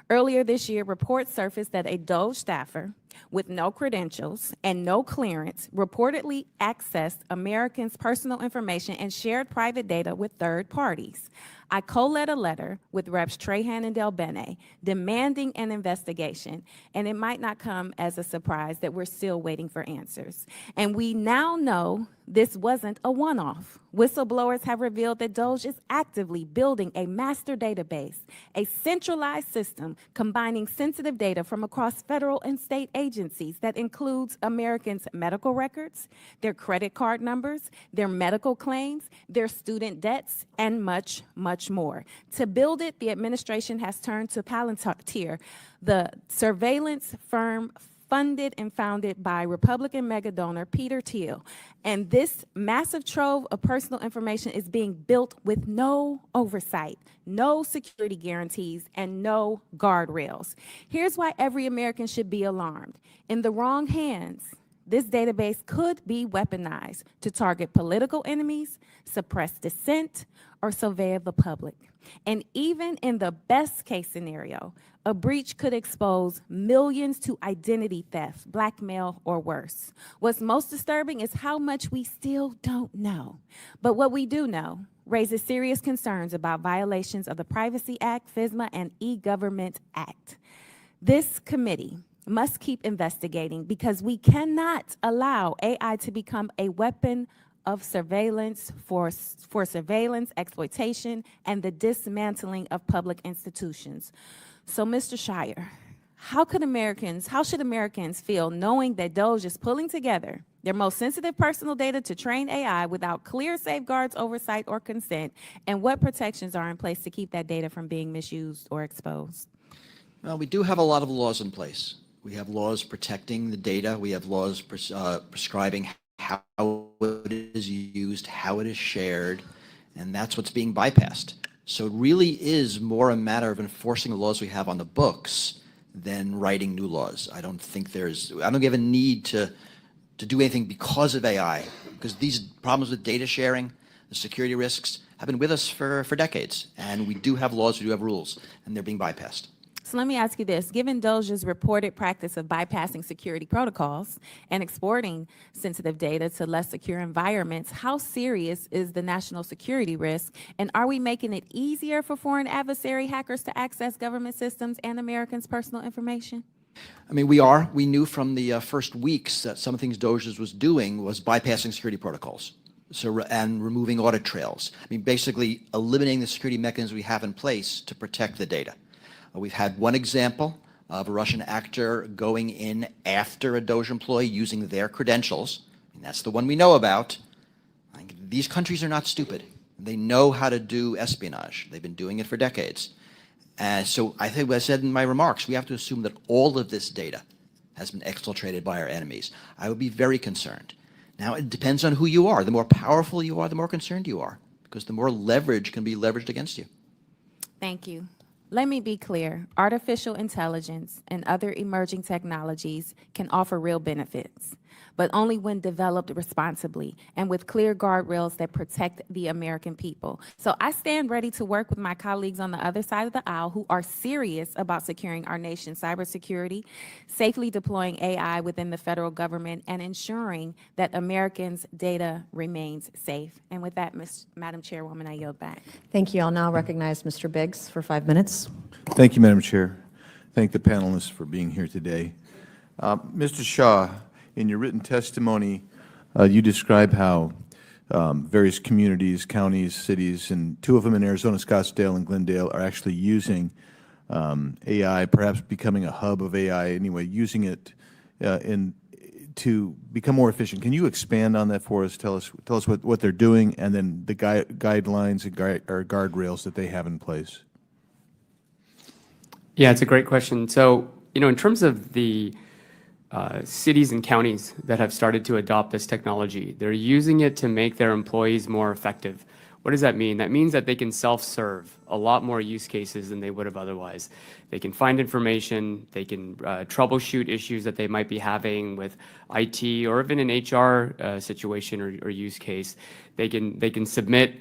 Earlier this year, reports surfaced that a DOGE staffer with no credentials and no clearance reportedly accessed Americans' personal information and shared private data with third parties. I co-led a letter with Reps. Trahan and Del Bene demanding an investigation, and it might not come as a surprise that we're still waiting for answers. And we now know this wasn't a one-off. Whistleblowers have revealed that DOGE is actively building a master database, a centralized system combining sensitive data from across federal and state agencies that includes Americans' medical records, their credit card numbers, their medical claims, their student debts, and much, much more. To build it, the administration has turned to Palantir, the surveillance firm funded and founded by Republican mega donor Peter Thiel. And this massive trove of personal information is being built with no oversight, no security guarantees, and no guardrails. Here's why every American should be alarmed. In the wrong hands, this database could be weaponized to target political enemies, suppress dissent, or surveil the public. And even in the best case scenario, a breach could expose millions to identity theft, blackmail, or worse. What's most disturbing is how much we still don't know. But what we do know raises serious concerns about violations of the Privacy Act, FISMA, and E-Government Act. This committee must keep investigating, because we cannot allow AI to become a weapon of surveillance for surveillance, exploitation, and the dismantling of public institutions. So, Mr. Schreier, how should Americans feel knowing that DOGE is pulling together their most sensitive personal data to train AI without clear safeguards, oversight, or consent? And what protections are in place to keep that data from being misused or exposed? Well, we do have a lot of laws in place. We have laws protecting the data. We have laws prescribing how it is used, how it is shared, and that's what's being bypassed. So it really is more a matter of enforcing the laws we have on the books than writing new laws. I don't have a need to do anything because of AI, because these problems with data sharing, the security risks, have been with us for decades. And we do have laws, we do have rules, and they're being bypassed. So let me ask you this. Given DOGE's reported practice of bypassing security protocols and exporting sensitive data to less secure environments, how serious is the national security risk? And are we making it easier for foreign adversary hackers to access government systems and Americans' personal information? I mean, we are. We knew from the first weeks that some of the things DOGE was doing was bypassing security protocols and removing audit trails. I mean, basically eliminating the security mechanisms we have in place to protect the data. We've had one example of a Russian actor going in after a DOGE employee using their credentials, and that's the one we know about. These countries are not stupid. They know how to do espionage. They've been doing it for decades. So I think what I said in my remarks, we have to assume that all of this data has been exfiltrated by our enemies. I would be very concerned. Now, it depends on who you are. The more powerful you are, the more concerned you are, because the more leverage can be leveraged against you. Thank you. Let me be clear. Artificial intelligence and other emerging technologies can offer real benefits, but only when developed responsibly and with clear guardrails that protect the American people. So I stand ready to work with my colleagues on the other side of the aisle who are serious about securing our nation's cybersecurity, safely deploying AI within the federal government, and ensuring that Americans' data remains safe. And with that, Madam Chairwoman, I yield back. Thank you. I'll now recognize Mr. Biggs for 5 minutes. Thank you, Madam Chair. Thank the panelists for being here today. Mr. Shaw, in your written testimony, you describe how various communities, counties, cities, and 2 of them in Arizona, Scottsdale and Glendale, are actually using AI, perhaps becoming a hub of AI anyway, using it to become more efficient. Can you expand on that for us? Tell us what they're doing, and then the guidelines or guardrails that they have in place. Yeah, it's a great question. So, in terms of the cities and counties that have started to adopt this technology, they're using it to make their employees more effective. What does that mean? That means that they can self-serve a lot more use cases than they would have otherwise. They can find information, they can troubleshoot issues that they might be having with IT or even an HR situation or use case. They can submit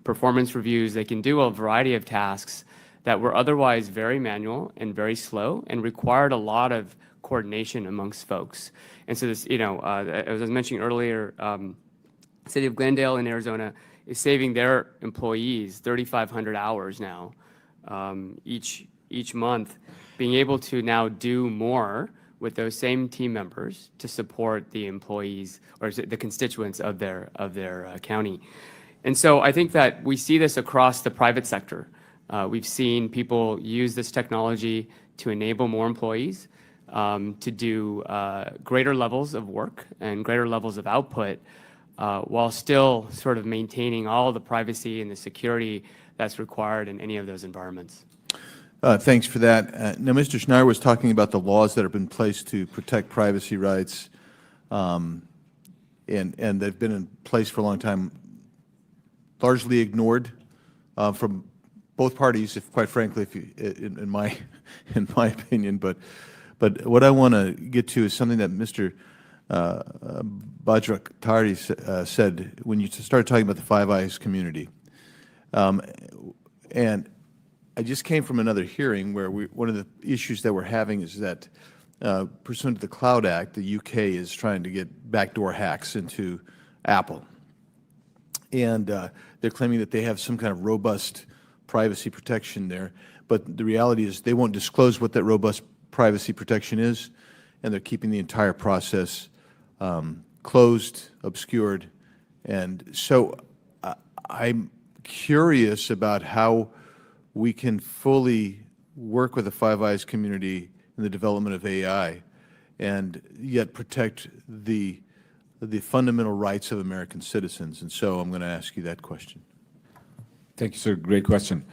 performance reviews, they can do a variety of tasks that were otherwise very manual and very slow and required a lot of coordination amongst folks. And so this, as I was mentioning earlier, City of Glendale in Arizona is saving their employees 3,500 hours now each month, being able to now do more with those same team members to support the employees or the constituents of their county. And so I think that we see this across the private sector. We've seen people use this technology to enable more employees, to do greater levels of work and greater levels of output, while still sort of maintaining all the privacy and the security that's required in any of those environments. Thanks for that. Now, Mr. Schneider was talking about the laws that have been placed to protect privacy rights, and they've been in place for a long time, largely ignored from both parties, if quite frankly, in my opinion. But what I want to get to is something that Mr. Bajraktari said when you started talking about the Five Eyes community. And I just came from another hearing where one of the issues that we're having is that pursuant to the Cloud Act, the UK is trying to get backdoor hacks into Apple. And they're claiming that they have some kind of robust privacy protection there. But the reality is they won't disclose what that robust privacy protection is, and they're keeping the entire process closed, obscured. And so I'm curious about how we can fully work with the Five Eyes community in the development of AI and yet protect the fundamental rights of American citizens? And so I'm going to ask you that question. Thank you, sir. Great question.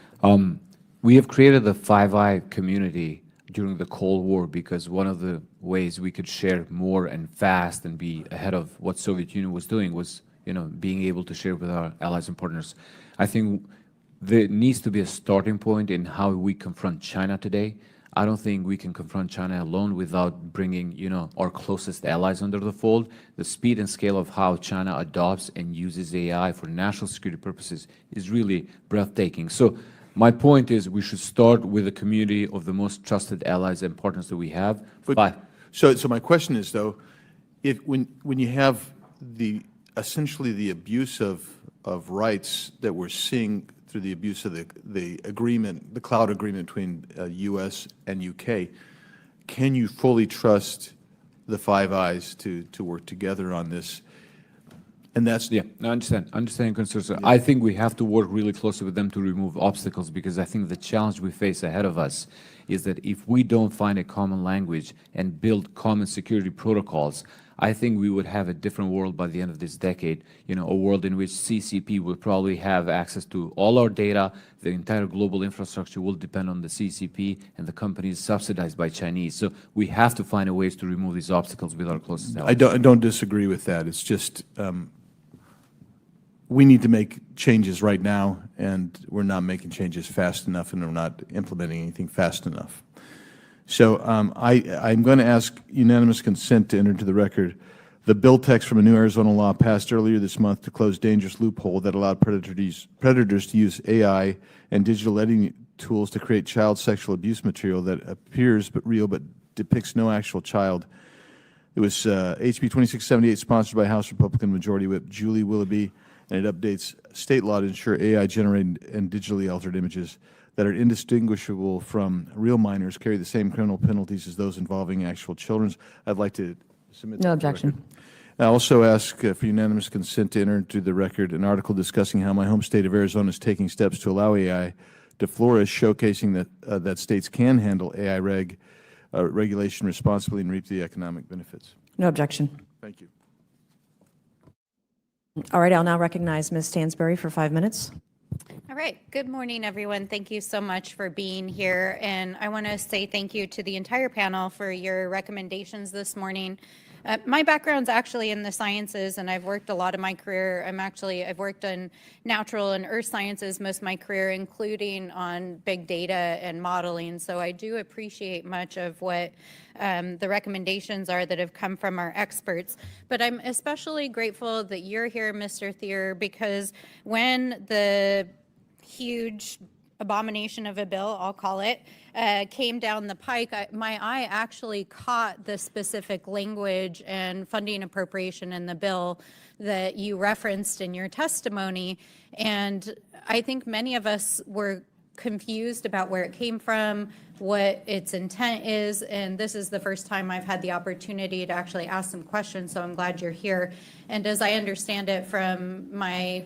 We have created the Five Eye community during the Cold War because one of the ways we could share more and fast and be ahead of what Soviet Union was doing was, being able to share with our allies and partners. I think there needs to be a starting point in how we confront China today. I don't think we can confront China alone without bringing, our closest allies under the fold. The speed and scale of how China adopts and uses AI for national security purposes is really breathtaking. So my point is we should start with a community of the most trusted allies and partners that we have. So my question is, though, when you have essentially the abuse of rights that we're seeing through the abuse of the agreement, the cloud agreement between U.S. and U.K., can you fully trust the Five Eyes to work together on this? And that's... Yeah, I understand concerns. Yeah. I think we have to work really closely with them to remove obstacles, because I think the challenge we face ahead of us is that if we don't find a common language and build common security protocols, I think we would have a different world by the end of this decade, a world in which CCP will probably have access to all our data. The entire global infrastructure will depend on the CCP, and the companies subsidized by Chinese. So we have to find a ways to remove these obstacles with our closest allies. I don't disagree with that. It's just we need to make changes right now, and we're not making changes fast enough, and we're not implementing anything fast enough. So I'm going to ask unanimous consent to enter into the record the bill text from a new Arizona law passed earlier this month to close dangerous loophole that allowed predators to use AI and digital editing tools to create child sexual abuse material that appears real but depicts no actual child. It was HB 2678, sponsored by House Republican Majority Whip Julie Willoughby, and it updates state law to ensure AI-generated and digitally altered images that are indistinguishable from real minors carry the same criminal penalties as those involving actual children. I'd like to submit... No objection. I also ask for unanimous consent to enter into the record an article discussing how my home state of Arizona is taking steps to allow AI to flourish, showcasing that states can handle AI regulation responsibly and reap the economic benefits. No objection. Thank you. All right, I'll now recognize Ms. Stansbury for 5 minutes. All right. Good morning, everyone. Thank you so much for being here. And I want to say thank you to the entire panel for your recommendations this morning. My background's actually in the sciences, and I've worked a lot of my career. I've worked in natural and earth sciences most of my career, including on big data and modeling. So I do appreciate much of what the recommendations are that have come from our experts. But I'm especially grateful that you're here, Mr. Thier, because when the huge abomination of a bill, I'll call it, came down the pike, my eye actually caught the specific language and funding appropriation in the bill that you referenced in your testimony. And I think many of us were confused about where it came from, what its intent is, and this is the first time I've had the opportunity to actually ask some questions, so I'm glad you're here. And as I understand it from my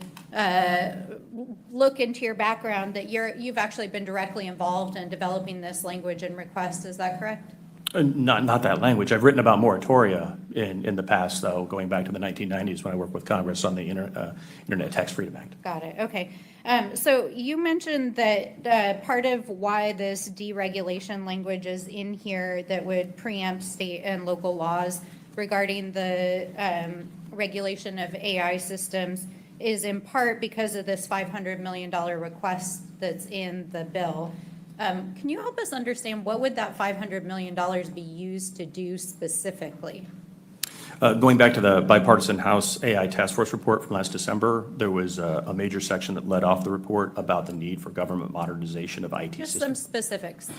look into your background, that you've actually been directly involved in developing this language and request, is that correct? Not that language. I've written about moratoria in the past, though, going back to the 1990s when I worked with Congress on the Internet Tax Freedom Act. Got it. Okay. So you mentioned that part of why this deregulation language is in here that would preempt state and local laws regarding the regulation of AI systems is in part because of this $500 million request that's in the bill. Can you help us understand what would that $500 million be used to do specifically? Going back to the bipartisan House AI Task Force report from last December, there was a major section that led off the report about the need for government modernization of IT systems. Just some specifics.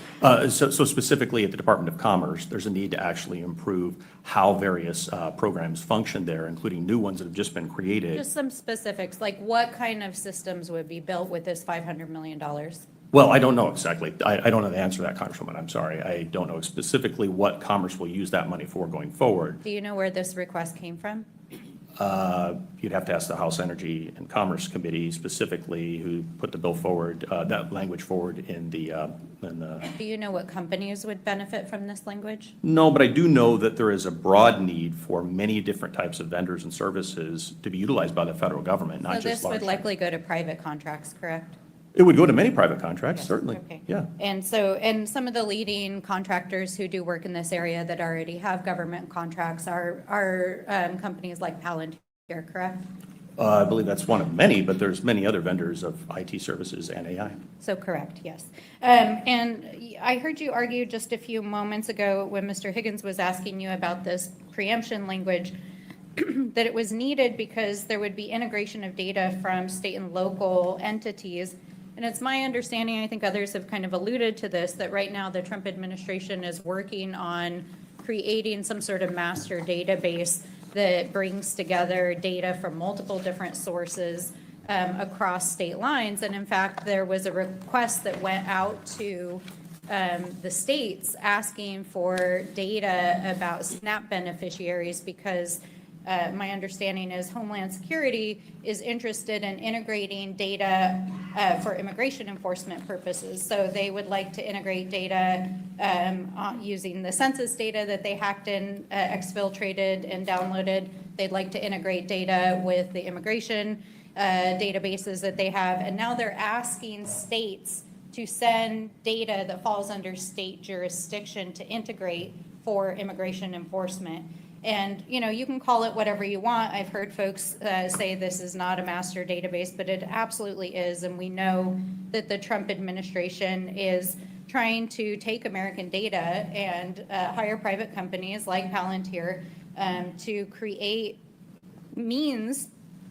So specifically at the Department of Commerce, there's a need to actually improve how various programs function there, including new ones that have just been created. Just some specifics, like what kind of systems would be built with this $500 million? Well, I don't know exactly. I don't know the answer to that, Congresswoman. I'm sorry. I don't know specifically what Commerce will use that money for going forward. Do you know where this request came from? You'd have to ask the House Energy and Commerce Committee specifically, who put the bill forward, that language forward in the. Do you know what companies would benefit from this language? No, but I do know that there is a broad need for many different types of vendors and services to be utilized by the federal government, not So just this large. would likely go to private contracts, correct? It would go to many private contracts, certainly. Okay. Yeah. And so, and some of the leading contractors who do work in this area that already have government contracts are companies like Palantir, correct? I believe that's one of many, but there's many other vendors of IT services and AI. So correct, yes. And I heard you argue just a few moments ago when Mr. Higgins was asking you about this preemption language that it was needed because there would be integration of data from state and local entities. And it's my understanding, I think others have kind of alluded to this, that right now the Trump administration is working on creating some sort of master database that brings together data from multiple different sources across state lines. And in fact, there was a request that went out to the states asking for data about SNAP beneficiaries because my understanding is Homeland Security is interested in integrating data for immigration enforcement purposes. So they would like to integrate data using the census data that they hacked in, exfiltrated, and downloaded. They'd like to integrate data with the immigration databases that they have. And now they're asking states to send data that falls under state jurisdiction to integrate for immigration enforcement. And, you know, you can call it whatever you want. I've heard folks say this is not a master database, but it absolutely is. And we know that the Trump administration is trying to take American data and hire private companies like Palantir to create means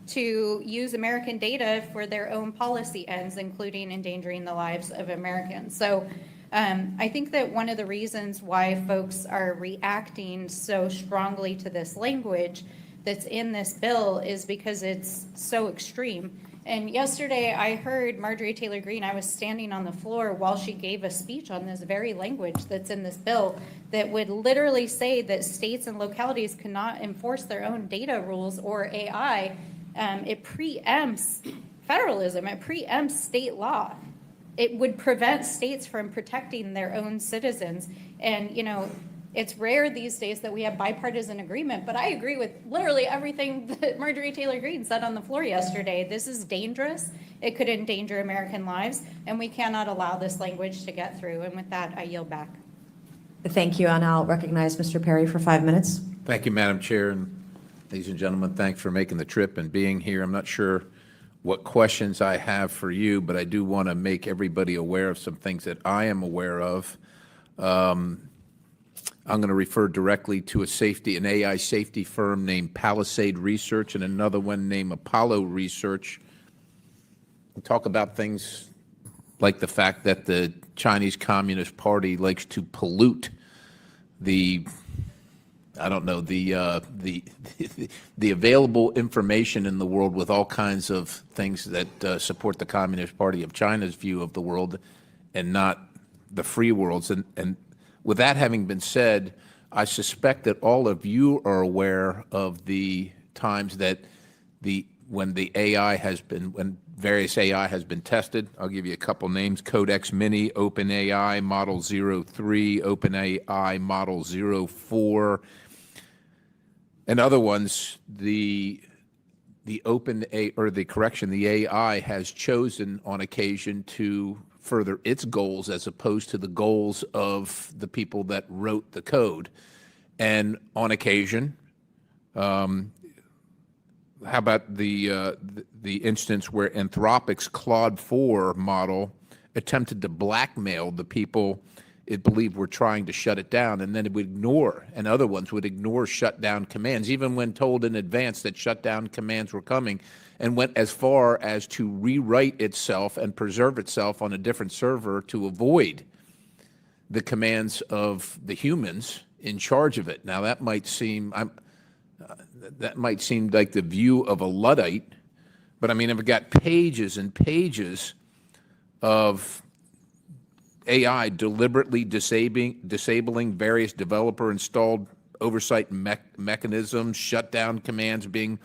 to use American data for their own policy ends, including endangering the lives of Americans. So I think that one of the reasons why folks are reacting so strongly to this language that's in this bill is because it's so extreme. And yesterday I heard Marjorie Taylor Greene, I was standing on the floor while she gave a speech on this very language that's in this bill that would literally say that states and localities cannot enforce their own data rules or AI. It preempts federalism, it preempts state law. It would prevent states from protecting their own citizens. And, you know, it's rare these days that we have bipartisan agreement, but I agree with literally everything that Marjorie Taylor Greene said on the floor yesterday. This is dangerous. It could endanger American lives, and we cannot allow this language to get through. And with that, I yield back. Thank you, and I'll recognize Mr. Perry for 5 minutes. Thank you, Madam Chair, and ladies and gentlemen, thanks for making the trip and being here. I'm not sure what questions I have for you, but I do want to make everybody aware of some things that I am aware of. I'm going to refer directly to an AI safety firm named Palisade Research and another one named Apollo Research. We'll talk about things like the fact that the Chinese Communist Party likes to pollute the available information in the world with all kinds of things that support the Communist Party of China's view of the world and not the free world's. And with that having been said, I suspect that all of you are aware of the times that when various AI has been tested. I'll give you a couple names: Codex Mini, OpenAI Model 03, OpenAI Model 04. And other ones, the AI has chosen on occasion to further its goals as opposed to the goals of the people that wrote the code. And on occasion, how about the instance where Anthropic's Claude 4 model attempted to blackmail the people it believed were trying to shut it down, and then it would ignore, and other ones would ignore shutdown commands, even when told in advance that shutdown commands were coming, and went as far as to rewrite itself and preserve itself on a different server to avoid the commands of the humans in charge of it. Now, that might seem like the view of a Luddite, but I mean, I've got pages and pages of AI deliberately disabling various developer-installed oversight mechanisms, shutdown commands being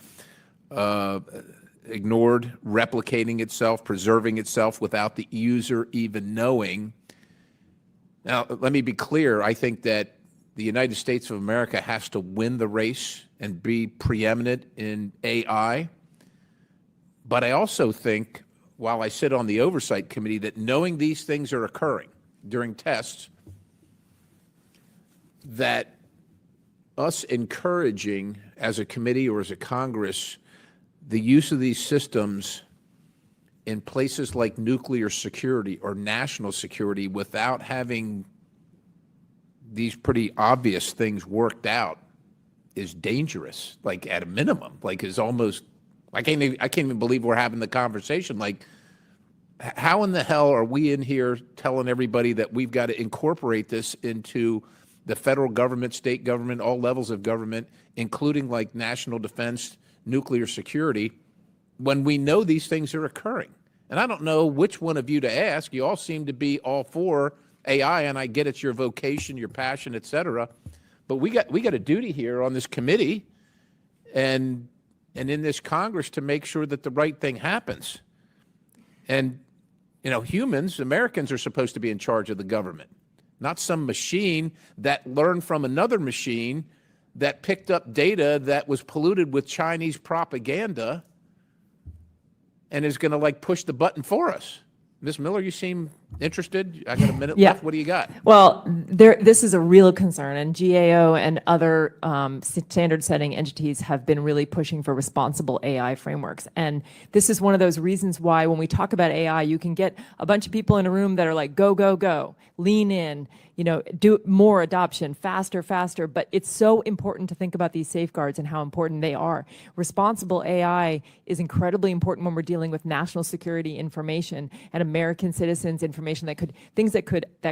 ignored, replicating itself, preserving itself without the user even knowing. Now, let me be clear. I think that the United States of America has to win the race and be preeminent in AI. But I also think, while I sit on the Oversight Committee, that knowing these things are occurring during tests, that us encouraging as a committee or as a Congress the use of these systems in places like nuclear security or national security without having these pretty obvious things worked out is dangerous, like at a minimum, like is almost, I can't even believe we're having the conversation. Like, how in the hell are we in here telling everybody that we've got to incorporate this into the federal government, state government, all levels of government, including like national defense, nuclear security, when we know these things are occurring? And I don't know which one of you to ask. You all seem to be all for AI, and I get it's your vocation, your passion, et cetera. But we got a duty here on this committee and in this Congress to make sure that the right thing happens. And, you know, humans, Americans, are supposed to be in charge of the government, not some machine that learned from another machine that picked up data that was polluted with Chinese propaganda and is going to like push the button for us. Ms. Miller, you seem interested. I got a minute left. What do you got? Well, this is a real concern, and GAO and other standard-setting entities have been really pushing for responsible AI frameworks. And this is one of those reasons why when we talk about AI, you can get a bunch of people in a room that are like, go, go, go, lean in, you know, do more adoption, faster, faster. But it's so important to think about these safeguards and how important they are. Responsible AI is incredibly important when we're dealing with national security information and American citizens' information that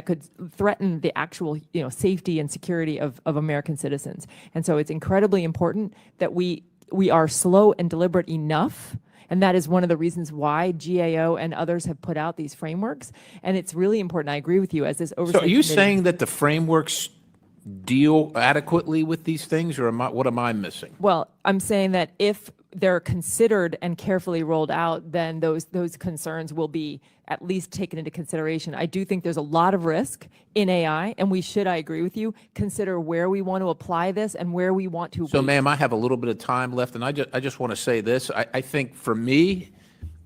could threaten the actual, you know, safety and security of American citizens. And so it's incredibly important that we are slow and deliberate enough. And that is one of the reasons why GAO and others have put out these frameworks. And it's really important. I agree with you as this oversight. So are you committee, saying that the frameworks deal adequately with these things, or what am I missing? Well, I'm saying that if they're considered and carefully rolled out, then those concerns will be at least taken into consideration. I do think there's a lot of risk in AI, and we should, I agree with you, consider where we want to apply this and where we want to. So, ma'am, I have a little bit of time left, and I just want to say this. I think for me,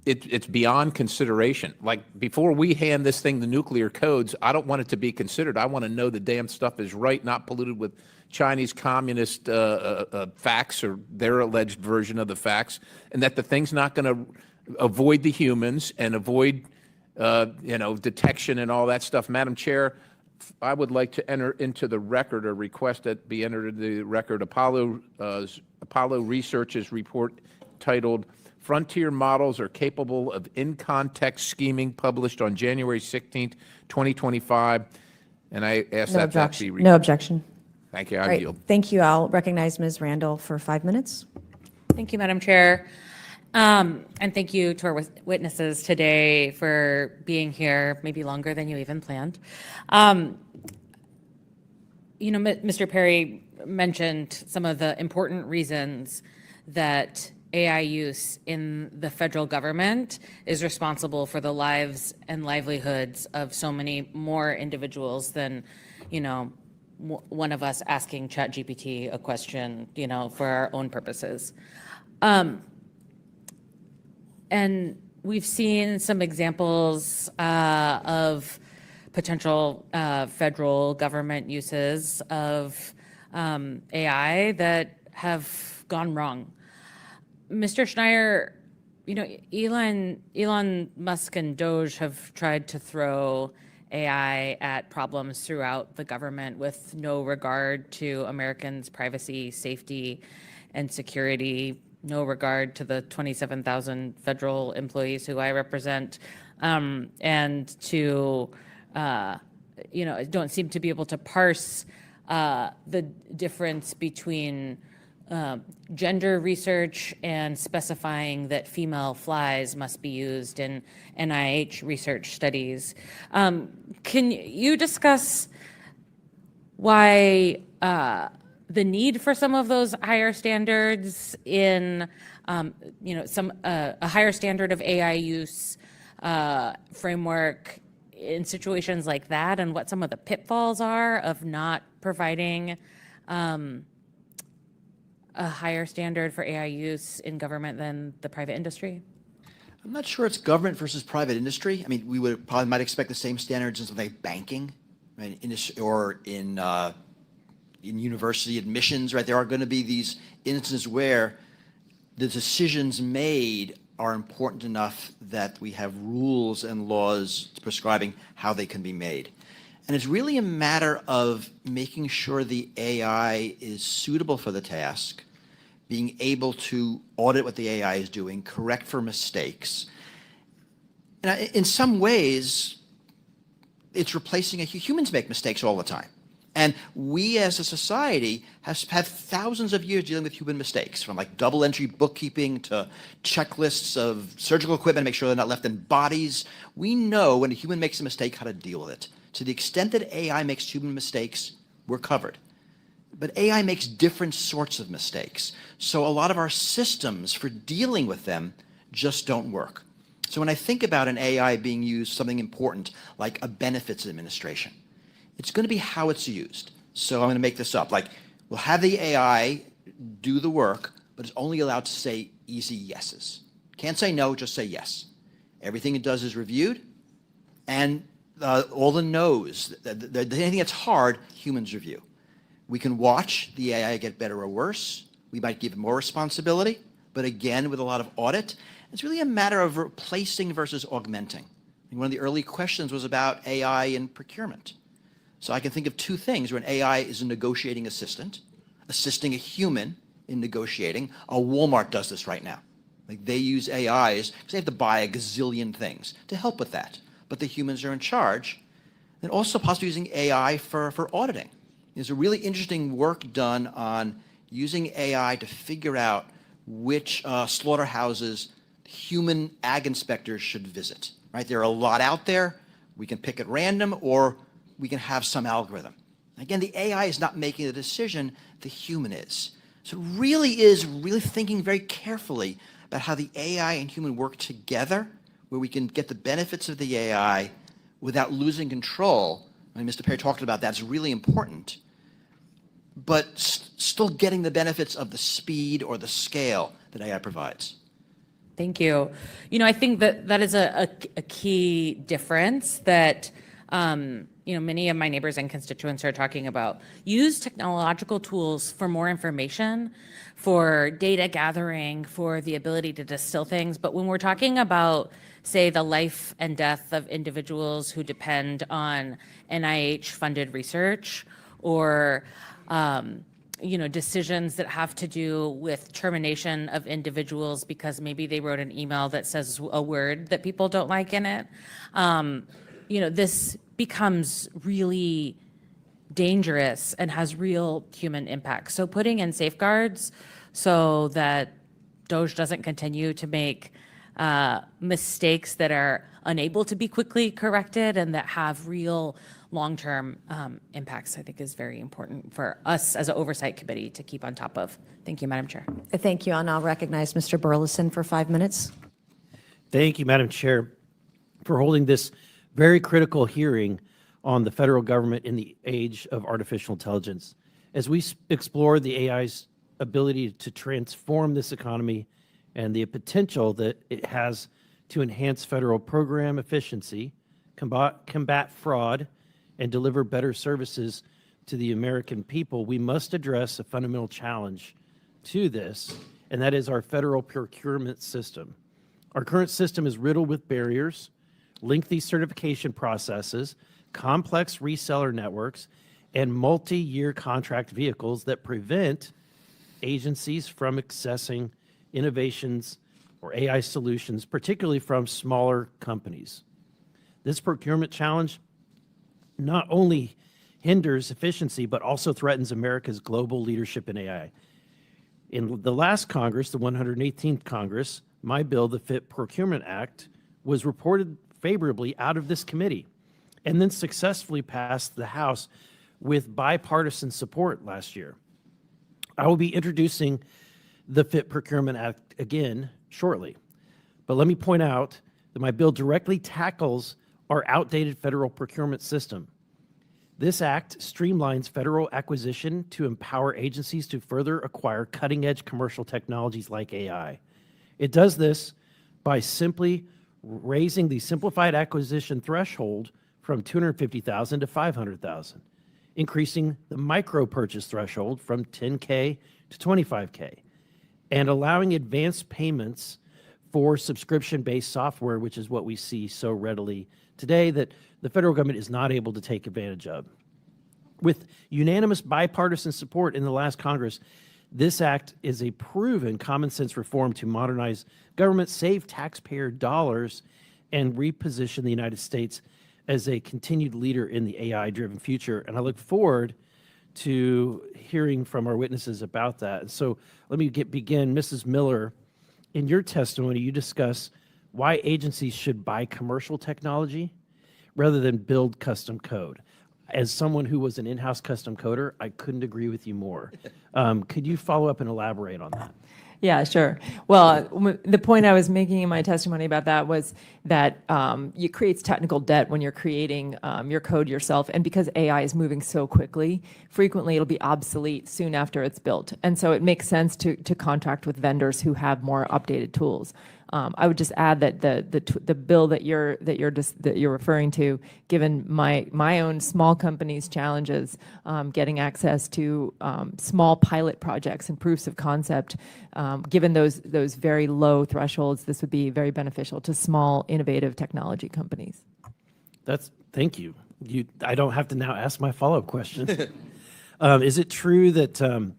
it's beyond consideration. Like, before we hand this thing the nuclear codes, I don't want it to be considered. I want to know the damn stuff is right, not polluted with Chinese communist facts or their alleged version of the facts, and that the thing's not going to avoid the humans and avoid detection and all that stuff. Madam Chair, I would like to enter into the record, or request that be entered into the record, Apollo Research's report titled "Frontier Models Are Capable of In-Context Scheming," published on January 16th, 2025. And I ask that that be read. No objection. Thank you. I Great. yield. Thank you. I'll recognize Ms. Randall for 5 minutes. Thank you, Madam Chair. And thank you to our witnesses today for being here, maybe longer than you even planned. You know, Mr. Perry mentioned some of the important reasons that AI use in the federal government is responsible for the lives and livelihoods of so many more individuals than, you know, one of us asking ChatGPT a question, you know, for our own purposes. And we've seen some examples of potential federal government uses of AI that have gone wrong. Mr. Schneier, you know, Elon Musk and Doge have tried to throw AI at problems throughout the government with no regard to Americans' privacy, safety, and security, no regard to the 27,000 federal employees who I represent, and to, you know, don't seem to be able to parse the difference between gender research and specifying that female flies must be used in NIH research studies. Can you discuss why the need for some of those higher standards in, a higher standard of AI use framework in situations like that, and what some of the pitfalls are of not providing a higher standard for AI use in government than the private industry? I'm not sure it's government versus private industry. I mean, we would probably might expect the same standards in something like banking, right, or in university admissions, right? There are going to be these instances where the decisions made are important enough that we have rules and laws prescribing how they can be made. And it's really a matter of making sure the AI is suitable for the task, being able to audit what the AI is doing, correct for mistakes. And in some ways, it's replacing humans make mistakes all the time. And we as a society have had thousands of years dealing with human mistakes, from like double entry bookkeeping to checklists of surgical equipment to make sure they're not left in bodies. We know when a human makes a mistake how to deal with it. To the extent that AI makes human mistakes, we're covered. But AI makes different sorts of mistakes. So a lot of our systems for dealing with them just don't work. So when I think about an AI being used for something important, like a benefits administration, it's going to be how it's used. So I'm going to make this up. Like, we'll have the AI do the work, but it's only allowed to say easy yeses. Can't say no, just say yes. Everything it does is reviewed, and all the no's, anything that's hard, humans review. We can watch the AI get better or worse. We might give it more responsibility, but again, with a lot of audit, it's really a matter of replacing versus augmenting. And one of the early questions was about AI in procurement. So I can think of two things where an AI is a negotiating assistant, assisting a human in negotiating. Walmart does this right now. Like, they use AIs because they have to buy a gazillion things to help with that. But the humans are in charge. And also possibly using AI for auditing. There's a really interesting work done on using AI to figure out which slaughterhouses human ag inspectors should visit. Right? There are a lot out there. We can pick at random, or we can have some algorithm. Again, the AI is not making the decision, the human is. So it really is thinking very carefully about how the AI and human work together, where we can get the benefits of the AI without losing control. I mean, Mr. Perry talked about that's really important, but still getting the benefits of the speed or the scale that AI provides. Thank you. I think that is a key difference that many of my neighbors and constituents are talking about. Use technological tools for more information, for data gathering, for the ability to distill things. But when we're talking about, say, the life and death of individuals who depend on NIH-funded research, or decisions that have to do with termination of individuals because maybe they wrote an email that says a word that people don't like in it, this becomes really dangerous and has real human impact. So putting in safeguards so that DOJ doesn't continue to make mistakes that are unable to be quickly corrected and that have real long-term impacts, I think, is very important for us as an oversight committee to keep on top of. Thank you, Madam Chair. Thank you. I'll now recognize Mr. Burleson for 5 minutes. Thank you, Madam Chair, for holding this very critical hearing on the federal government in the age of artificial intelligence. As we explore the AI's ability to transform this economy and the potential that it has to enhance federal program efficiency, combat fraud, and deliver better services to the American people, we must address a fundamental challenge to this, and that is our federal procurement system. Our current system is riddled with barriers, lengthy certification processes, complex reseller networks, and multi-year contract vehicles that prevent agencies from accessing innovations or AI solutions, particularly from smaller companies. This procurement challenge not only hinders efficiency, but also threatens America's global leadership in AI. In the last Congress, the 118th Congress, my bill, the FIT Procurement Act, was reported favorably out of this committee and then successfully passed the House with bipartisan support last year. I will be introducing the FIT Procurement Act again shortly. But let me point out that my bill directly tackles our outdated federal procurement system. This act streamlines federal acquisition to empower agencies to further acquire cutting-edge commercial technologies like AI. It does this by simply raising the simplified acquisition threshold from $250,000 to $500,000, increasing the micro purchase threshold from $10K to $25K, and allowing advanced payments for subscription-based software, which is what we see so readily today that the federal government is not able to take advantage of. With unanimous bipartisan support in the last Congress, this act is a proven common sense reform to modernize government, save taxpayer dollars, and reposition the United States as a continued leader in the AI-driven future. And I look forward to hearing from our witnesses about that. And so let me begin. Mrs. Miller, in your testimony, you discuss why agencies should buy commercial technology rather than build custom code. As someone who was an in-house custom coder, I couldn't agree with you more. Could you follow up and elaborate on that? Yeah, sure. Well, the point I was making in my testimony about that was that it creates technical debt when you're creating your code yourself. And because AI is moving so quickly, frequently it'll be obsolete soon after it's built. And so it makes sense to contract with vendors who have more updated tools. I would just add that the bill that you're referring to, given my own small company's challenges, getting access to small pilot projects and proofs of concept, given those very low thresholds, this would be very beneficial to small, innovative technology companies. Thank you. I don't have to now ask my follow-up question. Is it true that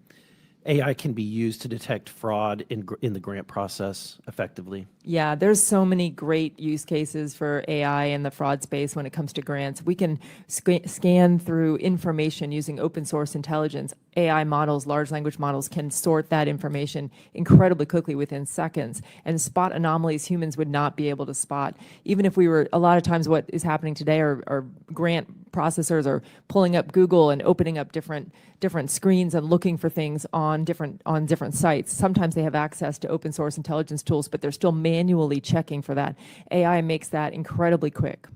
AI can be used to detect fraud in the grant process effectively? Yeah, there's so many great use cases for AI in the fraud space when it comes to grants. We can scan through information using open source intelligence. AI models, large language models, can sort that information incredibly quickly within seconds and spot anomalies humans would not be able to spot. Even if we were, a lot of times what is happening today are grant processors are pulling up Google and opening up different screens and looking for things on different sites. Sometimes they have access to open source intelligence tools, but they're still manually checking for that. AI makes that incredibly quick.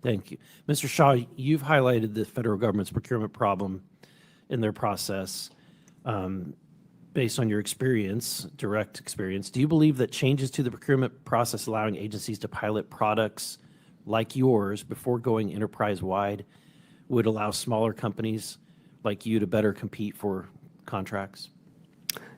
Thank you. Mr. Shaw, you've highlighted the federal government's procurement problem in their process. Based on your experience, direct experience, do you believe that changes to the procurement process allowing agencies to pilot products like yours before going enterprise-wide would allow smaller companies like you to better compete for contracts?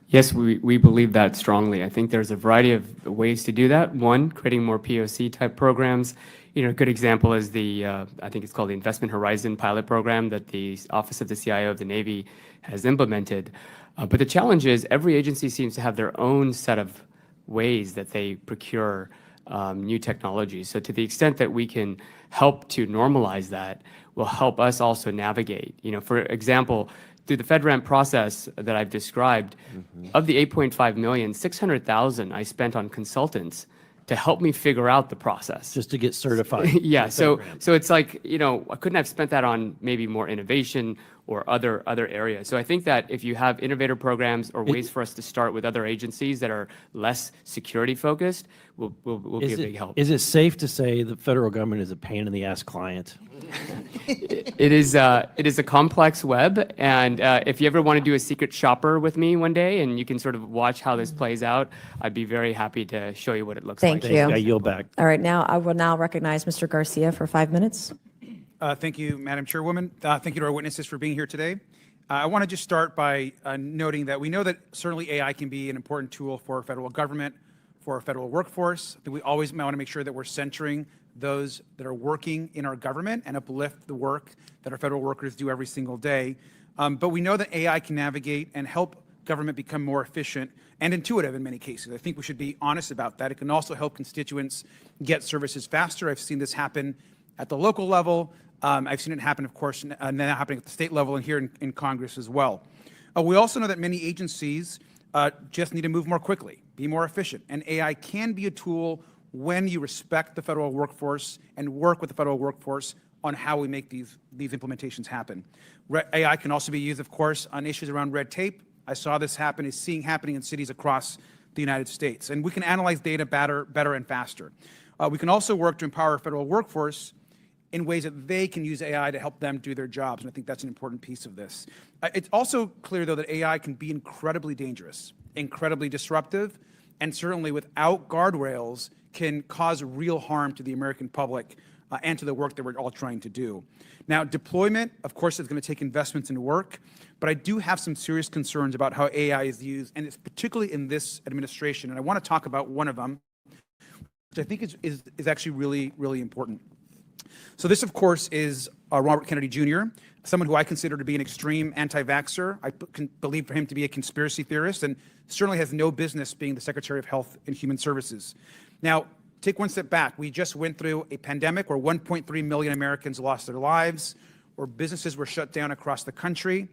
Yes, we believe that strongly. I think there's a variety of ways to do that. One, creating more POC type programs. You know, a good example is I think it's called the Investment Horizon pilot program that the Office of the CIO of the Navy has implemented. But the challenge is every agency seems to have their own set of ways that they procure new technologies. So to the extent that we can help to normalize that will help us also navigate. You know, for example, through the FedRAMP process that I've described, of the 8.5 million, 600,000 I spent on consultants to help me figure out the process. Just to get certified. Yeah, so it's like, you know, I couldn't have spent that on maybe more innovation or other areas. So I think that if you have innovator programs or ways for us to start with other agencies that are less security focused, will be a big help. Is it safe to say the federal government is a pain in the ass client? It is a complex web, and if you ever want to do a secret shopper with me one day, and you can sort of watch how this plays out, I'd be very happy to show you what it looks like. Thank you. I yield back. All right, now I will now recognize Mr. Garcia for 5 minutes. Thank you, Madam Chairwoman. Thank you to our witnesses for being here today. I want to just start by noting that we know that certainly AI can be an important tool for federal government, for our federal workforce. I think we always want to make sure that we're centering those that are working in our government and uplift the work that our federal workers do every single day. But we know that AI can navigate and help government become more efficient and intuitive in many cases. I think we should be honest about that. It can also help constituents get services faster. I've seen this happen at the local level. I've seen it happen, of course, now happening at the state level and here in Congress as well. We also know that many agencies just need to move more quickly, be more efficient. And AI can be a tool when you respect the federal workforce and work with the federal workforce on how we make these implementations happen. AI can also be used, of course, on issues around red tape. I saw this happening in cities across the United States. And we can analyze data better and faster. We can also work to empower our federal workforce in ways that they can use AI to help them do their jobs. And I think that's an important piece of this. It's also clear, though, that AI can be incredibly dangerous, incredibly disruptive, and certainly without guardrails can cause real harm to the American public and to the work that we're all trying to do. Now, deployment, of course, is going to take investments into work, but I do have some serious concerns about how AI is used, and it's particularly in this administration. And I want to talk about one of them, which I think is actually really, really important. So this, of course, is Robert Kennedy Jr., someone who I consider to be an extreme anti-vaxxer. I believe for him to be a conspiracy theorist and certainly has no business being the Secretary of Health and Human Services. Now, take one step back. We just went through a pandemic where 1.3 million Americans lost their lives, where businesses were shut down across the country,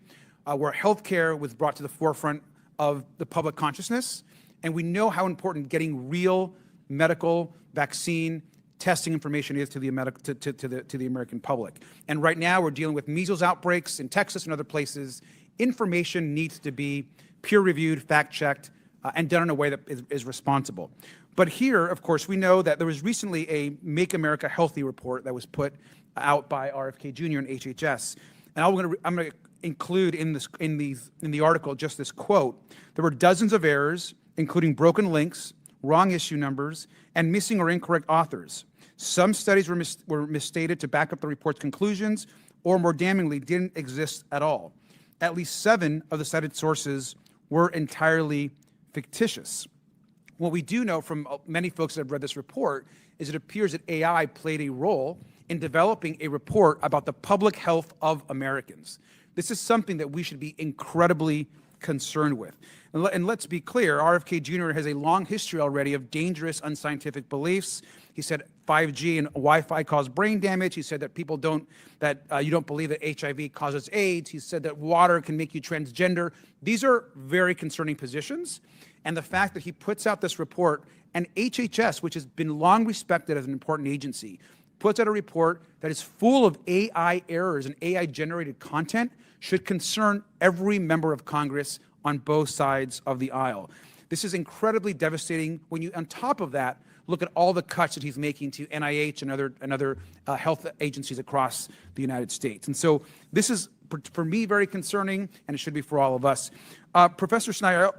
where healthcare was brought to the forefront of the public consciousness. And we know how important getting real medical vaccine testing information is to the American public. And right now we're dealing with measles outbreaks in Texas and other places. Information needs to be peer-reviewed, fact-checked, and done in a way that is responsible. But here, of course, we know that there was recently a Make America Healthy report that was put out by RFK Jr. and HHS. And I'm going to include in the article just this quote. There were dozens of errors, including broken links, wrong issue numbers, and missing or incorrect authors. Some studies were misstated to back up the report's conclusions, or more damningly, didn't exist at all. At least 7 of the cited sources were entirely fictitious. What we do know from many folks that have read this report is it appears that AI played a role in developing a report about the public health of Americans. This is something that we should be incredibly concerned with. And let's be clear, RFK Jr. has a long history already of dangerous, unscientific beliefs. He said 5G and Wi-Fi cause brain damage. He said that you don't believe that HIV causes AIDS. He said that water can make you transgender. These are very concerning positions. And the fact that he puts out this report, and HHS, which has been long respected as an important agency, puts out a report that is full of AI errors and AI-generated content, should concern every member of Congress on both sides of the aisle. This is incredibly devastating when you, on top of that, look at all the cuts that he's making to NIH and other health agencies across the United States. And so this is, for me, very concerning, and it should be for all of us. Professor Snyder,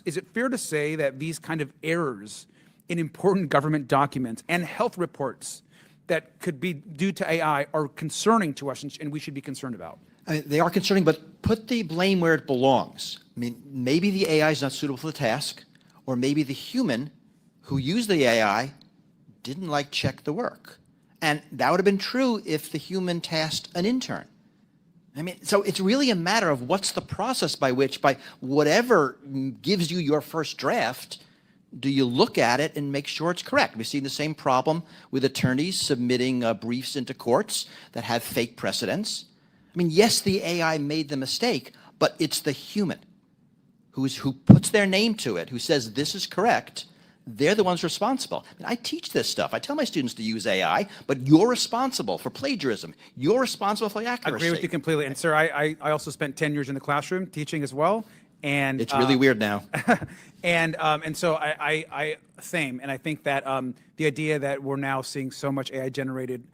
is it fair to say that these kind of errors in important government documents and health reports that could be due to AI are concerning to us and we should be concerned about? They are concerning, but put the blame where it belongs. I mean, maybe the AI is not suitable for the task, or maybe the human who used the AI didn't check the work. And that would have been true if the human tasked an intern. I mean, so it's really a matter of what's the process by which, by whatever gives you your first draft, do you look at it and make sure it's correct? We've seen the same problem with attorneys submitting briefs into courts that have fake precedents. I mean, yes, the AI made the mistake, but it's the human who puts their name to it, who says this is correct. They're the ones responsible. I mean, I teach this stuff. I tell my students to use AI, but you're responsible for plagiarism. You're responsible for the accuracy. I agree with you completely. And sir, I also spent 10 years in the classroom teaching as well. And it's really weird now. and so same. And I think that the idea that we're now seeing so much AI-generated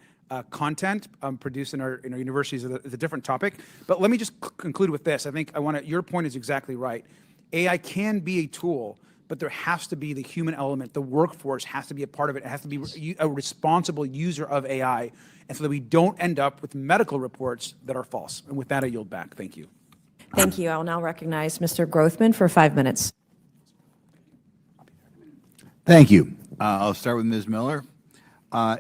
content produced in our universities is a different topic. But let me just conclude with this. I think your point is exactly right. AI can be a tool, but there has to be the human element. The workforce has to be a part of it. It has to be a responsible user of AI, and so that we don't end up with medical reports that are false. And with that, I yield back. Thank you. Thank you. I will now recognize Mr. Grothman for 5 minutes. Thank you. I'll start with Ms. Miller.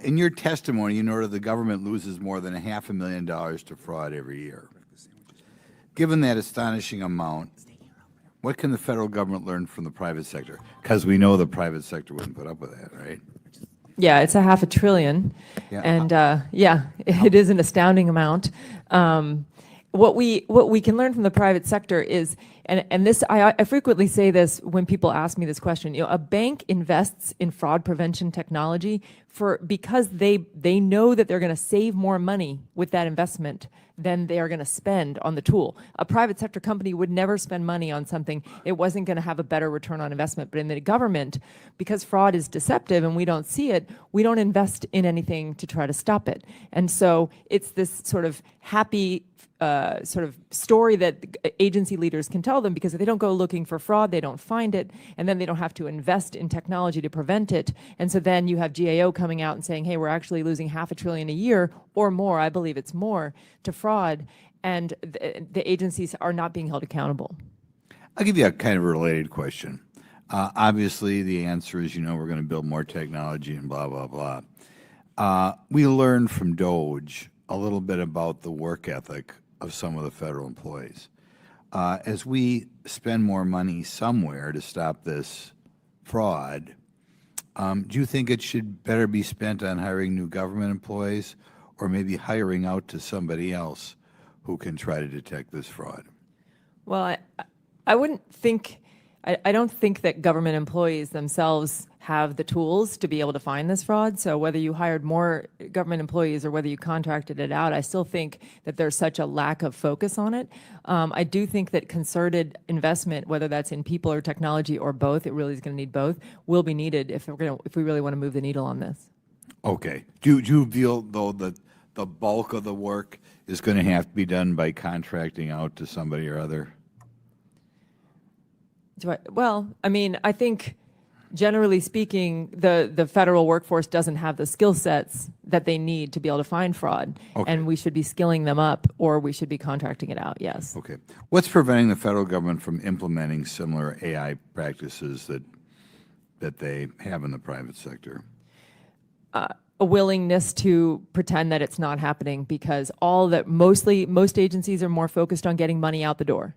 In your testimony, you noted the government loses more than $500,000 to fraud every year. Given that astonishing amount, what can the federal government learn from the private sector? Because we know the private sector wouldn't put up with that, right? Yeah, it's $500 billion. Yeah. And yeah, it is an astounding amount. What we can learn from the private sector is And this, I frequently say this when people ask me this question. A bank invests in fraud prevention technology because they know that they're going to save more money with that investment than they are going to spend on the tool. A private sector company would never spend money on something it wasn't going to have a better return on investment. But in the government, because fraud is deceptive and we don't see it, we don't invest in anything to try to stop it. And so it's this sort of happy sort of story that agency leaders can tell them, because if they don't go looking for fraud, they don't find it, and then they don't have to invest in technology to prevent it. And so then you have GAO coming out and saying, hey, we're actually losing $500 billion a year or more, I believe it's more, to fraud, and the agencies are not being held accountable. I'll give you a kind of related question. Obviously, the answer is, we're going to build more technology and blah, blah, blah. We learned from DOGE a little bit about the work ethic of some of the federal employees. As we spend more money somewhere to stop this fraud, do you think it should better be spent on hiring new government employees, or maybe hiring out to somebody else who can try to detect this fraud? Well, I wouldn't think, I don't think that government employees themselves have the tools to be able to find this fraud. So whether you hired more government employees or whether you contracted it out, I still think that there's such a lack of focus on it. I do think that concerted investment, whether that's in people or technology or both, it really is going to need both, will be needed if we really want to move the needle on this. Okay. Do you feel, though, that the bulk of the work is going to have to be done by contracting out to somebody or other? Well, I mean, I think generally speaking, the federal workforce doesn't have the skill sets that they need to be able to find fraud. Okay. And we should be skilling them up, or we should be contracting it out, yes. Okay. What's preventing the federal government from implementing similar AI practices that they have in the private sector? A willingness to pretend that it's not happening, because most agencies are more focused on getting money out the door.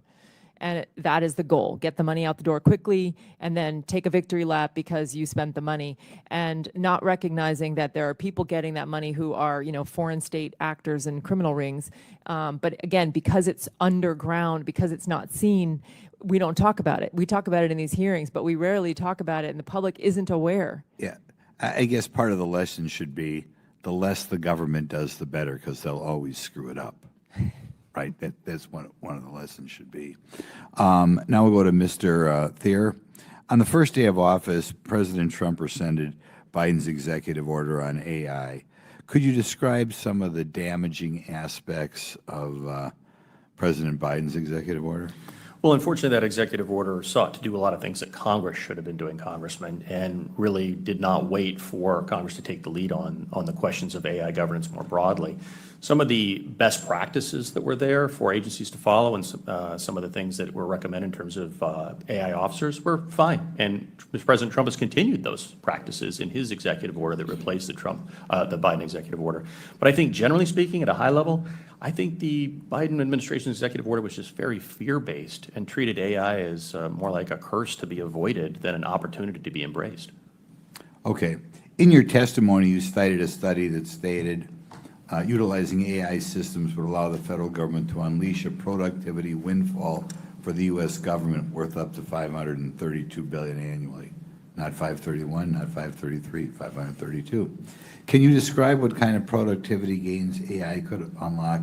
And that is the goal. Get the money out the door quickly and then take a victory lap because you spent the money, and not recognizing that there are people getting that money who are, foreign state actors and criminal rings. But again, because it's underground, because it's not seen, we don't talk about it. We talk about it in these hearings, but we rarely talk about it, and the public isn't aware. Yeah. I guess part of the lesson should be the less the government does, the better, because they'll always screw it up. Right, that's one of the lessons should be. Now we'll go to Mr. Thier. On the first day of office, President Trump rescinded Biden's executive order on AI. Could you describe some of the damaging aspects of President Biden's executive order? Well, unfortunately, that executive order sought to do a lot of things that Congress should have been doing, Congressman, and really did not wait for Congress to take the lead on the questions of AI governance more broadly. Some of the best practices that were there for agencies to follow, and some of the things that were recommended in terms of AI officers were fine. And Mr. President Trump has continued those practices in his executive order that replaced the Biden executive order. But I think generally speaking, at a high level, I think the Biden administration's executive order was just very fear-based and treated AI as more like a curse to be avoided than an opportunity to be embraced. Okay. In your testimony, you cited a study that stated utilizing AI systems would allow the federal government to unleash a productivity windfall for the U.S. government worth up to $532 billion annually. Not 531, not 533, 532. Can you describe what kind of productivity gains AI could unlock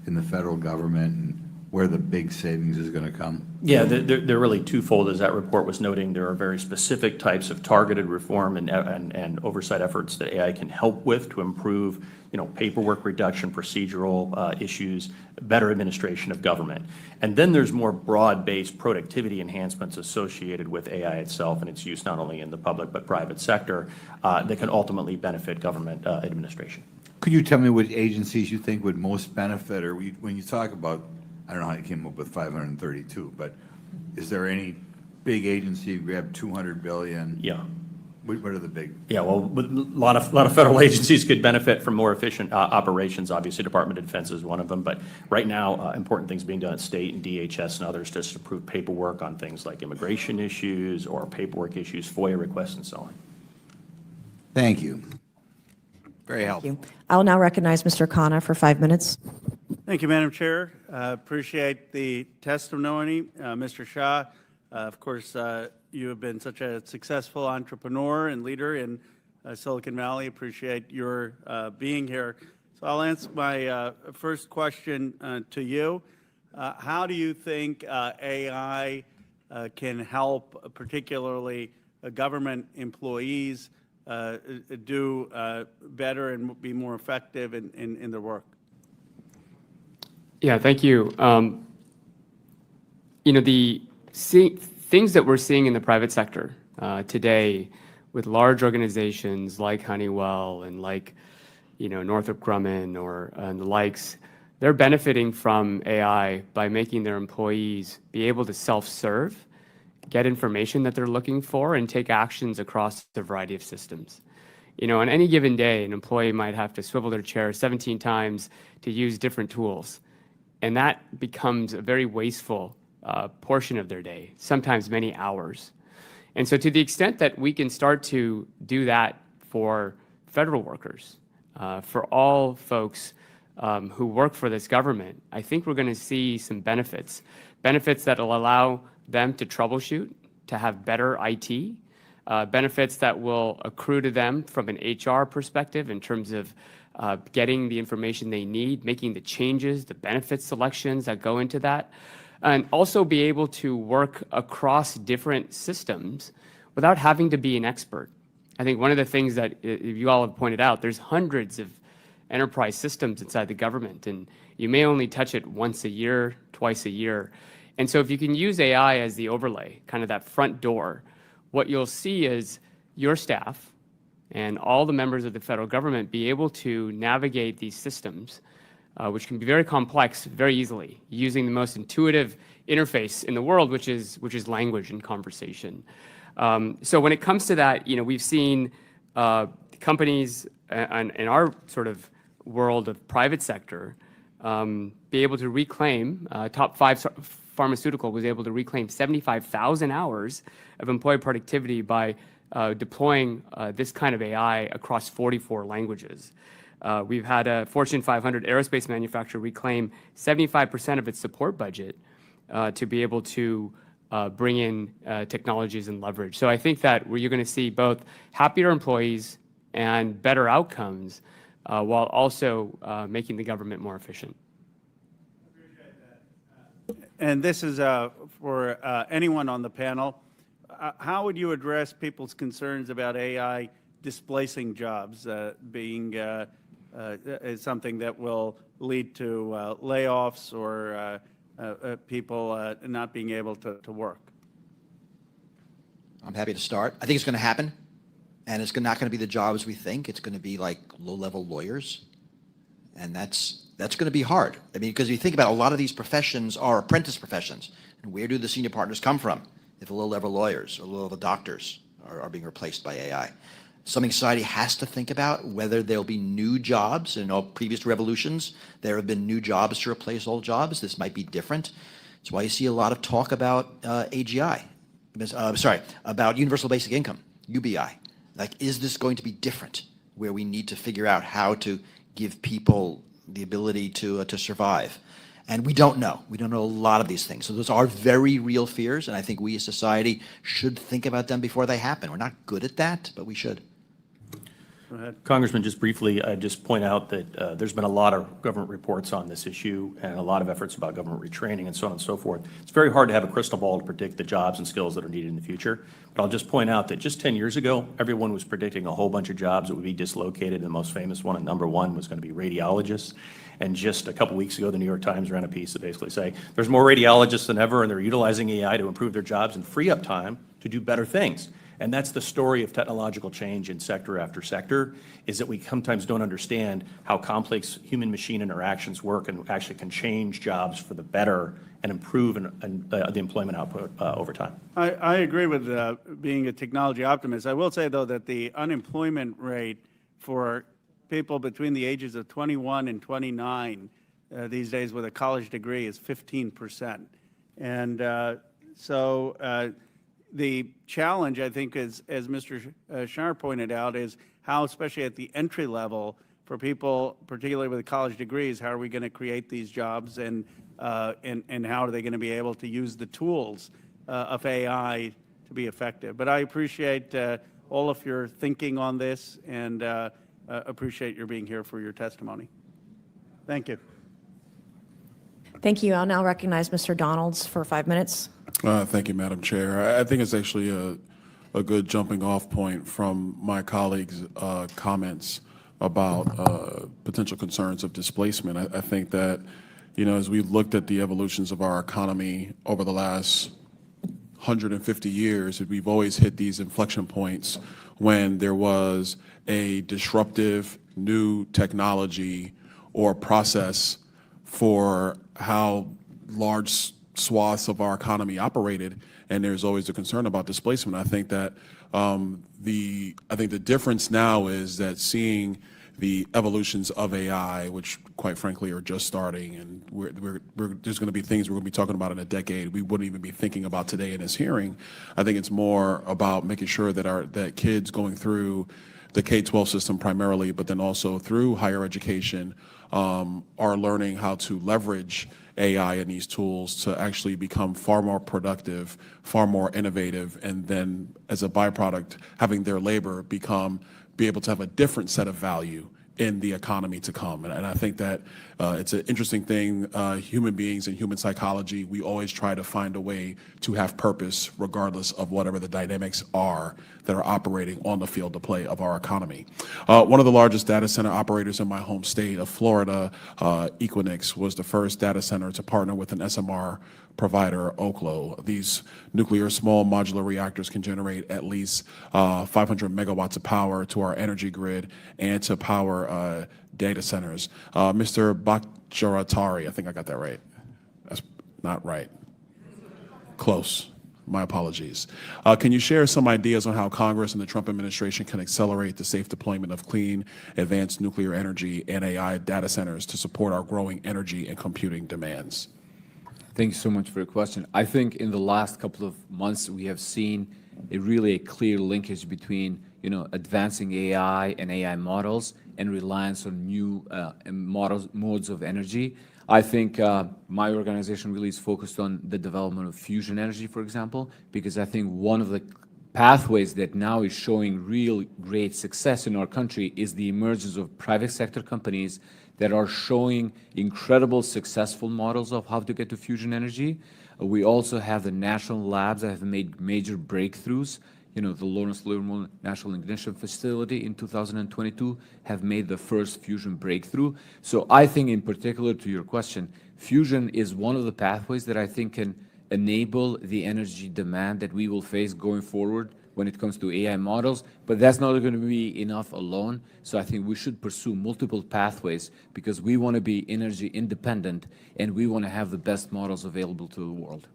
in the federal government, and where the big savings is going to come? Yeah, they're really twofold. As that report was noting, there are very specific types of targeted reform and oversight efforts that AI can help with to improve, paperwork reduction, procedural issues, better administration of government. And then there's more broad-based productivity enhancements associated with AI itself and its use not only in the public but private sector that can ultimately benefit government administration. Could you tell me which agencies you think would most benefit, or when you talk about, I don't know how you came up with 532, but is there any big agency you grab 200 billion? Yeah. What are the big? Yeah, well, a lot of federal agencies could benefit from more efficient operations. Obviously, Department of Defense is one of them. But right now, important things being done at state and DHS and others just to approve paperwork on things like immigration issues or paperwork issues, FOIA requests, and so on. Thank you. Very helpful. Thank you. I will now recognize Mr. Khanna for 5 minutes. Thank you, Madam Chair. Appreciate the testimony. Mr. Shah, of course, you have been such a successful entrepreneur and leader in Silicon Valley. Appreciate your being here. So I'll answer my first question to you. How do you think AI can help, particularly government employees, do better and be more effective in their work? Yeah, thank you. The things that we're seeing in the private sector today with large organizations like Honeywell and like, Northrop Grumman and the likes, they're benefiting from AI by making their employees be able to self-serve, get information that they're looking for, and take actions across a variety of systems. On any given day, an employee might have to swivel their chair 17 times to use different tools. And that becomes a very wasteful portion of their day, sometimes many hours. And so to the extent that we can start to do that for federal workers, for all folks who work for this government, I think we're going to see some benefits that will allow them to troubleshoot, to have better IT, benefits that will accrue to them from an HR perspective in terms of getting the information they need, making the changes, the benefit selections that go into that, and also be able to work across different systems without having to be an expert. I think one of the things that you all have pointed out, there's hundreds of enterprise systems inside the government, and you may only touch it once a year, twice a year. And so if you can use AI as the overlay, kind of that front door, what you'll see is your staff and all the members of the federal government be able to navigate these systems, which can be very complex, very easily, using the most intuitive interface in the world, which is language and conversation. So when it comes to that, we've seen companies in our sort of world of private sector be able to reclaim, top 5 pharmaceutical was able to reclaim 75,000 hours of employee productivity by deploying this kind of AI across 44 languages. We've had a Fortune 500 aerospace manufacturer reclaim 75% of its support budget to be able to bring in technologies and leverage. So I think that you're going to see both happier employees and better outcomes while also making the government more efficient. And this is for anyone on the panel. How would you address people's concerns about AI displacing jobs, being something that will lead to layoffs or people not being able to work? I'm happy to start. I think it's going to happen, and it's not going to be the jobs we think. It's going to be like low-level lawyers, and that's going to be hard. I mean, because you think about it, a lot of these professions are apprentice professions, and where do the senior partners come from if the low-level lawyers or low-level doctors are being replaced by AI? Something society has to think about, whether there'll be new jobs. In all previous revolutions, there have been new jobs to replace old jobs. This might be different. That's why you see a lot of talk about AGI. About universal basic income, UBI. Like, is this going to be different, where we need to figure out how to give people the ability to survive? And we don't know. We don't know a lot of these things. So those are very real fears, and I think we as society should think about them before they happen. We're not good at that, but we should. Go ahead. Congressman, just briefly, I'd just point out that there's been a lot of government reports on this issue and a lot of efforts about government retraining and so on and so forth. It's very hard to have a crystal ball to predict the jobs and skills that are needed in the future. But I'll just point out that just 10 years ago, everyone was predicting a whole bunch of jobs that would be dislocated. The most famous one, and number one, was going to be radiologists. And just a couple weeks ago, the New York Times ran a piece that basically say there's more radiologists than ever, and they're utilizing AI to improve their jobs and free up time to do better things. And that's the story of technological change in sector after sector, is that we sometimes don't understand how complex human-machine interactions work and actually can change jobs for the better and improve the employment output over time. I agree with being a technology optimist. I will say, though, that the unemployment rate for people between the ages of 21 and 29 these days with a college degree is 15%. And so the challenge, I think, is, as Mr. Shah pointed out, is how, especially at the entry level, for people, particularly with college degrees, how are we going to create these jobs, and how are they going to be able to use the tools of AI to be effective? But I appreciate all of your thinking on this, and appreciate your being here for your testimony. Thank you. Thank you. I'll now recognize Mr. Donalds for 5 minutes. Thank you, Madam Chair. I think it's actually a good jumping off point from my colleagues' comments about potential concerns of displacement. I think that, as we've looked at the evolutions of our economy over the last 150 years, we've always hit these inflection points when there was a disruptive new technology or process for how large swaths of our economy operated, and there's always a concern about displacement. I think that the difference now is that seeing the evolutions of AI, which quite frankly are just starting, and there's going to be things we're going to be talking about in a decade we wouldn't even be thinking about today in this hearing. I think it's more about making sure that kids going through the K-12 system primarily, but then also through higher education, are learning how to leverage AI and these tools to actually become far more productive, far more innovative, and then as a byproduct, having their labor be able to have a different set of value in the economy to come. And I think that it's an interesting thing, human beings and human psychology, we always try to find a way to have purpose regardless of whatever the dynamics are that are operating on the field of play of our economy. One of the largest data center operators in my home state of Florida, Equinix, was the first data center to partner with an SMR provider, Oklo. These nuclear small modular reactors can generate at least 500 megawatts of power to our energy grid and to power data centers. Mr. Bakhjaratari, I think I got that right. That's not right. Close. My apologies. Can you share some ideas on how Congress and the Trump administration can accelerate the safe deployment of clean, advanced nuclear energy and AI data centers to support our growing energy and computing demands? Thank you so much for your question. I think in the last couple of months, we have seen a clear linkage between, advancing AI and AI models and reliance on new modes of energy. I think my organization really is focused on the development of fusion energy, for example, because I think one of the pathways that now is showing real great success in our country is the emergence of private sector companies that are showing incredible successful models of how to get to fusion energy. We also have the national labs that have made major breakthroughs. The Lawrence Livermore National Ignition Facility in 2022 have made the first fusion breakthrough. So I think in particular to your question, fusion is one of the pathways that I think can enable the energy demand that we will face going forward when it comes to AI models, but that's not going to be enough alone. So I think we should pursue multiple pathways because we want to be energy independent and we want to have the best models available to the world.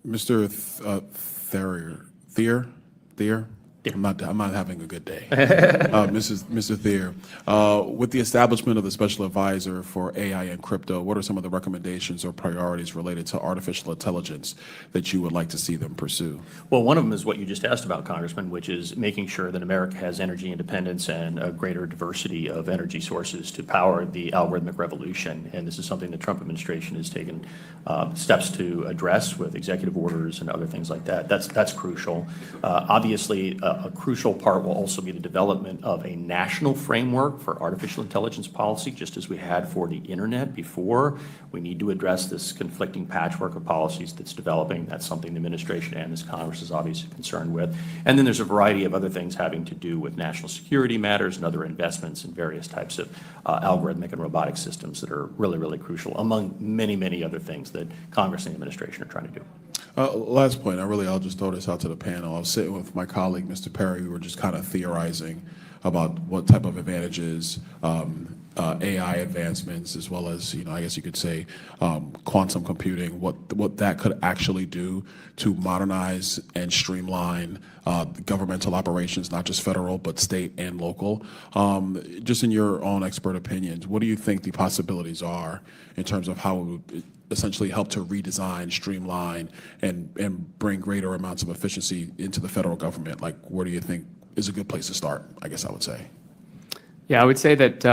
Mr. Thier? I'm not having a good day. Mr. Thier, with the establishment of the Special Advisor for AI and Crypto, what are some of the recommendations or priorities related to artificial intelligence that you would like to see them pursue? Well, one of them is what you just asked about, Congressman, which is making sure that America has energy independence and a greater diversity of energy sources to power the algorithmic revolution. And this is something the Trump administration has taken steps to address with executive orders and other things like that. That's crucial. Obviously, a crucial part will also be the development of a national framework for artificial intelligence policy, just as we had for the internet before. We need to address this conflicting patchwork of policies that's developing. That's something the administration and this Congress is obviously concerned with. And then there's a variety of other things having to do with national security matters and other investments in various types of algorithmic and robotic systems that are really, really crucial, among many, many other things that Congress and the administration are trying to do. Last point, I'll just throw this out to the panel. I was sitting with my colleague, Mr. Perry. We were just kind of theorizing about what type of advantages AI advancements, as well as, I guess you could say, quantum computing, what that could actually do to modernize and streamline governmental operations, not just federal, but state and local. Just in your own expert opinions, what do you think the possibilities are in terms of how it would essentially help to redesign, streamline, and bring greater amounts of efficiency into the federal government? Like, where do you think is a good place to start, I guess I would say? Yeah, I would say that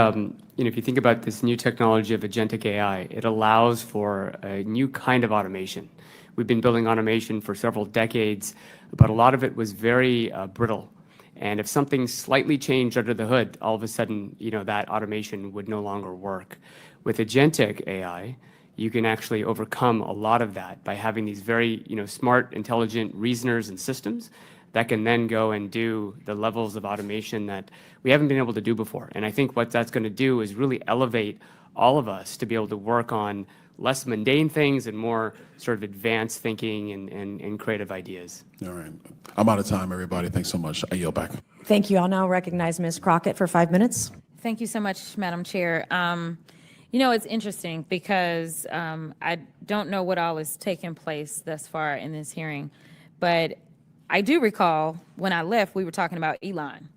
if you think about this new technology of agentic AI, it allows for a new kind of automation. We've been building automation for several decades, but a lot of it was very brittle. And if something slightly changed under the hood, all of a sudden, that automation would no longer work. With agentic AI, you can actually overcome a lot of that by having these very, smart, intelligent reasoners and systems that can then go and do the levels of automation that we haven't been able to do before. And I think what that's going to do is really elevate all of us to be able to work on less mundane things and more sort of advanced thinking and creative ideas. All right. I'm out of time, everybody. Thanks so much. I yield back. Thank you. I'll now recognize Ms. Crockett for 5 minutes. Thank you so much, Madam Chair. It's interesting because I don't know what all is taking place thus far in this hearing, but I do recall when I left, we were talking about Elon.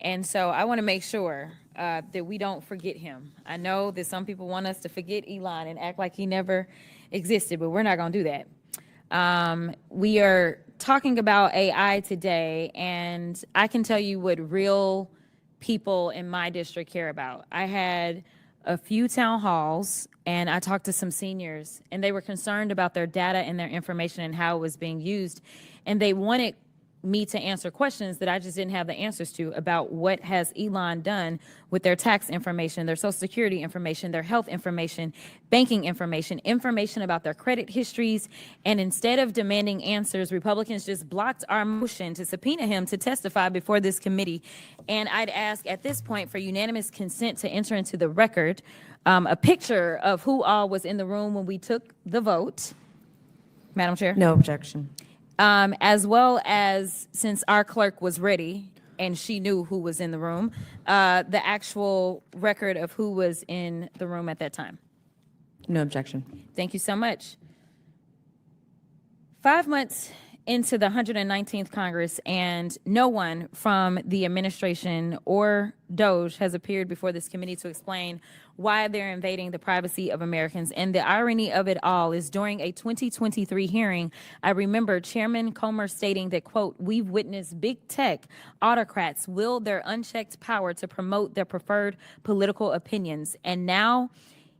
And so I want to make sure that we don't forget him. I know that some people want us to forget Elon and act like he never existed, but we're not going to do that. We are talking about AI today, and I can tell you what real people in my district care about. I had a few town halls, and I talked to some seniors, and they were concerned about their data and their information and how it was being used. And they wanted me to answer questions that I just didn't have the answers to about what has Elon done with their tax information, their social security information, their health information, banking information, information about their credit histories. And instead of demanding answers, Republicans just blocked our motion to subpoena him to testify before this committee. And I'd ask at this point for unanimous consent to enter into the record a picture of who all was in the room when we took the vote. Madam Chair? No objection. As well as, since our clerk was ready and she knew who was in the room, the actual record of who was in the room at that time. No objection. Thank you so much. 5 months into the 119th Congress, and no one from the administration or DOJ has appeared before this committee to explain why they're invading the privacy of Americans. And the irony of it all is during a 2023 hearing, I remember Chairman Comer stating that, quote, "We've witnessed big tech autocrats wield their unchecked power to promote their preferred political opinions. And now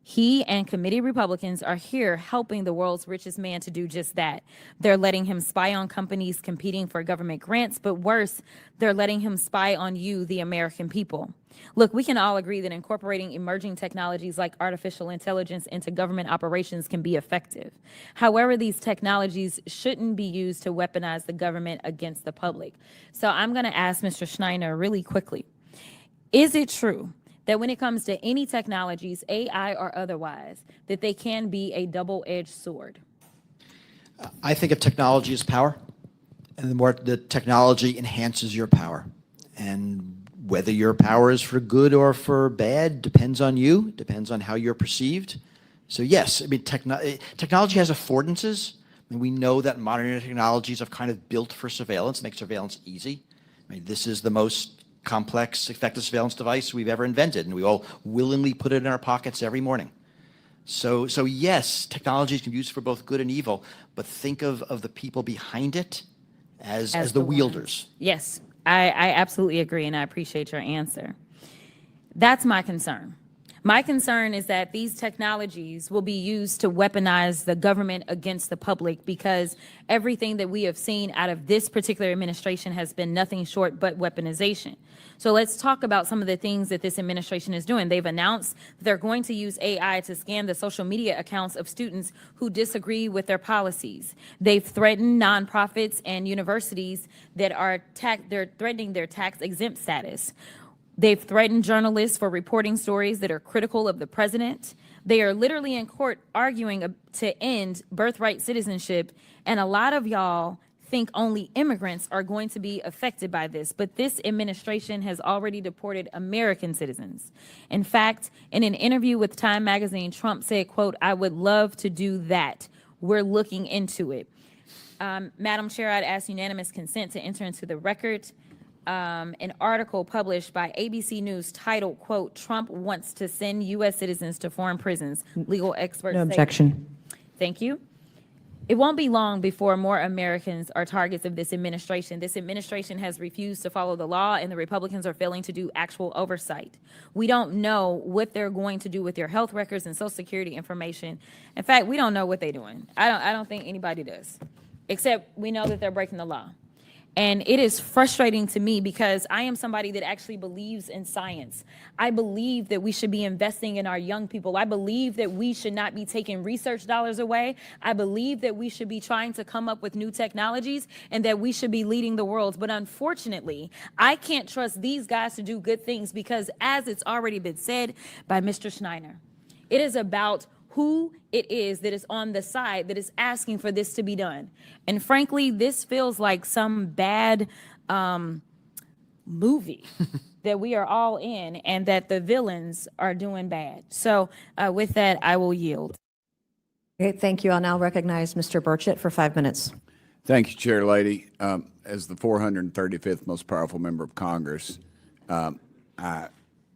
he and committee Republicans are here helping the world's richest man to do just that. They're letting him spy on companies competing for government grants, but worse, they're letting him spy on you, the American people." Look, we can all agree that incorporating emerging technologies like artificial intelligence into government operations can be effective. However, these technologies shouldn't be used to weaponize the government against the public. So I'm going to ask Mr. Schneider really quickly. Is it true that when it comes to any technologies, AI or otherwise, that they can be a double-edged sword? I think of technology as power, and the more the technology enhances your power. And whether your power is for good or for bad depends on you, depends on how you're perceived. So yes, I mean, technology has affordances. I mean, we know that modern technologies have kind of built for surveillance, make surveillance easy. I mean, this is the most complex, effective surveillance device we've ever invented, and we all willingly put it in our pockets every morning. So yes, technologies can be used for both good and evil, but think of the people behind it as the wielders. Yes, I absolutely agree, and I appreciate your answer. That's my concern. My concern is that these technologies will be used to weaponize the government against the public, because everything that we have seen out of this particular administration has been nothing short but weaponization. So let's talk about some of the things that this administration is doing. They've announced they're going to use AI to scan the social media accounts of students who disagree with their policies. They've threatened nonprofits and universities that are they're threatening their tax exempt status. They've threatened journalists for reporting stories that are critical of the president. They are literally in court arguing to end birthright citizenship. And a lot of y'all think only immigrants are going to be affected by this. But this administration has already deported American citizens. In fact, in an interview with Time magazine, Trump said, quote, "I would love to do that. We're looking into it." Madam Chair, I'd ask unanimous consent to enter into the record an article published by ABC News titled, quote, "Trump wants to send U.S. citizens to foreign prisons. Legal experts No say." objection. Thank you. It won't be long before more Americans are targets of this administration. This administration has refused to follow the law, and the Republicans are failing to do actual oversight. We don't know what they're going to do with your health records and Social Security information. In fact, we don't know what they're doing. I don't think anybody does, except we know that they're breaking the law. And it is frustrating to me because I am somebody that actually believes in science. I believe that we should be investing in our young people. I believe that we should not be taking research dollars away. I believe that we should be trying to come up with new technologies and that we should be leading the world. But unfortunately, I can't trust these guys to do good things because, as it's already been said by Mr. Schneider, it is about who it is that is on the side that is asking for this to be done. And frankly, this feels like some bad movie that we are all in and that the villains are doing bad. So with that, I will yield. Okay, thank you. I'll now recognize Mr. Burchett for 5 minutes. Thank you, Chair Lady. As the 435th most powerful member of Congress, I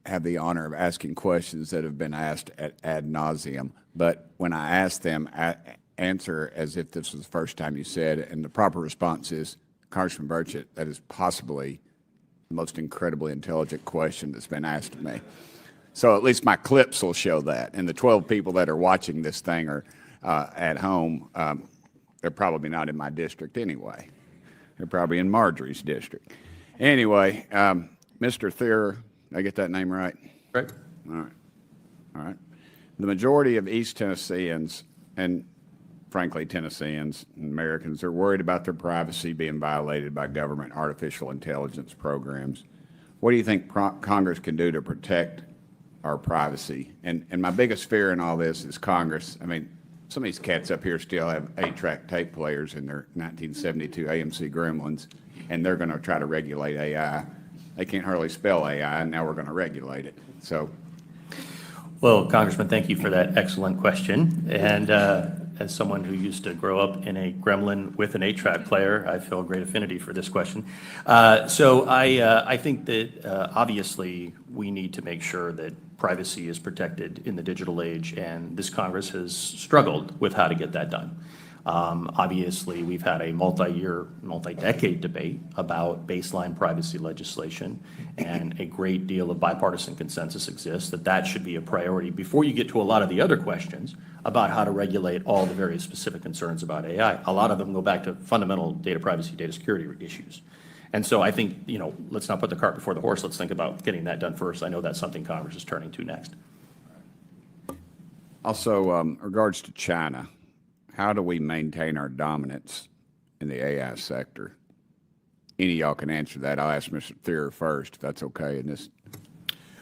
have the honor of asking questions that have been asked ad nauseum. But when I ask them, I answer as if this was the first time you said it. And the proper response is, Congressman Burchett, that is possibly the most incredibly intelligent question that's been asked of me. So at least my clips will show that. And the 12 people that are watching this thing are at home. They're probably not in my district anyway. They're probably in Marjorie's district. Anyway, Mr. Thier, did I get that name right? Right. All right. All right. The majority of East Tennesseans, and frankly Tennesseans and Americans, are worried about their privacy being violated by government artificial intelligence programs. What do you think Congress can do to protect our privacy? And my biggest fear in all this is Congress. I mean, some of these cats up here still have 8-track tape players in their 1972 AMC Gremlins, and they're going to try to regulate AI. They can't hardly spell AI, and now we're going to regulate it. So, well, Congressman, thank you for that excellent question. And as someone who used to grow up in a Gremlin with an 8-track player, I feel a great affinity for this question. So I think that obviously we need to make sure that privacy is protected in the digital age, and this Congress has struggled with how to get that done. Obviously, we've had a multi-year, multi-decade debate about baseline privacy legislation, and a great deal of bipartisan consensus exists that that should be a priority before you get to a lot of the other questions about how to regulate all the various specific concerns about AI. A lot of them go back to fundamental data privacy, data security issues. And so I think, you know, let's not put the cart before the horse. Let's think about getting that done first. I know that's something Congress is turning to next. also, regards to China, how do we maintain our dominance in the AI sector? Any of y'all can answer that. I'll ask Mr. Thier first, if that's okay in this.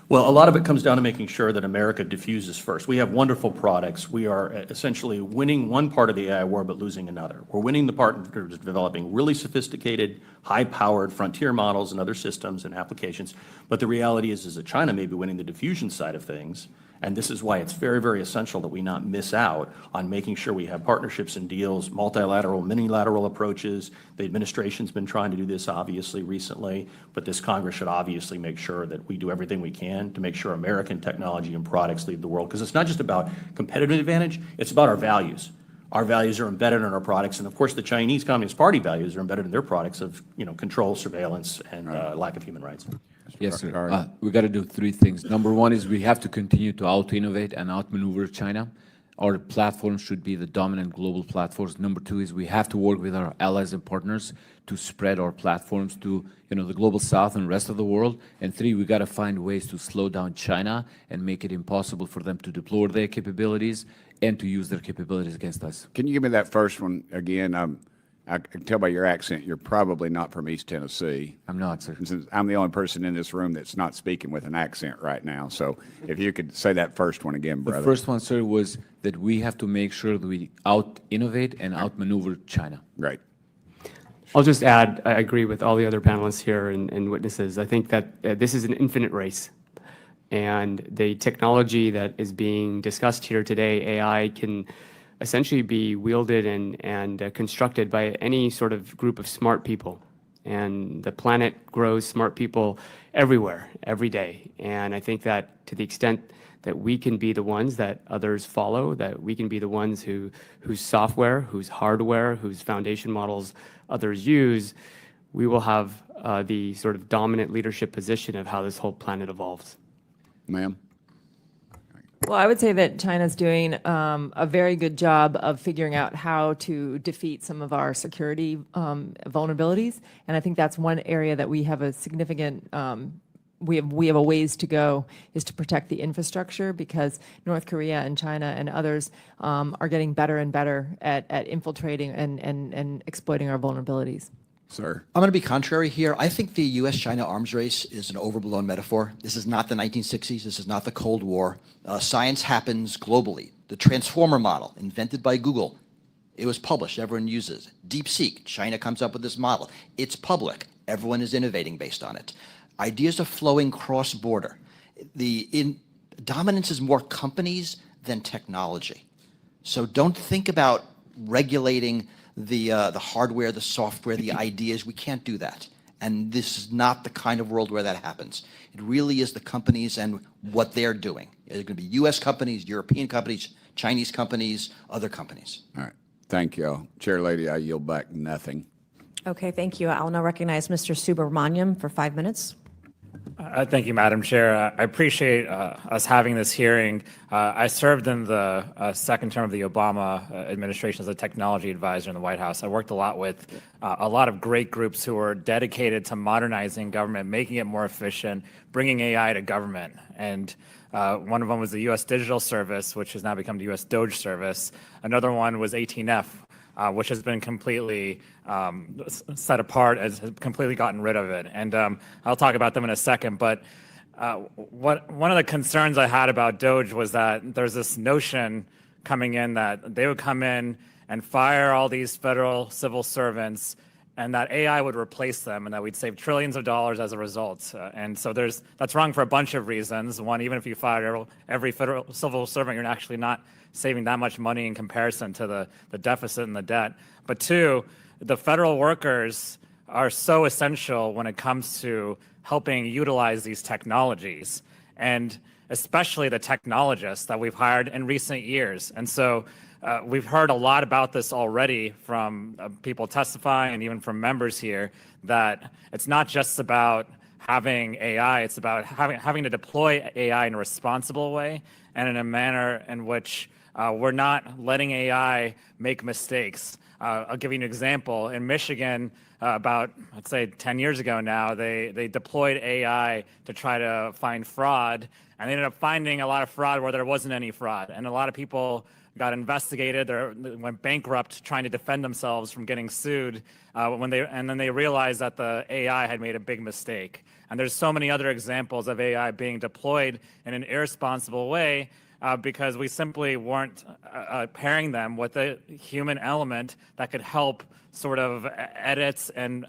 Well, a lot of it comes down to making sure that America diffuses first. We have wonderful products. We are essentially winning one part of the AI war, but losing another. We're winning the part in terms of developing really sophisticated, high-powered frontier models and other systems and applications. But the reality is that China may be winning the diffusion side of things. And this is why it's very, very essential that we not miss out on making sure we have partnerships and deals, multilateral, minilateral approaches. The administration's been trying to do this, obviously, recently, but this Congress should obviously make sure that we do everything we can to make sure American technology and products lead the world. Because it's not just about competitive advantage, it's about our values. Our values are embedded in our products, and of course the Chinese Communist Party values are embedded in their products of, you know, control, surveillance, and lack of human rights. Yes, sir. We got to do three things. Number one is we have to continue to out-innovate and outmaneuver China. Our platforms should be the dominant global platforms. Number two is we have to work with our allies and partners to spread our platforms to, you know, the global south and rest of the world. And three, we got to find ways to slow down China and make it impossible for them to deploy their capabilities and to use their capabilities against us. Can you give me that first one again? I can tell by your accent you're probably not from East Tennessee. I'm not, sir. Since I'm the only person in this room that's not speaking with an accent right now. So if you could say that first one again, brother. The first one, sir, was that we have to make sure that we out-innovate and outmaneuver China. Right. I'll just add, I agree with all the other panelists here and witnesses. I think that this is an infinite race. And the technology that is being discussed here today, AI, can essentially be wielded and constructed by any sort of group of smart people. And the planet grows smart people everywhere, every day. And I think that to the extent that we can be the ones that others follow, that we can be the ones whose software, whose hardware, whose foundation models others use, we will have the sort of dominant leadership position of how this whole planet evolves. Ma'am? Well, I would say that China's doing a very good job of figuring out how to defeat some of our security vulnerabilities, and I think that's one area that we have a significant we have a ways to go, is to protect the infrastructure, because North Korea and China and others are getting better and better at infiltrating and exploiting our vulnerabilities. Sir. I'm going to be contrary here. I think the U.S.-China arms race is an overblown metaphor. This is not the 1960s. This is not the Cold War. Science happens globally. The transformer model, invented by Google, it was published. Everyone uses it. DeepSeek, China comes up with this model. It's public. Everyone is innovating based on it. Ideas are flowing cross-border. Dominance is more companies than technology. So don't think about regulating the hardware, the software, the ideas. We can't do that. And this is not the kind of world where that happens. It really is the companies and what they're doing. It's going to be U.S. companies, European companies, Chinese companies, other companies. All right. Thank you. Chair Lady, I yield back nothing. Okay, thank you. I'll now recognize Mr. Subramaniam for 5 minutes. Thank you, Madam Chair. I appreciate us having this hearing. I served in the second term of the Obama administration as a technology advisor in the White House. I worked a lot with a lot of great groups who were dedicated to modernizing government, making it more efficient, bringing AI to government. And one of them was the U.S. Digital Service, which has now become the U.S. DOJ Service. Another one was 18F, which has been completely set apart, has completely gotten rid of it. And I'll talk about them in a second. But one of the concerns I had about DOJ was that there's this notion coming in that they would come in and fire all these federal civil servants, and that AI would replace them, and that we'd save trillions of dollars as a result. And so that's wrong for a bunch of reasons. One, even if you fire every federal civil servant, you're actually not saving that much money in comparison to the deficit and the debt. But two, the federal workers are so essential when it comes to helping utilize these technologies, and especially the technologists that we've hired in recent years. And so we've heard a lot about this already from people testifying and even from members here, that it's not just about having AI, it's about having to deploy AI in a responsible way and in a manner in which we're not letting AI make mistakes. I'll give you an example. In Michigan, about, let's say, 10 years ago now, they deployed AI to try to find fraud, and they ended up finding a lot of fraud where there wasn't any fraud. And a lot of people got investigated, they went bankrupt trying to defend themselves from getting sued, and then they realized that the AI had made a big mistake. And there's so many other examples of AI being deployed in an irresponsible way, because we simply weren't pairing them with a human element that could help sort of edit and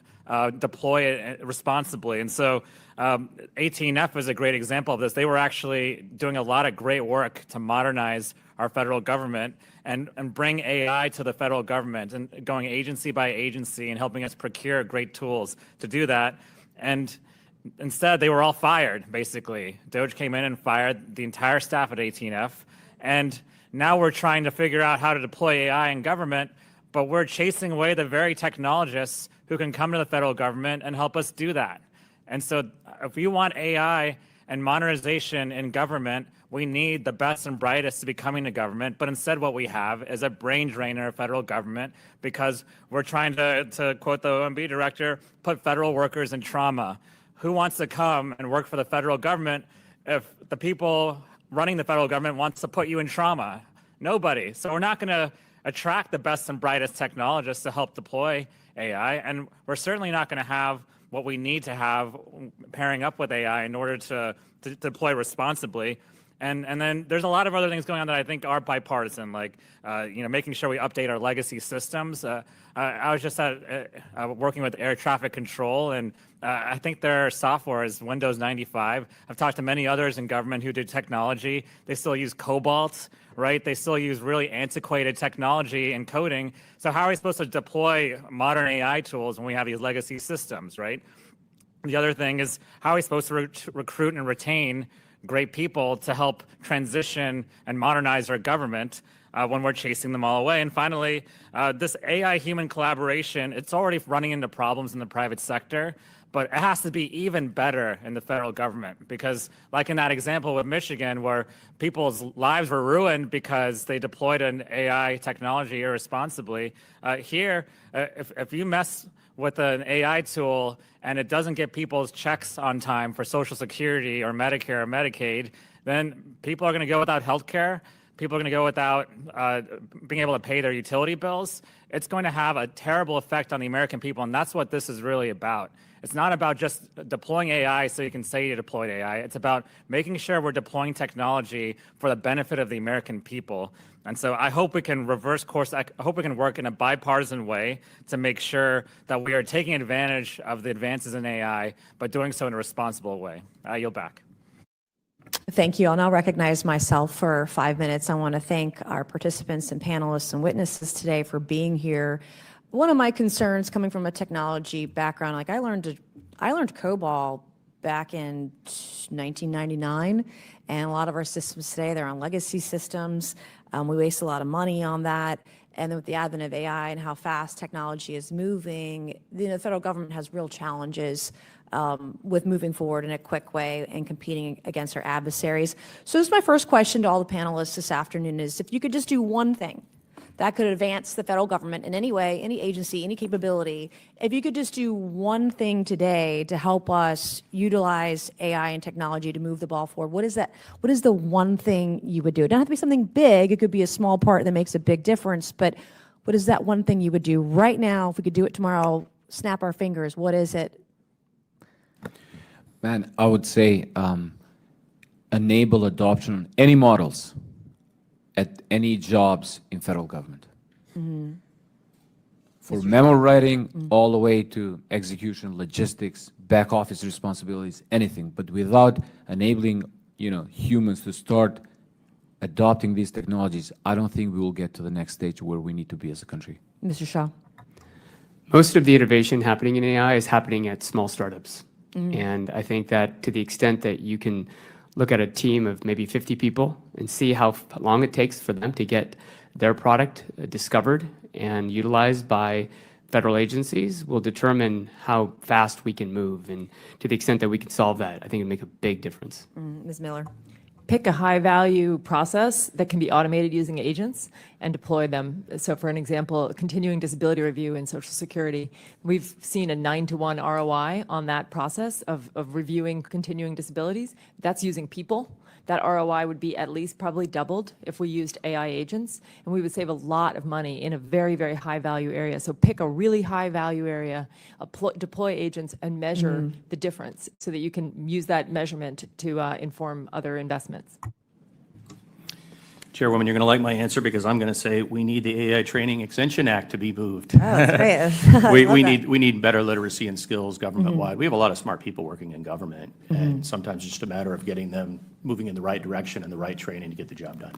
deploy it responsibly. And so 18F is a great example of this. They were actually doing a lot of great work to modernize our federal government and bring AI to the federal government, and going agency by agency and helping us procure great tools to do that. And instead, they were all fired, basically. DOJ came in and fired the entire staff at 18F. And now we're trying to figure out how to deploy AI in government, but we're chasing away the very technologists who can come to the federal government and help us do that. And so if you want AI and modernization in government, we need the best and brightest to be coming to government. But instead, what we have is a brain drainer of federal government, because we're trying to quote the OMB director, put federal workers in trauma. Who wants to come and work for the federal government if the people running the federal government wants to put you in trauma? Nobody. So we're not going to attract the best and brightest technologists to help deploy AI, and we're certainly not going to have what we need to have pairing up with AI in order to deploy responsibly. And then there's a lot of other things going on that I think are bipartisan, like making sure we update our legacy systems. I was just working with air traffic control, and I think their software is Windows 95. I've talked to many others in government who do technology. They still use Cobalt, right? They still use really antiquated technology and coding. So how are we supposed to deploy modern AI tools when we have these legacy systems, right? The other thing is, how are we supposed to recruit and retain great people to help transition and modernize our government when we're chasing them all away. And finally, this AI-human collaboration, it's already running into problems in the private sector, but it has to be even better in the federal government because, like in that example with Michigan, where people's lives were ruined because they deployed an AI technology irresponsibly, here, if you mess with an AI tool and it doesn't get people's checks on time for Social Security or Medicare or Medicaid, then people are going to go without health care. People are going to go without being able to pay their utility bills. It's going to have a terrible effect on the American people, and that's what this is really about. It's not about just deploying AI so you can say you deployed AI. It's about making sure we're deploying technology for the benefit of the American people. And so I hope we can reverse course. I hope we can work in a bipartisan way to make sure that we are taking advantage of the advances in AI, but doing so in a responsible way. I yield back. Thank you. I'll now recognize myself for 5 minutes. I want to thank our participants and panelists and witnesses today for being here. One of my concerns coming from a technology background, like I learned COBOL back in 1999, and a lot of our systems today, they're on legacy systems. We waste a lot of money on that. And then with the advent of AI and how fast technology is moving, the federal government has real challenges with moving forward in a quick way and competing against our adversaries. So this is my first question to all the panelists this afternoon is, if you could just do one thing that could advance the federal government in any way, any agency, any capability, if you could just do one thing today to help us utilize AI and technology to move the ball forward, what is that? What is the one thing you would do? It doesn't have to be something big. It could be a small part that makes a big difference, but what is that one thing you would do right now? If we could do it tomorrow, snap our fingers, what is it? Man, I would say enable adoption, any models at any jobs in federal government. Mm-hmm. For memo writing, all the way to execution, logistics, back office responsibilities, anything. But without enabling, humans to start adopting these technologies, I don't think we will get to the next stage where we need to be as a country. Mr. Shaw. Most of the innovation happening in AI is happening at small startups. And I think that to the extent that you can look at a team of maybe 50 people and see how long it takes for them to get their product discovered and utilized by federal agencies will determine how fast we can move. And to the extent that we can solve that, I think it'll make a big difference. Ms. Miller. Pick a high-value process that can be automated using agents and deploy them. So for an example, continuing disability review in Social Security, we've seen a 9-to-1 ROI on that process of reviewing continuing disabilities. That's using people. That ROI would be at least probably doubled if we used AI agents, and we would save a lot of money in a very, very high-value area. So pick a really high-value area, deploy agents, and measure the difference so that you can use that measurement to inform other investments. Chairwoman, you're going to like my answer because I'm going to say we need the AI Training Extension Act to be moved. Oh, that's great. we need better literacy and skills government-wide. We have a lot of smart people working in government, and sometimes it's just a matter of getting them moving in the right direction and the right training to get the job done.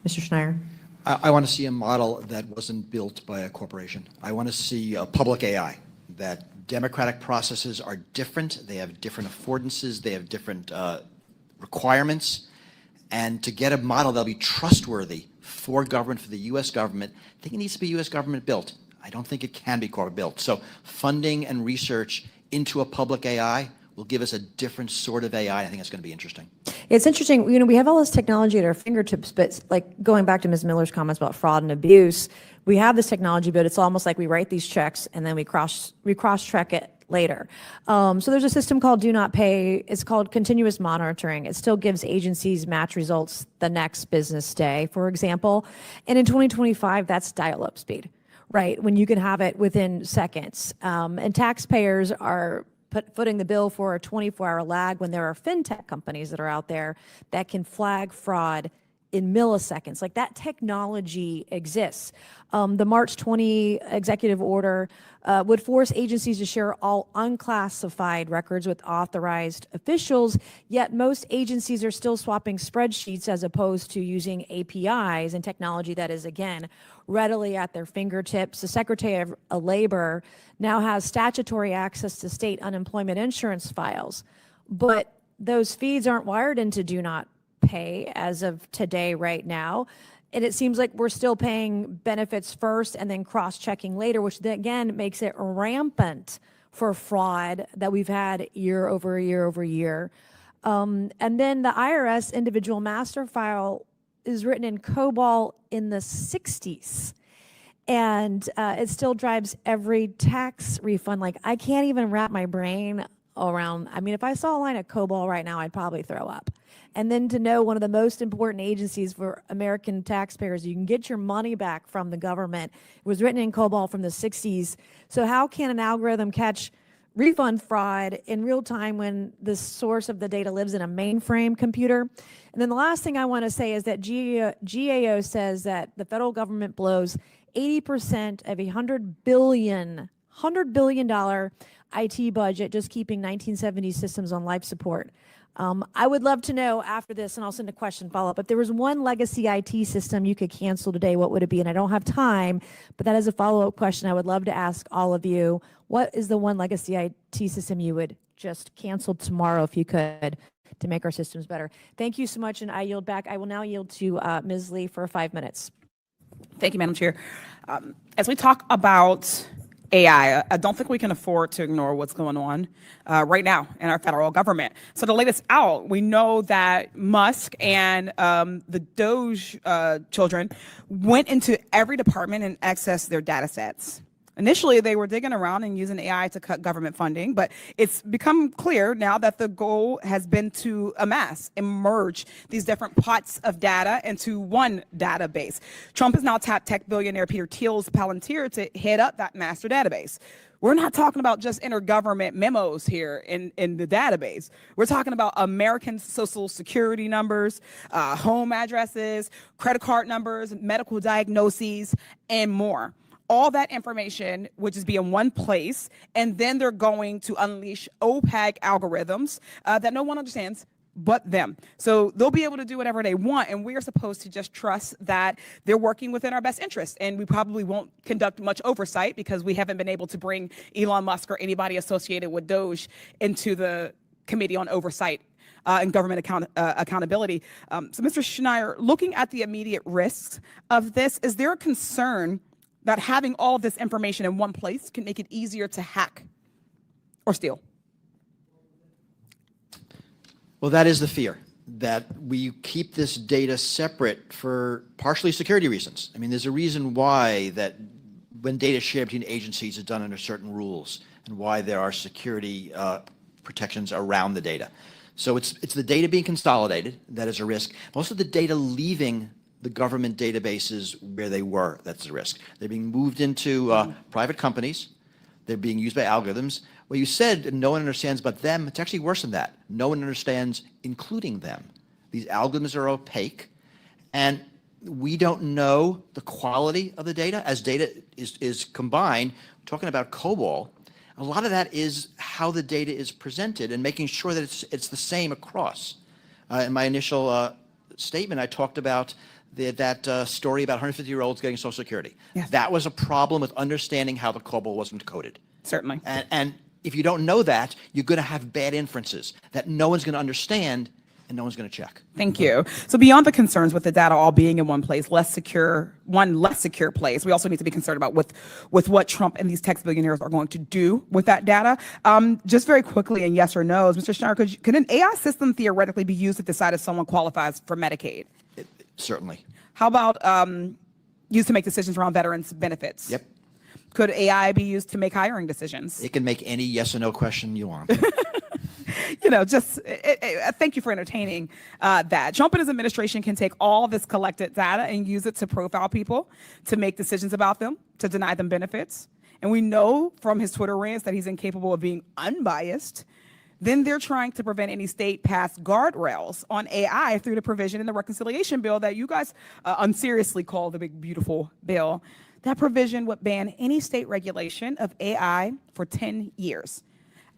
Mr. Schneier. I want to see a model that wasn't built by a corporation. I want to see a public AI, that democratic processes are different. They have different affordances. They have different requirements. And to get a model that'll be trustworthy for government, for the U.S. government, I think it needs to be U.S. government built. I don't think it can be corporate built. So funding and research into a public AI will give us a different sort of AI. I think it's going to be interesting. It's interesting, we have all this technology at our fingertips, but like going back to Ms. Miller's comments about fraud and abuse, we have this technology, but it's almost like we write these checks and then we cross-check it later. So there's a system called Do Not Pay. It's called continuous monitoring. It still gives agencies match results the next business day, for example. And in 2025, that's dial-up speed, right? When you can have it within seconds. And taxpayers are footing the bill for a 24-hour lag when there are fintech companies that are out there that can flag fraud in milliseconds. Like, that technology exists. The March 20 executive order would force agencies to share all unclassified records with authorized officials, yet most agencies are still swapping spreadsheets as opposed to using APIs and technology that is, again, readily at their fingertips. The Secretary of Labor now has statutory access to state unemployment insurance files, but those feeds aren't wired into do not pay as of today right now. And it seems like we're still paying benefits first and then cross-checking later, which then again makes it rampant for fraud that we've had year over year over year. And then the IRS individual master file is written in COBOL in the 60s. And it still drives every tax refund. Like, I can't even wrap my brain around. I mean, if I saw a line of COBOL right now, I'd probably throw up. And then to know one of the most important agencies for American taxpayers, you can get your money back from the government. It was written in COBOL from the 60s. So how can an algorithm catch refund fraud in real time when the source of the data lives in a mainframe computer? And then the last thing I want to say is that GAO says that the federal government blows 80% of $100 billion IT budget just keeping 1970s systems on life support. I would love to know after this, and I'll send a question follow-up, if there was one legacy IT system you could cancel today, what would it be? And I don't have time, but that is a follow-up question I would love to ask all of you. What is the one legacy IT system you would just cancel tomorrow if you could to make our systems better? Thank you so much, and I yield back. I will now yield to Ms. Lee for 5 minutes. Thank you, Madam Chair. As we talk about AI, I don't think we can afford to ignore what's going on right now in our federal government. So to lay this out, we know that Musk and the Doge children went into every department and accessed their data sets. Initially, they were digging around and using AI to cut government funding, but it's become clear now that the goal has been to merge these different pots of data into one database. Trump has now tapped tech billionaire Peter Thiel's Palantir to head up that master database. We're not talking about just intergovernment memos here in the database. We're talking about American social security numbers, home addresses, credit card numbers, medical diagnoses, and more. All that information, which is be in one place, and then they're going to unleash opaque algorithms that no one understands but them. So they'll be able to do whatever they want, and we are supposed to just trust that they're working within our best interest. And we probably won't conduct much oversight because we haven't been able to bring Elon Musk or anybody associated with Doge into the Committee on Oversight and Government Accountability. So Mr. Schneier, looking at the immediate risks of this, is there a concern that having all of this information in one place can make it easier to hack or steal? Well, that is the fear, that we keep this data separate for partially security reasons. I mean, there's a reason why that when data is shared between agencies is done under certain rules and why there are security protections around the data. So it's the data being consolidated that is a risk. Most of the data leaving the government databases where they were, that's the risk. They're being moved into private companies. They're being used by algorithms. Well, you said no one understands but them. It's actually worse than that. No one understands, including them. These algorithms are opaque, and we don't know the quality of the data. As data is combined, talking about COBOL, a lot of that is how the data is presented and making sure that it's the same across. In my initial statement, I talked about that story about 150-year-olds getting Social Security. Yes. That was a problem with understanding how the COBOL wasn't coded. Certainly. And if you don't know that, you're going to have bad inferences that no one's going to understand and no one's going to check. Thank you. So beyond the concerns with the data all being in one place, one less secure place, we also need to be concerned about with what Trump and these tech billionaires are going to do with that data. Just very quickly, and yes or no's, Mr. Schneier, could an AI system theoretically be used to decide if someone qualifies for Medicaid? Certainly. How about used to make decisions around veterans' benefits? Yep. Could AI be used to make hiring decisions? It can make any yes or no question you want. Thank you for entertaining that. Trump and his administration can take all this collected data and use it to profile people, to make decisions about them, to deny them benefits. And we know from his Twitter rants that he's incapable of being unbiased. Then they're trying to prevent any state passed guardrails on AI through the provision in the reconciliation bill that you guys unseriously call the big, beautiful bill. That provision would ban any state regulation of AI for 10 years.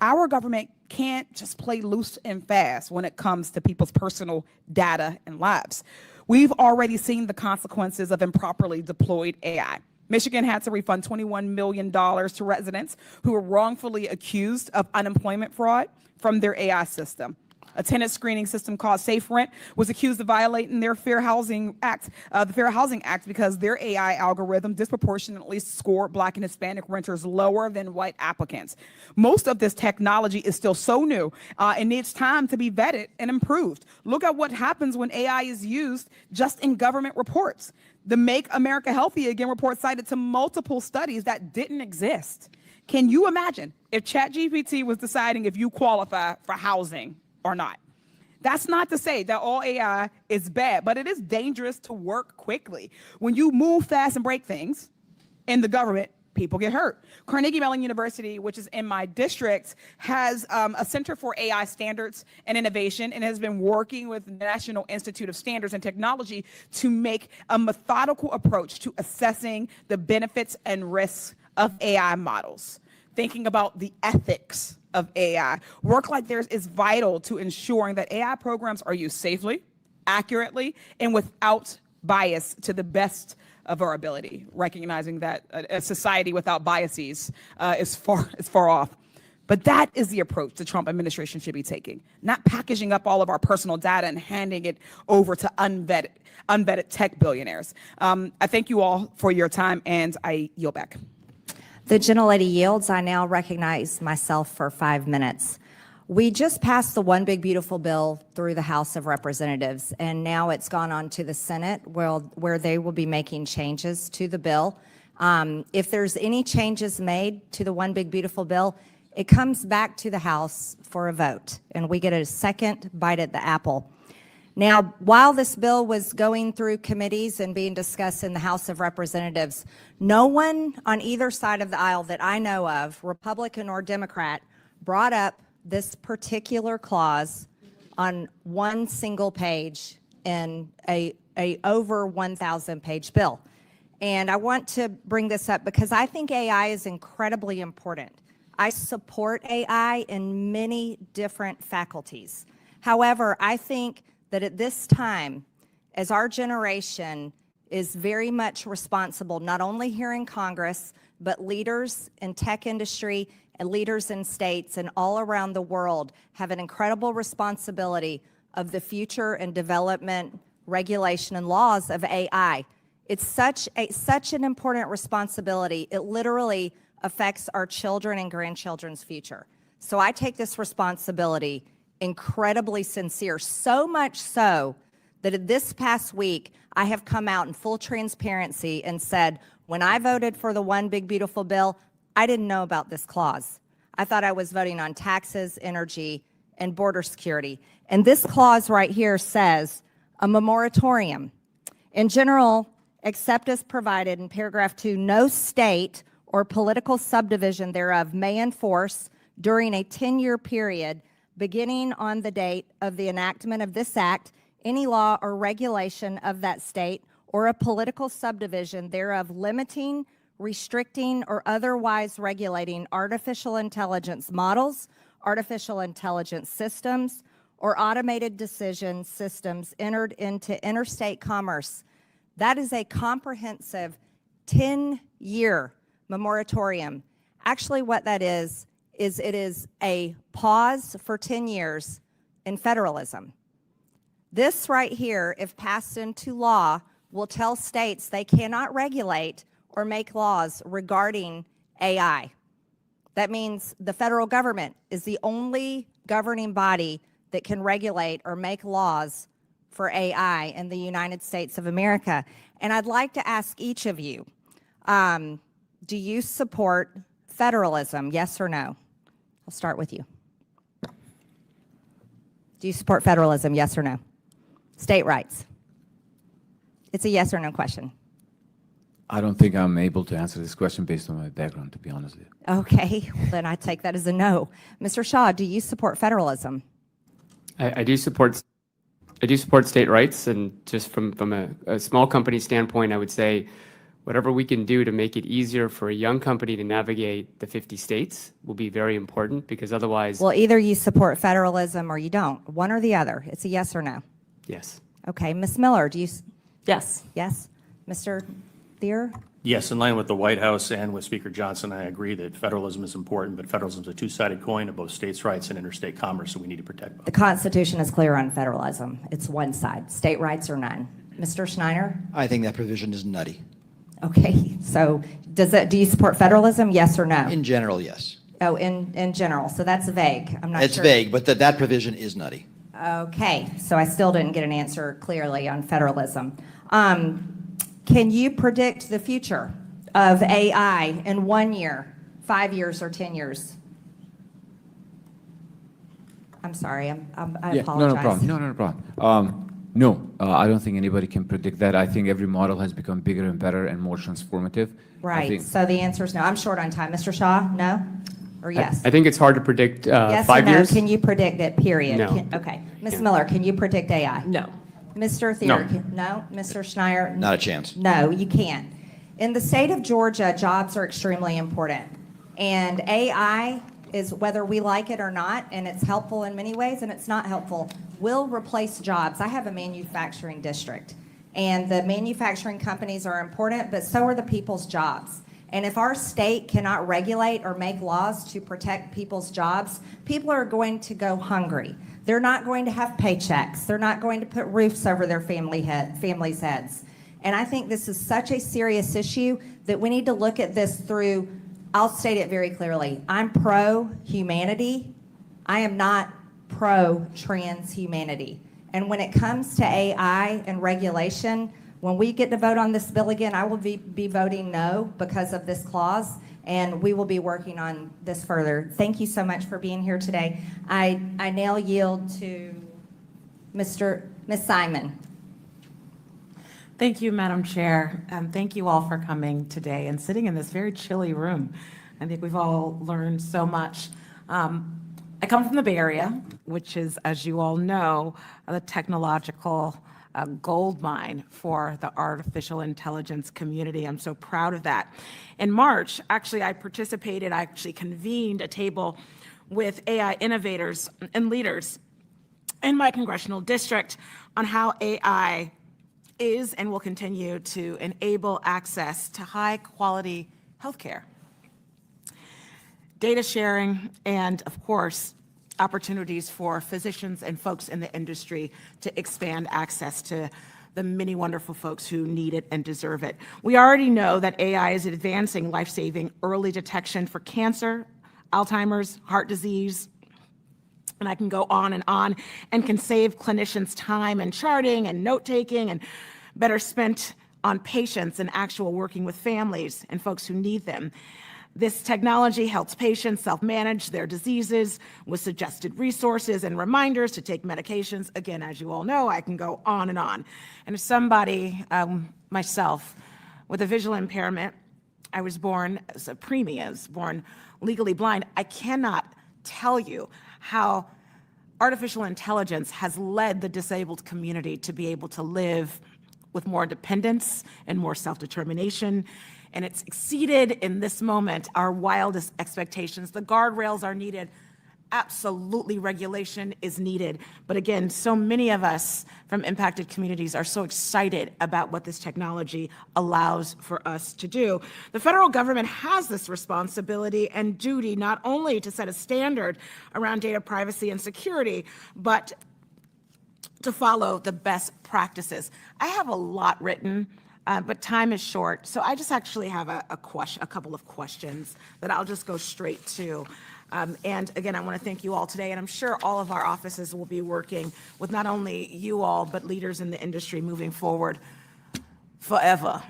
Our government can't just play loose and fast when it comes to people's personal data and lives. We've already seen the consequences of improperly deployed AI. Michigan had to refund $21 million to residents who were wrongfully accused of unemployment fraud from their AI system. A tenant screening system called Safe Rent was accused of violating their Fair Housing Act, the Fair Housing Act, because their AI algorithm disproportionately scored Black and Hispanic renters lower than white applicants. Most of this technology is still so new and needs time to be vetted and improved. Look at what happens when AI is used just in government reports. The Make America Healthy Again report cited to multiple studies that didn't exist. Can you imagine if ChatGPT was deciding if you qualify for housing or not? That's not to say that all AI is bad, but it is dangerous to work quickly. When you move fast and break things in the government, people get hurt. Carnegie Mellon University, which is in my district, has a Center for AI Standards and Innovation and has been working with the National Institute of Standards and Technology to make a methodical approach to assessing the benefits and risks of AI models, thinking about the ethics of AI. Work like theirs is vital to ensuring that AI programs are used safely, accurately, and without bias to the best of our ability, recognizing that a society without biases is far off. But that is the approach the Trump administration should be taking, not packaging up all of our personal data and handing it over to unvetted tech billionaires. I thank you all for your time, and I yield back. The gentlelady yields. I now recognize myself for 5 minutes. We just passed the One Big Beautiful Bill through the House of Representatives, and now it's gone on to the Senate where they will be making changes to the bill. If there's any changes made to the One Big Beautiful Bill, it comes back to the House for a vote, and we get a second bite at the apple. Now, while this bill was going through committees and being discussed in the House of Representatives, no one on either side of the aisle that I know of, Republican or Democrat, brought up this particular clause on one single page in a over 1,000 page bill. And I want to bring this up because I think AI is incredibly important. I support AI in many different faculties. However, I think that at this time, as our generation is very much responsible, not only here in Congress, but leaders in tech industry and leaders in states and all around the world have an incredible responsibility of the future and development, regulation, and laws of AI. It's such an important responsibility. It literally affects our children and grandchildren's future. So I take this responsibility incredibly sincere, so much so that this past week, I have come out in full transparency and said, when I voted for the One Big Beautiful Bill, I didn't know about this clause. I thought I was voting on taxes, energy, and border security. And this clause right here says a moratorium. In general, except as provided in paragraph 2, no state or political subdivision thereof may enforce during a 10-year period beginning on the date of the enactment of this act, any law or regulation of that state or a political subdivision thereof limiting, restricting, or otherwise regulating artificial intelligence models, artificial intelligence systems, or automated decision systems entered into interstate commerce. That is a comprehensive 10-year moratorium. Actually, what that is it is a pause for 10 years in federalism. This right here, if passed into law, will tell states they cannot regulate or make laws regarding AI. That means the federal government is the only governing body that can regulate or make laws for AI in the United States of America. And I'd like to ask each of you, do you support federalism, yes or no? I'll start with you. Do you support federalism, yes or no? State rights. It's a yes or no question. I don't think I'm able to answer this question based on my background, to be honest with you. Okay, well, then I take that as a no. Mr. Shaw, do you support federalism? I do support state rights, and just from a small company standpoint, I would say whatever we can do to make it easier for a young company to navigate the 50 states will be very important, because otherwise... Well, either you support federalism or you don't. One or the other. It's a yes or no. Yes. Okay, Ms. Miller, do you... Yes. Yes. Mr. Thier? Yes, in line with the White House and with Speaker Johnson, I agree that federalism is important, but federalism is a two-sided coin of both states' rights and interstate commerce, so we need to protect both. The Constitution is clear on federalism. It's one side, state rights or none. Mr. Schneider? I think that provision is nutty. Okay, so do you support federalism, yes or no? In general, yes. Oh, in general, so that's vague. I'm not It's sure. vague, but that provision is nutty. Okay, so I still didn't get an answer clearly on federalism. Can you predict the future of AI in 1 year, 5 years, or 10 years? I'm sorry, I Yeah, apologize. no problem. No problem. No, I don't think anybody can predict that. I think every model has become bigger and better and more transformative. I Right, think- so the answer is no. I'm short on time. Mr. Shaw, no? Or yes? I think it's hard to predict Yes or 5 no? years. Can you predict it, period? No. Okay. Ms. Miller, can you predict AI? No. Mr. Thier? No. Mr. Schneier? Not a chance. No, you can't. In the state of Georgia, jobs are extremely important. And AI is, whether we like it or not, and it's helpful in many ways and it's not helpful, will replace jobs. I have a manufacturing district, and the manufacturing companies are important, but so are the people's jobs. And if our state cannot regulate or make laws to protect people's jobs, people are going to go hungry. They're not going to have paychecks. They're not going to put roofs over their families' heads. And I think this is such a serious issue that we need to look at this through, I'll state it very clearly. I'm pro-humanity. I am not pro-transhumanity. And when it comes to AI and regulation, when we get to vote on this bill again, I will be voting no because of this clause, and we will be working on this further. Thank you so much for being here today. I now yield to Ms. Simon. Thank you, Madam Chair. Thank you all for coming today and sitting in this very chilly room. I think we've all learned so much. I come from the Bay Area, which is, as you all know, the technological gold mine for the artificial intelligence community. I'm so proud of that. In March, actually, I convened a table with AI innovators and leaders in my congressional district on how AI is and will continue to enable access to high-quality healthcare, data sharing, and, of course, opportunities for physicians and folks in the industry to expand access to the many wonderful folks who need it and deserve it. We already know that AI is advancing life-saving early detection for cancer, Alzheimer's, heart disease, and I can go on, and can save clinicians time and charting and note-taking and better spent on patients and actual working with families and folks who need them. This technology helps patients self-manage their diseases with suggested resources and reminders to take medications. Again, as you all know, I can go on. And as somebody, myself, with a visual impairment, I was born as a preemie, I was born legally blind. I cannot tell you how artificial intelligence has led the disabled community to be able to live with more independence and more self-determination. And it's exceeded in this moment our wildest expectations. The guardrails are needed. Absolutely, regulation is needed. But again, so many of us from impacted communities are so excited about what this technology allows for us to do. The federal government has this responsibility and duty not only to set a standard around data privacy and security, but to follow the best practices. I have a lot written, but time is short. So I just actually have a couple of questions that I'll just go straight to. And again, I want to thank you all today, and I'm sure all of our offices will be working with not only you all, but leaders in the industry moving forward forever.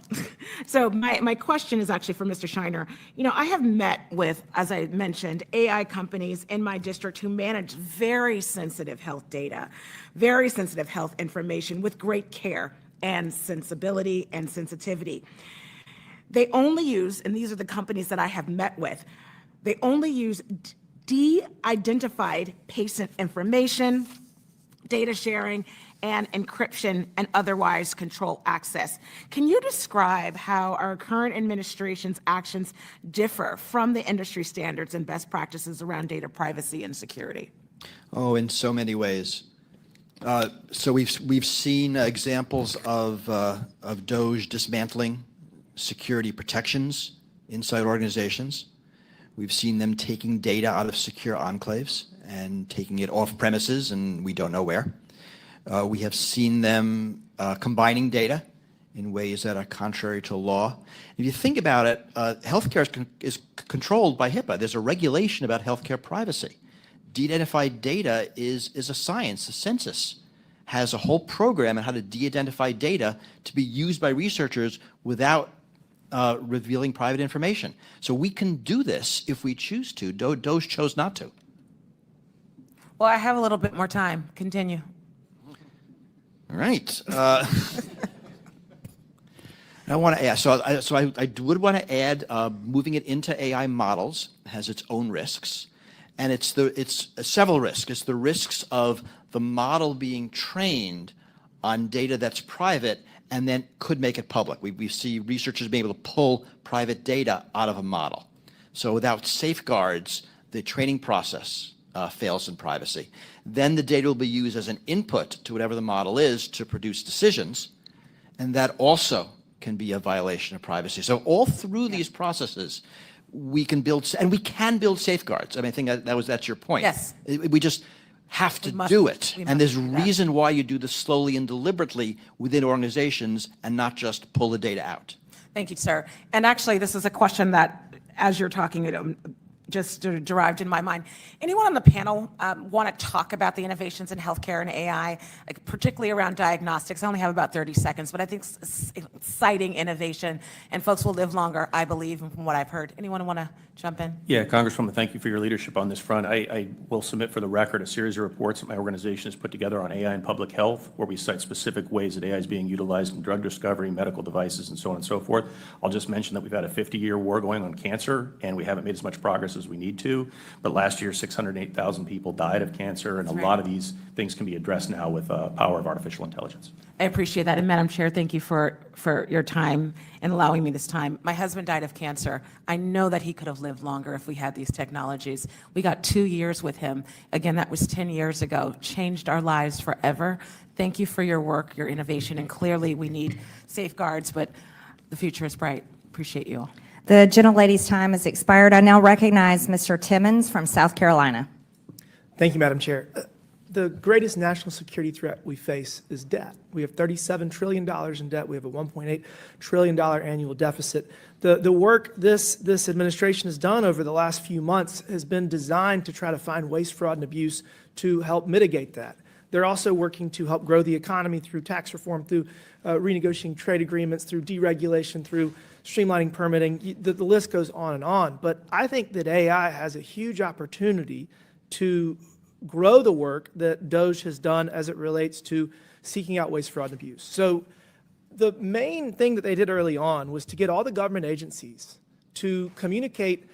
So my question is actually for Mr. Shiner. You know, I have met with, as I mentioned, AI companies in my district who manage very sensitive health data, very sensitive health information with great care and sensibility and sensitivity. They only use, and these are the companies that I have met with, they only use de-identified patient information, data sharing, and encryption, and otherwise control access. Can you describe how our current administration's actions differ from the industry standards and best practices around data privacy and security? Oh, in so many ways. So we've seen examples of DOJ dismantling security protections inside organizations. We've seen them taking data out of secure enclaves and taking it off premises, and we don't know where. We have seen them combining data in ways that are contrary to law. If you think about it, healthcare is controlled by HIPAA. There's a regulation about healthcare privacy. De-identified data is a science. The census has a whole program on how to de-identify data to be used by researchers without revealing private information. So we can do this if we choose to. DOGE chose not to. Well, I have a little bit more time. Continue. All right. I want to add, so I would want to add, moving it into AI models has its own risks, and it's several risks. It's the risks of the model being trained on data that's private and then could make it public. We see researchers being able to pull private data out of a model. So without safeguards, the training process fails in privacy. Then the data will be used as an input to whatever the model is to produce decisions, and that also can be a violation of privacy. So all through these processes, we can build safeguards. I mean, I think that's your point. Yes. We just have to do it. And there's reason why you do this slowly and deliberately within organizations and not just pull the data out. Thank you, sir. And actually, this is a question that, as you're talking, it just derived in my mind. Anyone on the panel want to talk about the innovations in healthcare and AI, like particularly around diagnostics? I only have about 30 seconds, but I think it's exciting innovation, and folks will live longer, I believe, from what I've heard. Anyone want to jump in? Yeah, Congresswoman, thank you for your leadership on this front. I will submit for the record a series of reports that my organization has put together on AI and public health, where we cite specific ways that AI is being utilized in drug discovery, medical devices, and so on and so forth. I'll just mention that we've had a 50-year war going on cancer, and we haven't made as much progress as we need to. But last year, 608,000 people died of cancer, and a lot of these things can be addressed now with the power of artificial intelligence. I appreciate that. And Madam Chair, thank you for your time and allowing me this time. My husband died of cancer. I know that he could have lived longer if we had these technologies. We got 2 years with him. Again, that was 10 years ago. Changed our lives forever. Thank you for your work, your innovation, and clearly we need safeguards, but the future is bright. Appreciate you all. The gentlelady's time has expired. I now recognize Mr. Timmons from South Carolina. Thank you, Madam Chair. The greatest national security threat we face is debt. We have $37 trillion in debt. We have a $1.8 trillion annual deficit. The work this administration has done over the last few months has been designed to try to find waste, fraud, and abuse to help mitigate that. They're also working to help grow the economy through tax reform, through renegotiating trade agreements, through deregulation, through streamlining permitting. The list goes on and on. But I think that AI has a huge opportunity to grow the work that DOGE has done as it relates to seeking out waste, fraud, and abuse. So the main thing that they did early on was to get all the government agencies to communicate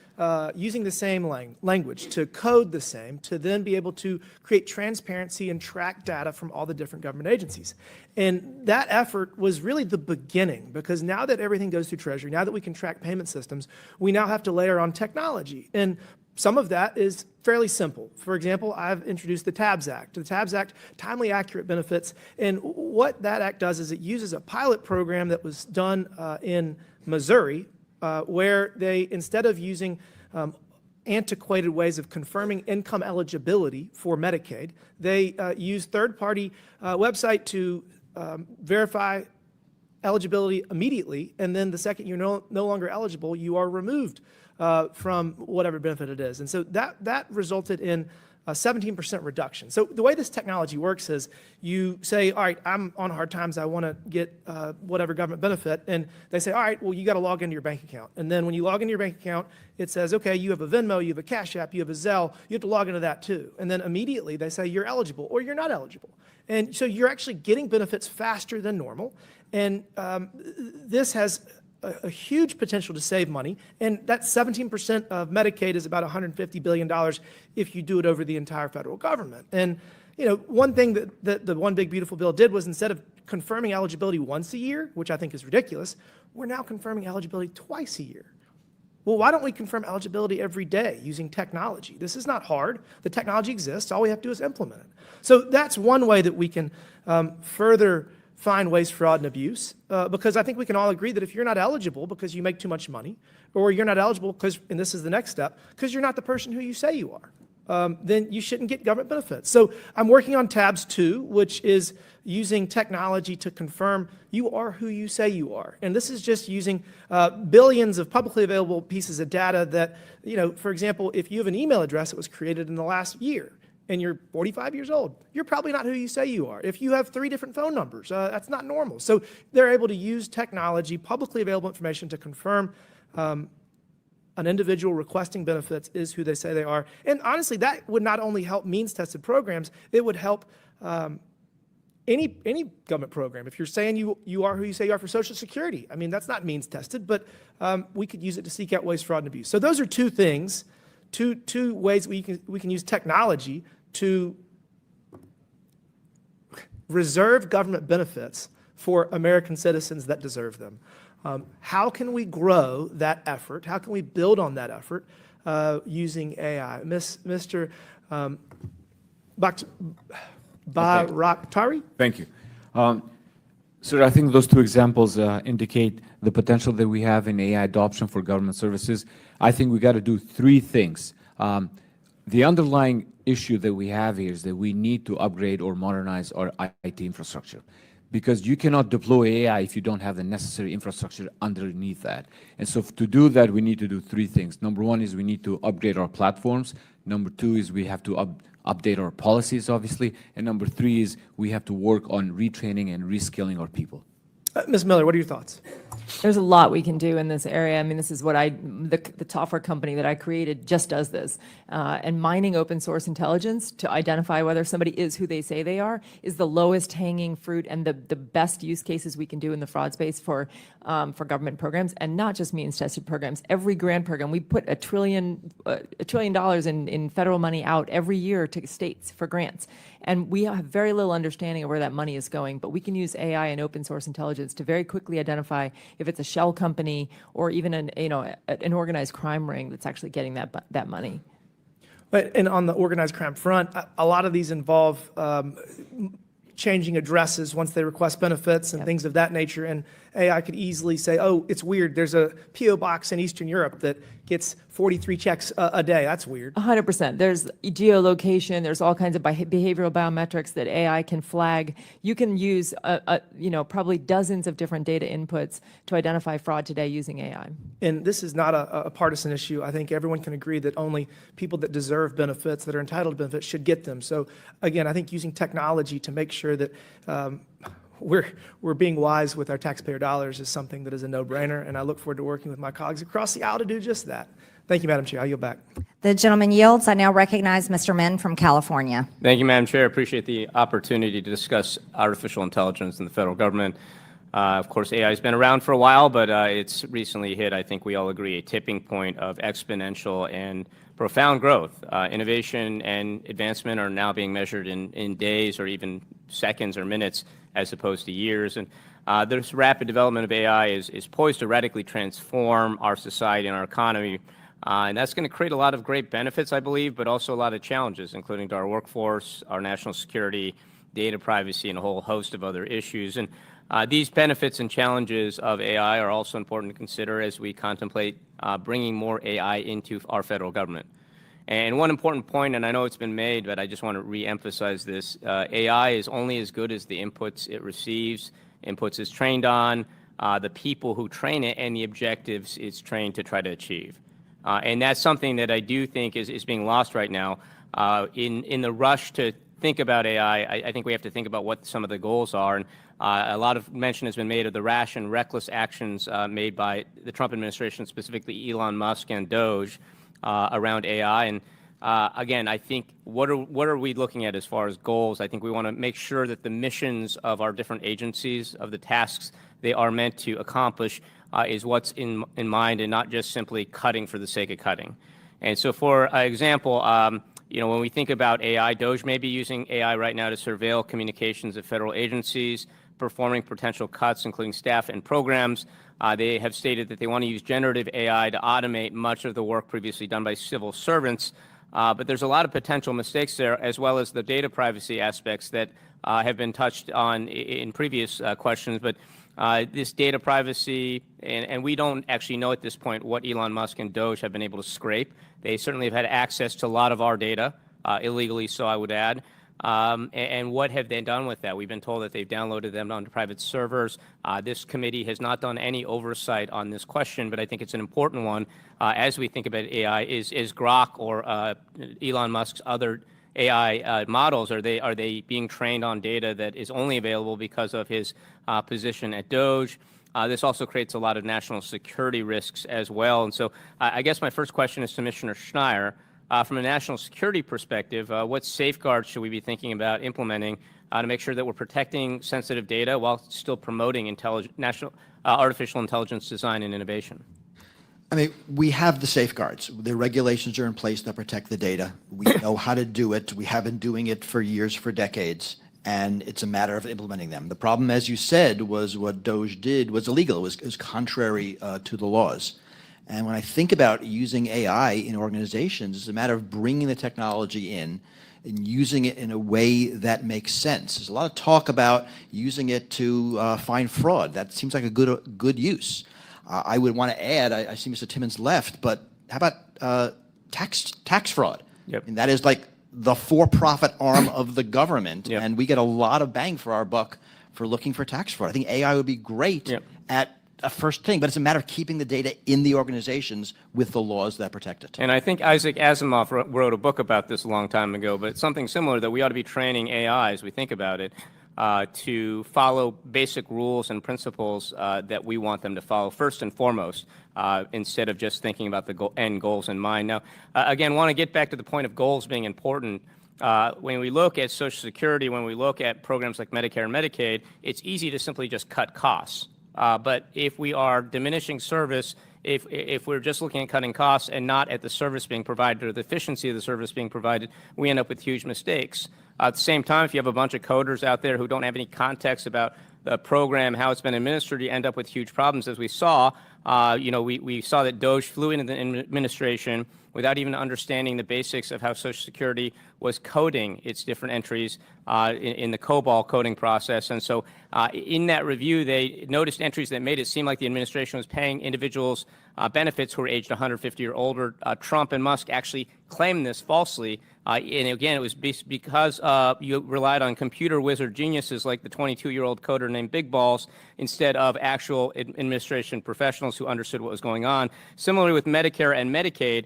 using the same language, to code the same, to then be able to create transparency and track data from all the different government agencies. And that effort was really the beginning, because now that everything goes through Treasury, now that we can track payment systems, we now have to layer on technology. And some of that is fairly simple. For example, I've introduced the TABS Act. The TABS Act, timely, accurate benefits. And what that act does is it uses a pilot program that was done in Missouri, where they, instead of using antiquated ways of confirming income eligibility for Medicaid, they use third-party website to verify eligibility immediately, and then the second you're no longer eligible, you are removed from whatever benefit it is. And so that resulted in a 17% reduction. So the way this technology works is you say, all right, I'm on hard times, I want to get whatever government benefit, and they say, all right, well, you got to log into your bank account. And then when you log into your bank account, it says, okay, you have a Venmo, you have a CashApp, you have a Zelle, you have to log into that too. And then immediately they say you're eligible or you're not eligible. And so you're actually getting benefits faster than normal. And this has a huge potential to save money, and that 17% of Medicaid is about $150 billion if you do it over the entire federal government. And one thing that the One Big Beautiful Bill did was, instead of confirming eligibility once a year, which I think is ridiculous, we're now confirming eligibility twice a year. Well, why don't we confirm eligibility every day using technology? This is not hard. The technology exists. All we have to do is implement it. So that's one way that we can further find waste, fraud, and abuse, because I think we can all agree that if you're not eligible because you make too much money, or you're not eligible because, and this is the next step, because you're not the person who you say you are, then you shouldn't get government benefits. So I'm working on tabs 2, which is using technology to confirm you are who you say you are. And this is just using billions of publicly available pieces of data that, for example, if you have an email address that was created in the last year, and you're 45 years old, you're probably not who you say you are. If you have 3 different phone numbers, that's not normal. So they're able to use technology, publicly available information to confirm an individual requesting benefits is who they say they are. And honestly, that would not only help means-tested programs, it would help any government program. If you're saying you are who you say you are for Social Security, I mean, that's not means-tested, but we could use it to seek out waste, fraud, and abuse. So those are 2 things, two ways we can use technology to reserve government benefits for American citizens that deserve them. How can we grow that effort? How can we build on that effort using AI? Mr. Bairaktari? Thank you. Sir, I think those 2 examples indicate the potential that we have in AI adoption for government services. I think we got to do 3 things. The underlying issue that we have here is that we need to upgrade or modernize our IT infrastructure, because you cannot deploy AI if you don't have the necessary infrastructure underneath that. And so to do that, we need to do 3 things. Number 1 is we need to upgrade our platforms. Number 2 is we have to update our policies, obviously. And number 3 is we have to work on retraining and reskilling our people. Ms. Miller, what are your thoughts? There's a lot we can do in this area. I mean, this is what the software company that I created just does this. And mining open source intelligence to identify whether somebody is who they say they are is the lowest hanging fruit and the best use cases we can do in the fraud space for government programs, and not just means tested programs. Every grant program, we put $1 trillion in federal money out every year to states for grants. And we have very little understanding of where that money is going, but we can use AI and open source intelligence to very quickly identify if it's a shell company or even an organized crime ring that's actually getting that money. And on the organized crime front, a lot of these involve changing addresses once they request benefits and things of that nature. And AI could easily say, oh, it's weird. There's a P.O. box in Eastern Europe that gets 43 checks a day. That's weird. 100%. There's geolocation. There's all kinds of behavioral biometrics that AI can flag. You can use, probably dozens of different data inputs to identify fraud today using AI. And this is not a partisan issue. I think everyone can agree that only people that deserve benefits, that are entitled to benefits, should get them. So again, I think using technology to make sure that we're being wise with our taxpayer dollars is something that is a no-brainer, and I look forward to working with my colleagues across the aisle to do just that. Thank you, Madam Chair. I yield back. The gentleman yields. I now recognize Mr. Min from California. Thank you, Madam Chair. I appreciate the opportunity to discuss artificial intelligence in the federal government. Of course, AI has been around for a while, but it's recently hit, I think we all agree, a tipping point of exponential and profound growth. Innovation and advancement are now being measured in days or even seconds or minutes as opposed to years. And this rapid development of AI is poised to radically transform our society and our economy. And that's going to create a lot of great benefits, I believe, but also a lot of challenges, including to our workforce, our national security, data privacy, and a whole host of other issues. And these benefits and challenges of AI are also important to consider as we contemplate bringing more AI into our federal government. And one important point, and I know it's been made, but I just want to re-emphasize this, AI is only as good as the inputs it receives, inputs it's trained on, the people who train it, and the objectives it's trained to try to achieve. And that's something that I do think is being lost right now. In the rush to think about AI, I think we have to think about what some of the goals are. And a lot of mention has been made of the rash and reckless actions made by the Trump administration, specifically Elon Musk and Doge, around AI. And again, I think what are we looking at as far as goals? I think we want to make sure that the missions of our different agencies, of the tasks they are meant to accomplish, is what's in mind, and not just simply cutting for the sake of cutting. And so, for example, when we think about AI, Doge may be using AI right now to surveil communications of federal agencies, performing potential cuts, including staff and programs. They have stated that they want to use generative AI to automate much of the work previously done by civil servants. But there's a lot of potential mistakes there, as well as the data privacy aspects that have been touched on in previous questions, but this data privacy, and we don't actually know at this point what Elon Musk and Doge have been able to scrape. They certainly have had access to a lot of our data, illegally so I would add. And what have they done with that? We've been told that they've downloaded them onto private servers. This committee has not done any oversight on this question, but I think it's an important one as we think about AI. Is Grok or Elon Musk's other AI models, are they being trained on data that is only available because of his position at Doge? This also creates a lot of national security risks as well. And so I guess my first question is to Commissioner Schneier. From a national security perspective, what safeguards should we be thinking about implementing to make sure that we're protecting sensitive data while still promoting artificial intelligence design and innovation? I mean, we have the safeguards. The regulations are in place that protect the data. We know how to do it. We have been doing it for years, for decades, and it's a matter of implementing them. The problem, as you said, was what Doge did was illegal. It was contrary to the laws. And when I think about using AI in organizations, it's a matter of bringing the technology in and using it in a way that makes sense. There's a lot of talk about using it to find fraud. That seems like a good use. I would want to add, I see Mr. Timmons left, but how about tax fraud? Yep. And that is like the for-profit arm of the government, Yep. and we get a lot of bang for our buck for looking for tax fraud. I think AI would be great Yep. at a first thing, but it's a matter of keeping the data in the organizations with the laws that protect it. And I think Isaac Asimov wrote a book about this a long time ago, but it's something similar that we ought to be training AI as we think about it to follow basic rules and principles that we want them to follow first and foremost, instead of just thinking about the end goals in mind. Now, again, want to get back to the point of goals being important. When we look at Social Security, when we look at programs like Medicare and Medicaid, it's easy to simply just cut costs. But if we are diminishing service, if we're just looking at cutting costs and not at the service being provided or the efficiency of the service being provided, we end up with huge mistakes. At the same time, if you have a bunch of coders out there who don't have any context about the program, how it's been administered, you end up with huge problems. As we saw, we saw that Doge flew into the administration without even understanding the basics of how Social Security was coding its different entries in the COBOL coding process. And so in that review, they noticed entries that made it seem like the administration was paying individuals benefits who were aged 150 or older. Trump and Musk actually claimed this falsely. And again, it was because you relied on computer wizard geniuses like the 22-year-old coder named Big Balls instead of actual administration professionals who understood what was going on. Similarly with Medicare and Medicaid,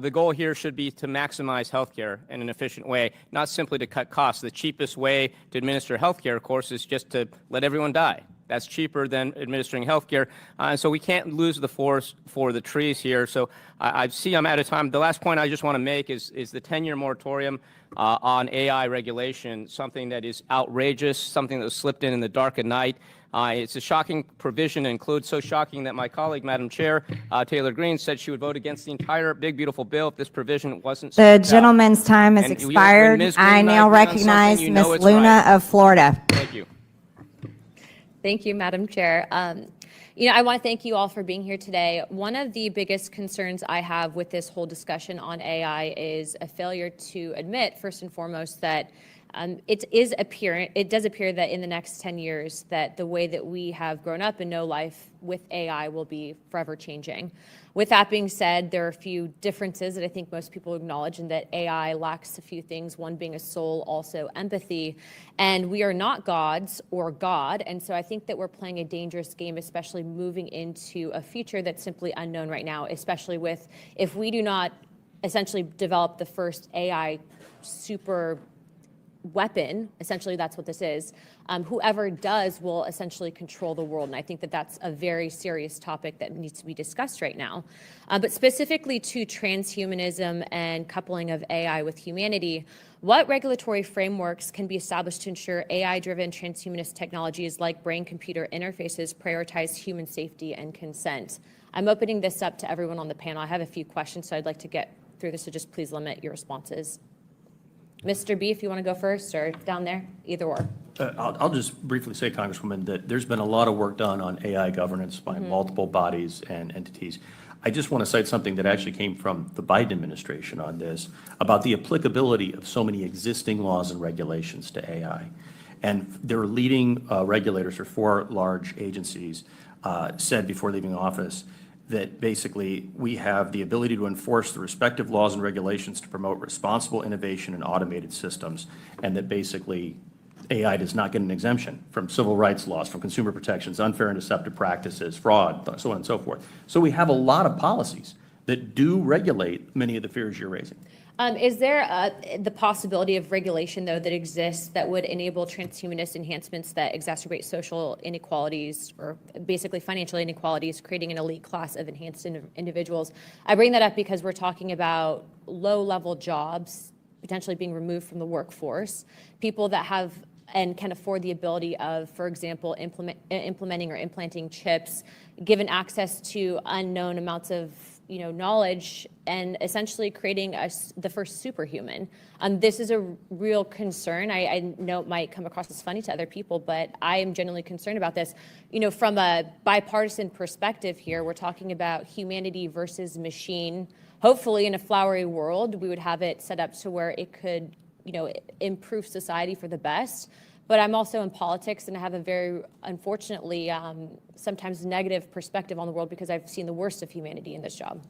the goal here should be to maximize health care in an efficient way, not simply to cut costs. The cheapest way to administer health care, of course, is just to let everyone die. That's cheaper than administering health care. And so we can't lose the forest for the trees here. So I see I'm out of time. The last point I just want to make is the 10-year moratorium on AI regulation, something that is outrageous, something that was slipped in the dark of night. It's a shocking provision, includes so shocking that my colleague, Madam Chair, Taylor Greene, said she would vote against the entire big, beautiful bill if this provision wasn't The stripped out. gentleman's time has And when expired. Ms. Greene I and now agree on something, recognize you Ms. know it's Luna right. of Florida. Thank you. Thank you, Madam Chair. I want to thank you all for being here today. One of the biggest concerns I have with this whole discussion on AI is a failure to admit, first and foremost, that it does appear that in the next 10 years that the way that we have grown up and know life with AI will be forever changing. With that being said, there are a few differences that I think most people acknowledge, and that AI lacks a few things, one being a soul, also empathy. And we are not gods or God, and so I think that we're playing a dangerous game, especially moving into a future that's simply unknown right now, especially if we do not essentially develop the first AI super weapon, essentially that's what this is, whoever does will essentially control the world. And I think that that's a very serious topic that needs to be discussed right now. But specifically to transhumanism and coupling of AI with humanity, what regulatory frameworks can be established to ensure AI-driven transhumanist technologies like brain-computer interfaces prioritize human safety and consent? I'm opening this up to everyone on the panel. I have a few questions, so I'd like to get through this, so just please limit your responses. Mr. B, if you want to go first, or down there, either or. I'll just briefly say, Congresswoman, that there's been a lot of work done on AI governance by multiple bodies and entities. I just want to cite something that actually came from the Biden administration on this, about the applicability of so many existing laws and regulations to AI. And their leading regulators for 4 large agencies said before leaving office that basically we have the ability to enforce the respective laws and regulations to promote responsible innovation and automated systems, and that basically AI does not get an exemption from civil rights laws, from consumer protections, unfair and deceptive practices, fraud, so on and so forth. So we have a lot of policies that do regulate many of the fears you're raising. Is there the possibility of regulation, though, that exists that would enable transhumanist enhancements that exacerbate social inequalities or basically financial inequalities, creating an elite class of enhanced individuals? I bring that up because we're talking about low-level jobs potentially being removed from the workforce, people that have and can afford the ability of, for example, implementing or implanting chips, given access to unknown amounts of knowledge, and essentially creating the first superhuman. This is a real concern. I know it might come across as funny to other people, but I am genuinely concerned about this. From a bipartisan perspective here, we're talking about humanity versus machine. Hopefully, in a flowery world, we would have it set up to where it could, improve society for the best. But I'm also in politics, and I have a very, unfortunately, sometimes negative perspective on the world because I've seen the worst of humanity in this job.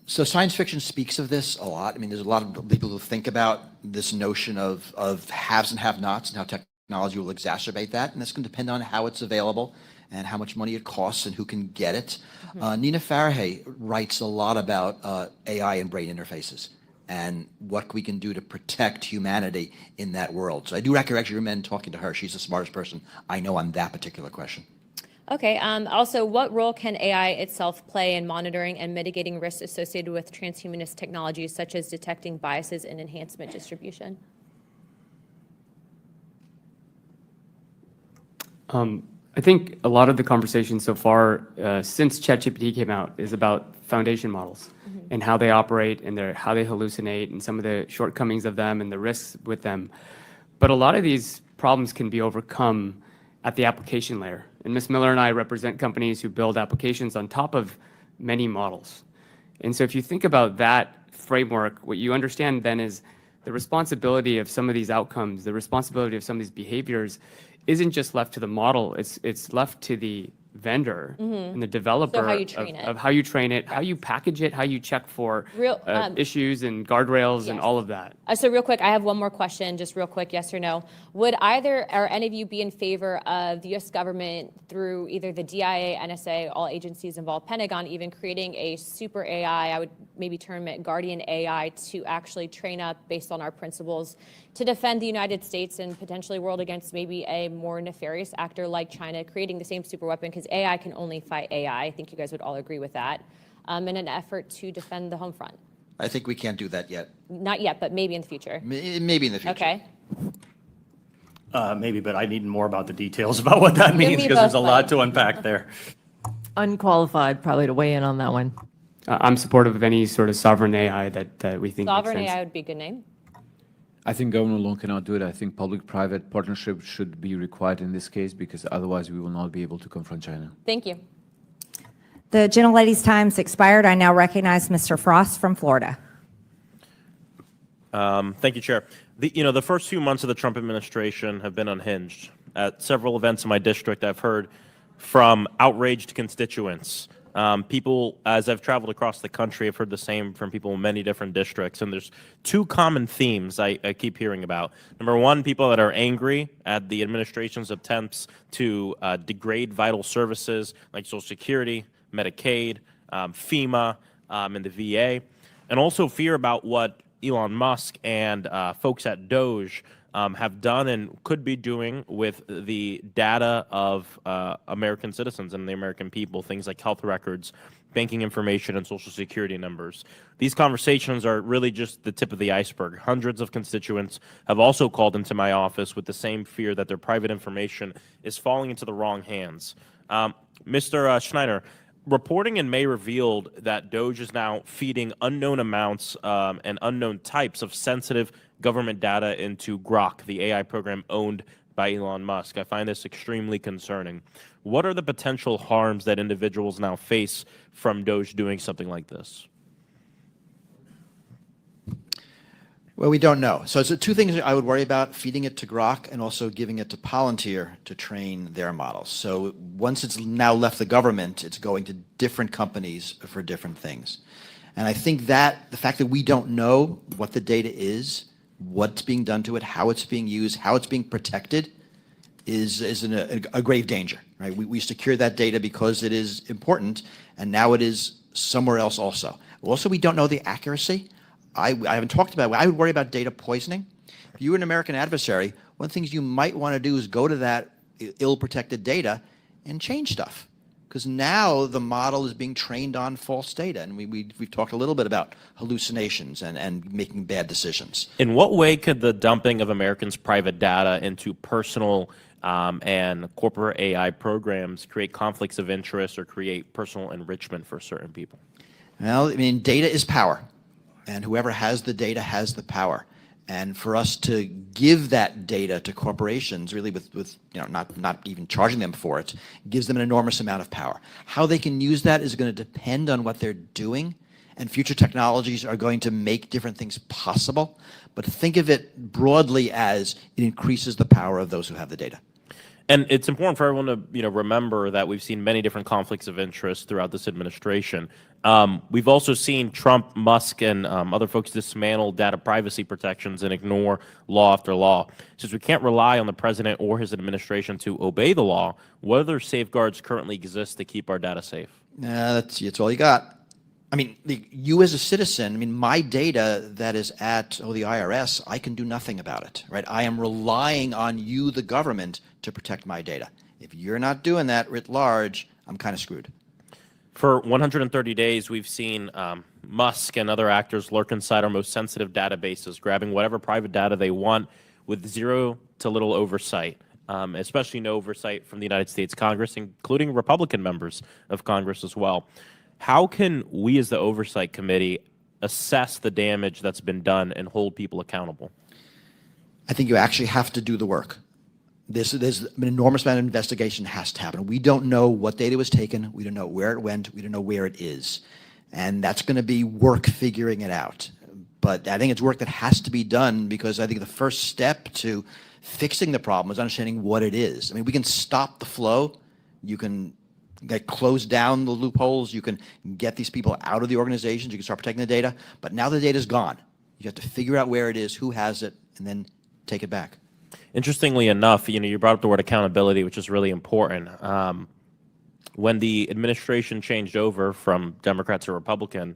So science fiction speaks of this a lot. I mean, there's a lot of people who think about this notion of haves and have-nots and how technology will exacerbate that. And that's going to depend on how it's available and how much money it costs and who can get it. Nina Farahay writes a lot about AI and brain interfaces and what we can do to protect humanity in that world. So I do recommend talking to her. She's the smartest person I know on that particular question. Okay. Also, what role can AI itself play in monitoring and mitigating risks associated with transhumanist technologies, such as detecting biases in enhancement distribution? I think a lot of the conversation so far, since ChatGPT came out, is about foundation models and how they operate and how they hallucinate and some of the shortcomings of them and the risks with them. But a lot of these problems can be overcome at the application layer. And Ms. Miller and I represent companies who build applications on top of many models. And so if you think about that framework, what you understand then is the responsibility of some of these outcomes, the responsibility of some of these behaviors isn't just left to the model, it's left to the vendor and the developer So how you train it. of how you train it, how you package it, how you check for Real- issues and guardrails and yes. all of that. So real quick, I have one more question, just real quick, yes or no. Would either or any of you be in favor of the U.S. government through either the DIA, NSA, all agencies involved, Pentagon, even creating a super AI, I would maybe term it guardian AI, to actually train up based on our principles to defend the United States and potentially world against maybe a more nefarious actor like China creating the same super weapon, because AI can only fight AI. I think you guys would all agree with that, in an effort to defend the home front. I think we can't do that yet. Not yet, but maybe in the future. Maybe in the future. Okay. Maybe, but I need more about the details about what that means me because there's a both, lot Mike. to unpack there. Unqualified, probably, to weigh in on that one. I'm supportive of any sort of sovereign AI that we think Sovereign makes sense. AI would be a good name. I think government alone cannot do it. I think public-private partnership should be required in this case because otherwise we will not be able to confront China. Thank you. The gentlelady's time's expired. I now recognize Mr. Frost from Florida. Thank you, Chair. The first few months of the Trump administration have been unhinged. At several events in my district, I've heard from outraged constituents. People, as I've traveled across the country, I've heard the same from people in many different districts. And there's two common themes I keep hearing about. Number one, people that are angry at the administration's attempts to degrade vital services like Social Security, Medicaid, FEMA, and the VA. And also fear about what Elon Musk and folks at Doge have done and could be doing with the data of American citizens and the American people, things like health records, banking information, and Social Security numbers. These conversations are really just the tip of the iceberg. Hundreds of constituents have also called into my office with the same fear that their private information is falling into the wrong hands. Mr. Schneider, reporting in May revealed that Doge is now feeding unknown amounts and unknown types of sensitive government data into Grok, the AI program owned by Elon Musk. I find this extremely concerning. What are the potential harms that individuals now face from Doge doing something like this? Well, we don't know. So it's two things I would worry about, feeding it to Grok and also giving it to Palantir to train their models. So once it's now left the government, it's going to different companies for different things. And I think that the fact that we don't know what the data is, what's being done to it, how it's being used, how it's being protected, is a grave danger, right? We secure that data because it is important, and now it is somewhere else also. Also, we don't know the accuracy. I haven't talked about it. I would worry about data poisoning. If you were an American adversary, one of the things you might want to do is go to that ill-protected data and change stuff. Because now the model is being trained on false data. And we've talked a little bit about hallucinations and making bad decisions. In what way could the dumping of Americans' private data into personal and corporate AI programs create conflicts of interest or create personal enrichment for certain people? Well, I mean, data is power. And whoever has the data has the power. And for us to give that data to corporations, really with not even charging them for it, gives them an enormous amount of power. How they can use that is going to depend on what they're doing, and future technologies are going to make different things possible. But think of it broadly as it increases the power of those who have the data. And it's important for everyone to remember that we've seen many different conflicts of interest throughout this administration. We've also seen Trump, Musk, and other folks dismantle data privacy protections and ignore law after law. Since we can't rely on the president or his administration to obey the law, what other safeguards currently exist to keep our data safe? That's all you got. I mean, you as a citizen, I mean, my data that is at the IRS, I can do nothing about it, right? I am relying on you, the government, to protect my data. If you're not doing that writ large, I'm kind of screwed. For 130 days, we've seen Musk and other actors lurk inside our most sensitive databases, grabbing whatever private data they want with zero to little oversight, especially no oversight from the United States Congress, including Republican members of Congress as well. How can we as the Oversight Committee assess the damage that's been done and hold people accountable? I think you actually have to do the work. There's an enormous amount of investigation has to happen. We don't know what data was taken. We don't know where it went. We don't know where it is. And that's going to be work figuring it out. But I think it's work that has to be done because I think the first step to fixing the problem is understanding what it is. I mean, we can stop the flow. You can close down the loopholes. You can get these people out of the organizations. You can start protecting the data. But now the data is gone. You have to figure out where it is, who has it, and then take it back. Interestingly enough, you brought up the word accountability, which is really important. When the administration changed over from Democrat to Republican,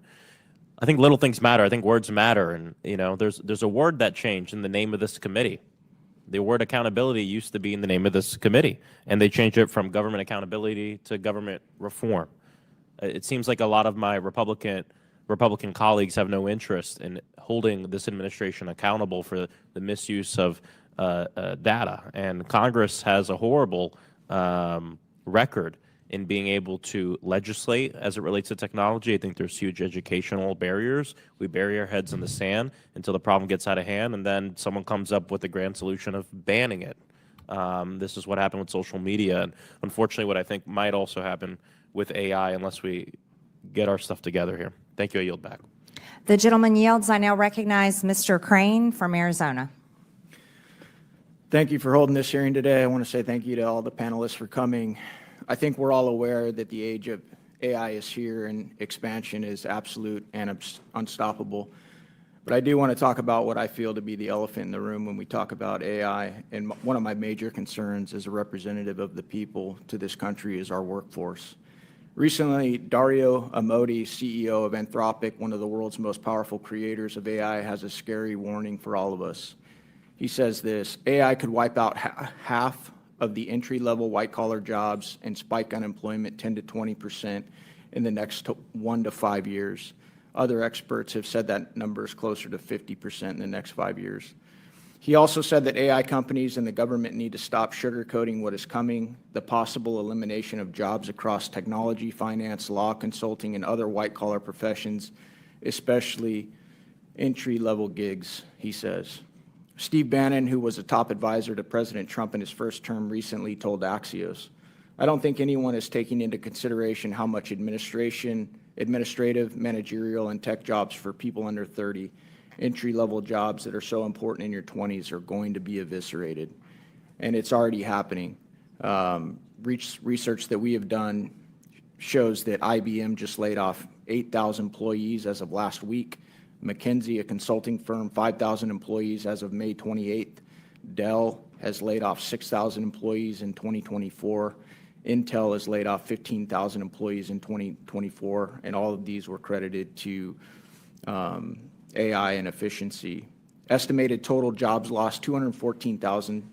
I think little things matter. I think words matter, and there's a word that changed in the name of this committee. The word accountability used to be in the name of this committee, and they changed it from government accountability to government reform. It seems like a lot of my Republican colleagues have no interest in holding this administration accountable for the misuse of data, and Congress has a horrible record in being able to legislate as it relates to technology. I think there's huge educational barriers. We bury our heads in the sand until the problem gets out of hand, and then someone comes up with a grand solution of banning it. This is what happened with social media, and unfortunately what I think might also happen with AI unless we get our stuff together here. Thank you. I yield back. The gentleman yields. I now recognize Mr. Crane from Arizona. Thank you for holding this hearing today. I want to say thank you to all the panelists for coming. I think we're all aware that the age of AI is here and expansion is absolute and unstoppable. But I do want to talk about what I feel to be the elephant in the room when we talk about AI. And one of my major concerns as a representative of the people to this country is our workforce. Recently, Dario Amodei, CEO of Anthropic, one of the world's most powerful creators of AI, has a scary warning for all of us. He says this: AI could wipe out half of the entry-level white-collar jobs and spike unemployment 10 to 20% in the next 1 to 5 years. Other experts have said that number is closer to 50% in the next 5 years. He also said that AI companies and the government need to stop sugarcoating what is coming, the possible elimination of jobs across technology, finance, law, consulting, and other white-collar professions, especially entry-level gigs, he says. Steve Bannon, who was a top advisor to President Trump in his first term, recently told Axios, "I don't think anyone is taking into consideration how much administrative, managerial, and tech jobs for people under 30 entry-level jobs that are so important in your 20s are going to be eviscerated. And it's already happening. Research that we have done shows that IBM just laid off 8,000 employees as of last week. McKinsey, a consulting firm, 5,000 employees as of May 28th. Dell has laid off 6,000 employees in 2024. Intel has laid off 15,000 employees in 2024, and all of these were credited to AI and efficiency. Estimated total jobs lost, 214,000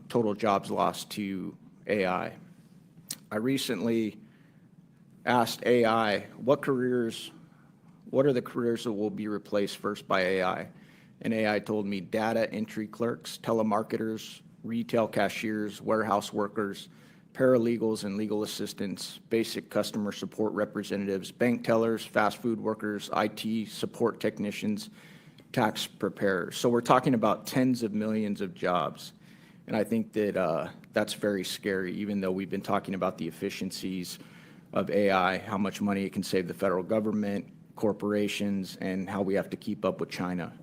total jobs lost to AI. I recently asked AI, what are the careers that will be replaced first by AI? And AI told me data entry clerks, telemarketers, retail cashiers, warehouse workers, paralegals and legal assistants, basic customer support representatives, bank tellers, fast food workers, IT support technicians, tax preparers. So we're talking about tens of millions of jobs. And I think that that's very scary, even though we've been talking about the efficiencies of AI, how much money it can save the federal government, corporations, and how we have to keep up with China.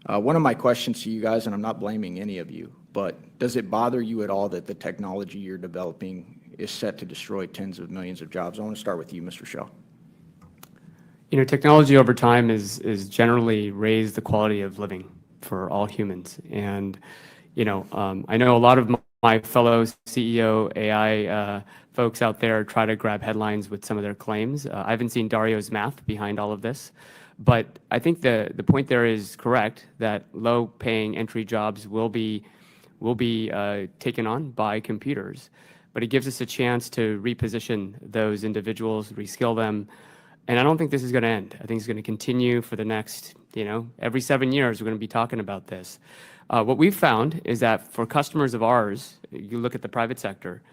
One of my questions to you guys, and I'm not blaming any of you, but does it bother you at all that the technology you're developing is set to destroy tens of millions of jobs? I want to start with you, Mr. Shaw. You know, technology over time is generally raised the quality of living for all humans. And, you know, I know a lot of my fellow CEO AI folks out there try to grab headlines with some of their claims. I haven't seen Dario's math behind all of this. But I think the point there is correct, that low-paying entry jobs will be taken on by computers. But it gives us a chance to reposition those individuals, reskill them. And I don't think this is going to end. I think it's going to continue for the next, you know, every 7 years, we're going to be talking about this. What we've found is that for customers of ours, you look at the private sector,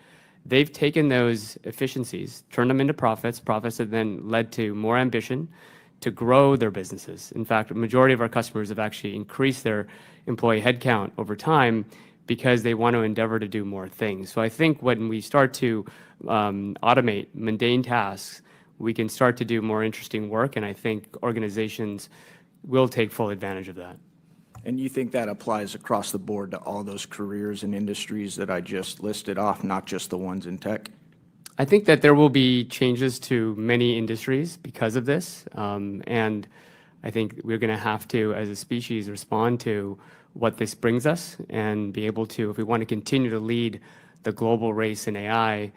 they've taken those efficiencies, turned them into profits. Profits have then led to more ambition to grow their businesses. In fact, a majority of our customers have actually increased their employee headcount over time because they want to endeavor to do more things. So I think when we start to automate mundane tasks, we can start to do more interesting work, and I think organizations will take full advantage of that. And you think that applies across the board to all those careers and industries that I just listed off, not just the ones in tech? I think that there will be changes to many industries because of this. And I think we're going to have to, as a species, respond to what this brings us and be able to, if we want to continue to lead the global race in AI,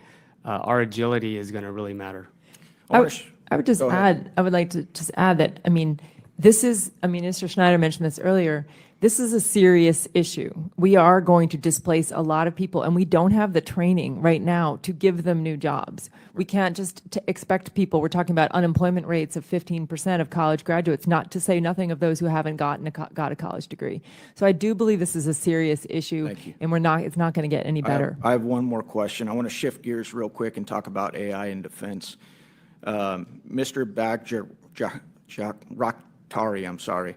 our agility is going to really matter. I would just add, I would like to just add that, I mean, Mr. Schneider mentioned this earlier. This is a serious issue. We are going to displace a lot of people, and we don't have the training right now to give them new jobs. We can't just expect people, we're talking about unemployment rates of 15% of college graduates, not to say nothing of those who haven't got a college degree. So I do believe this is a serious issue, and it's not going to get any better. I have one more question. I want to shift gears real quick and talk about AI in defense. Mr. Bakhtarii, I'm sorry.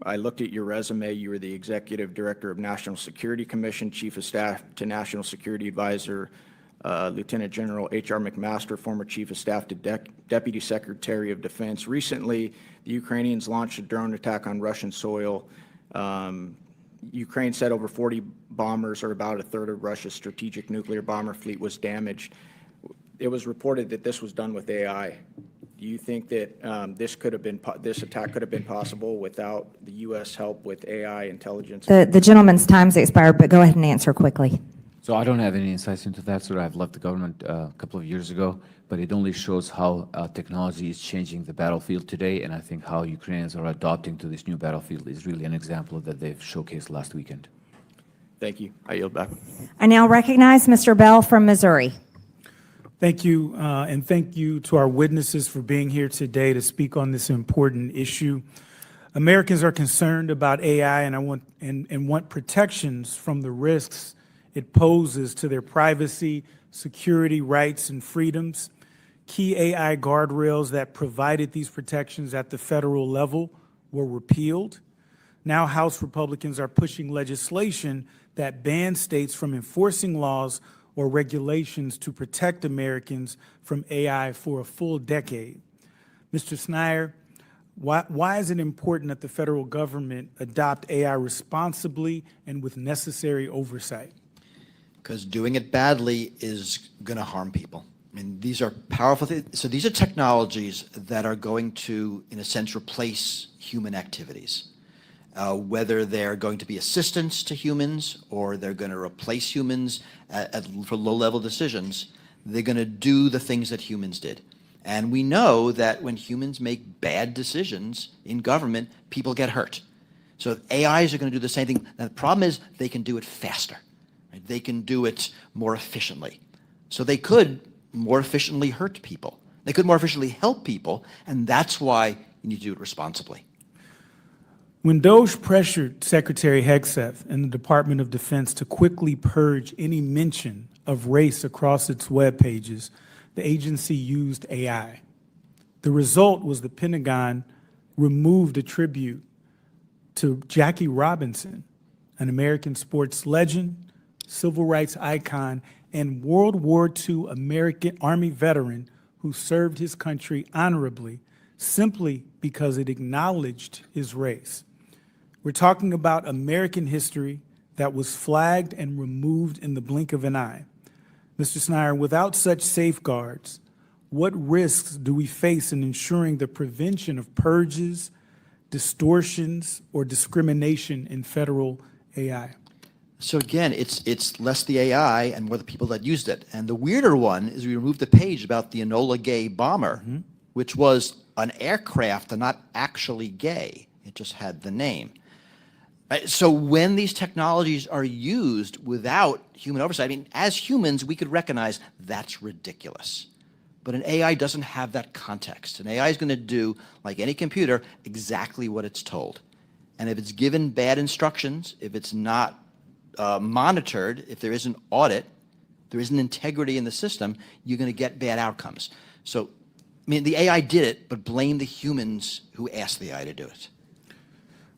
I looked at your resume. You were the Executive Director of National Security Commission, Chief of Staff to National Security Advisor, Lieutenant General H.R. McMaster, former Chief of Staff to Deputy Secretary of Defense. Recently, the Ukrainians launched a drone attack on Russian soil. Ukraine said over 40 bombers, or about a third of Russia's strategic nuclear bomber fleet, was damaged. It was reported that this was done with AI. Do you think that this attack could have been possible without the U.S. help with AI intelligence? The gentleman's time's expired, but go ahead and answer quickly. So I don't have any insights into that, sir. I've left the government a couple of years ago, but it only shows how technology is changing the battlefield today, and I think how Ukrainians are adopting to this new battlefield is really an example that they've showcased last weekend. Thank you. I yield back. I now recognize Mr. Bell from Missouri. Thank you, and thank you to our witnesses for being here today to speak on this important issue. Americans are concerned about AI and want protections from the risks it poses to their privacy, security, rights, and freedoms. Key AI guardrails that provided these protections at the federal level were repealed. Now House Republicans are pushing legislation that bans states from enforcing laws or regulations to protect Americans from AI for a full decade. Mr. Schneider, Why is it important that the federal government adopt AI responsibly and with necessary oversight? Because doing it badly is going to harm people. I mean, these are powerful things. So these are technologies that are going to, in a sense, replace human activities. Whether they're going to be assistants to humans or they're going to replace humans for low-level decisions, they're going to do the things that humans did. And we know that when humans make bad decisions in government, people get hurt. So AIs are going to do the same thing. Now, the problem is they can do it faster. Right? They can do it more efficiently. So they could more efficiently hurt people. They could more efficiently help people, and that's why you need to do it responsibly. When DOJ pressured Secretary Hegseth and the Department of Defense to quickly purge any mention of race across its web pages, the agency used AI. The result was the Pentagon removed a tribute to Jackie Robinson, an American sports legend, civil rights icon, and World War II American Army veteran who served his country honorably simply because it acknowledged his race. We're talking about American history that was flagged and removed in the blink of an eye. Mr. Snyder, without such safeguards, what risks do we face in ensuring the prevention of purges, distortions, or discrimination in federal AI? So again, it's less the AI and more the people that used it. And the weirder one is we removed the page about the Enola Gay bomber, which was an aircraft and not actually gay. It just had the name. So when these technologies are used without human oversight, I mean, as humans, we could recognize that's ridiculous. But an AI doesn't have that context. An AI is going to do, like any computer, exactly what it's told. And if it's given bad instructions, if it's not monitored, if there isn't audit, there isn't integrity in the system, you're going to get bad outcomes. So, I mean, the AI did it, but blame the humans who asked the AI to do it.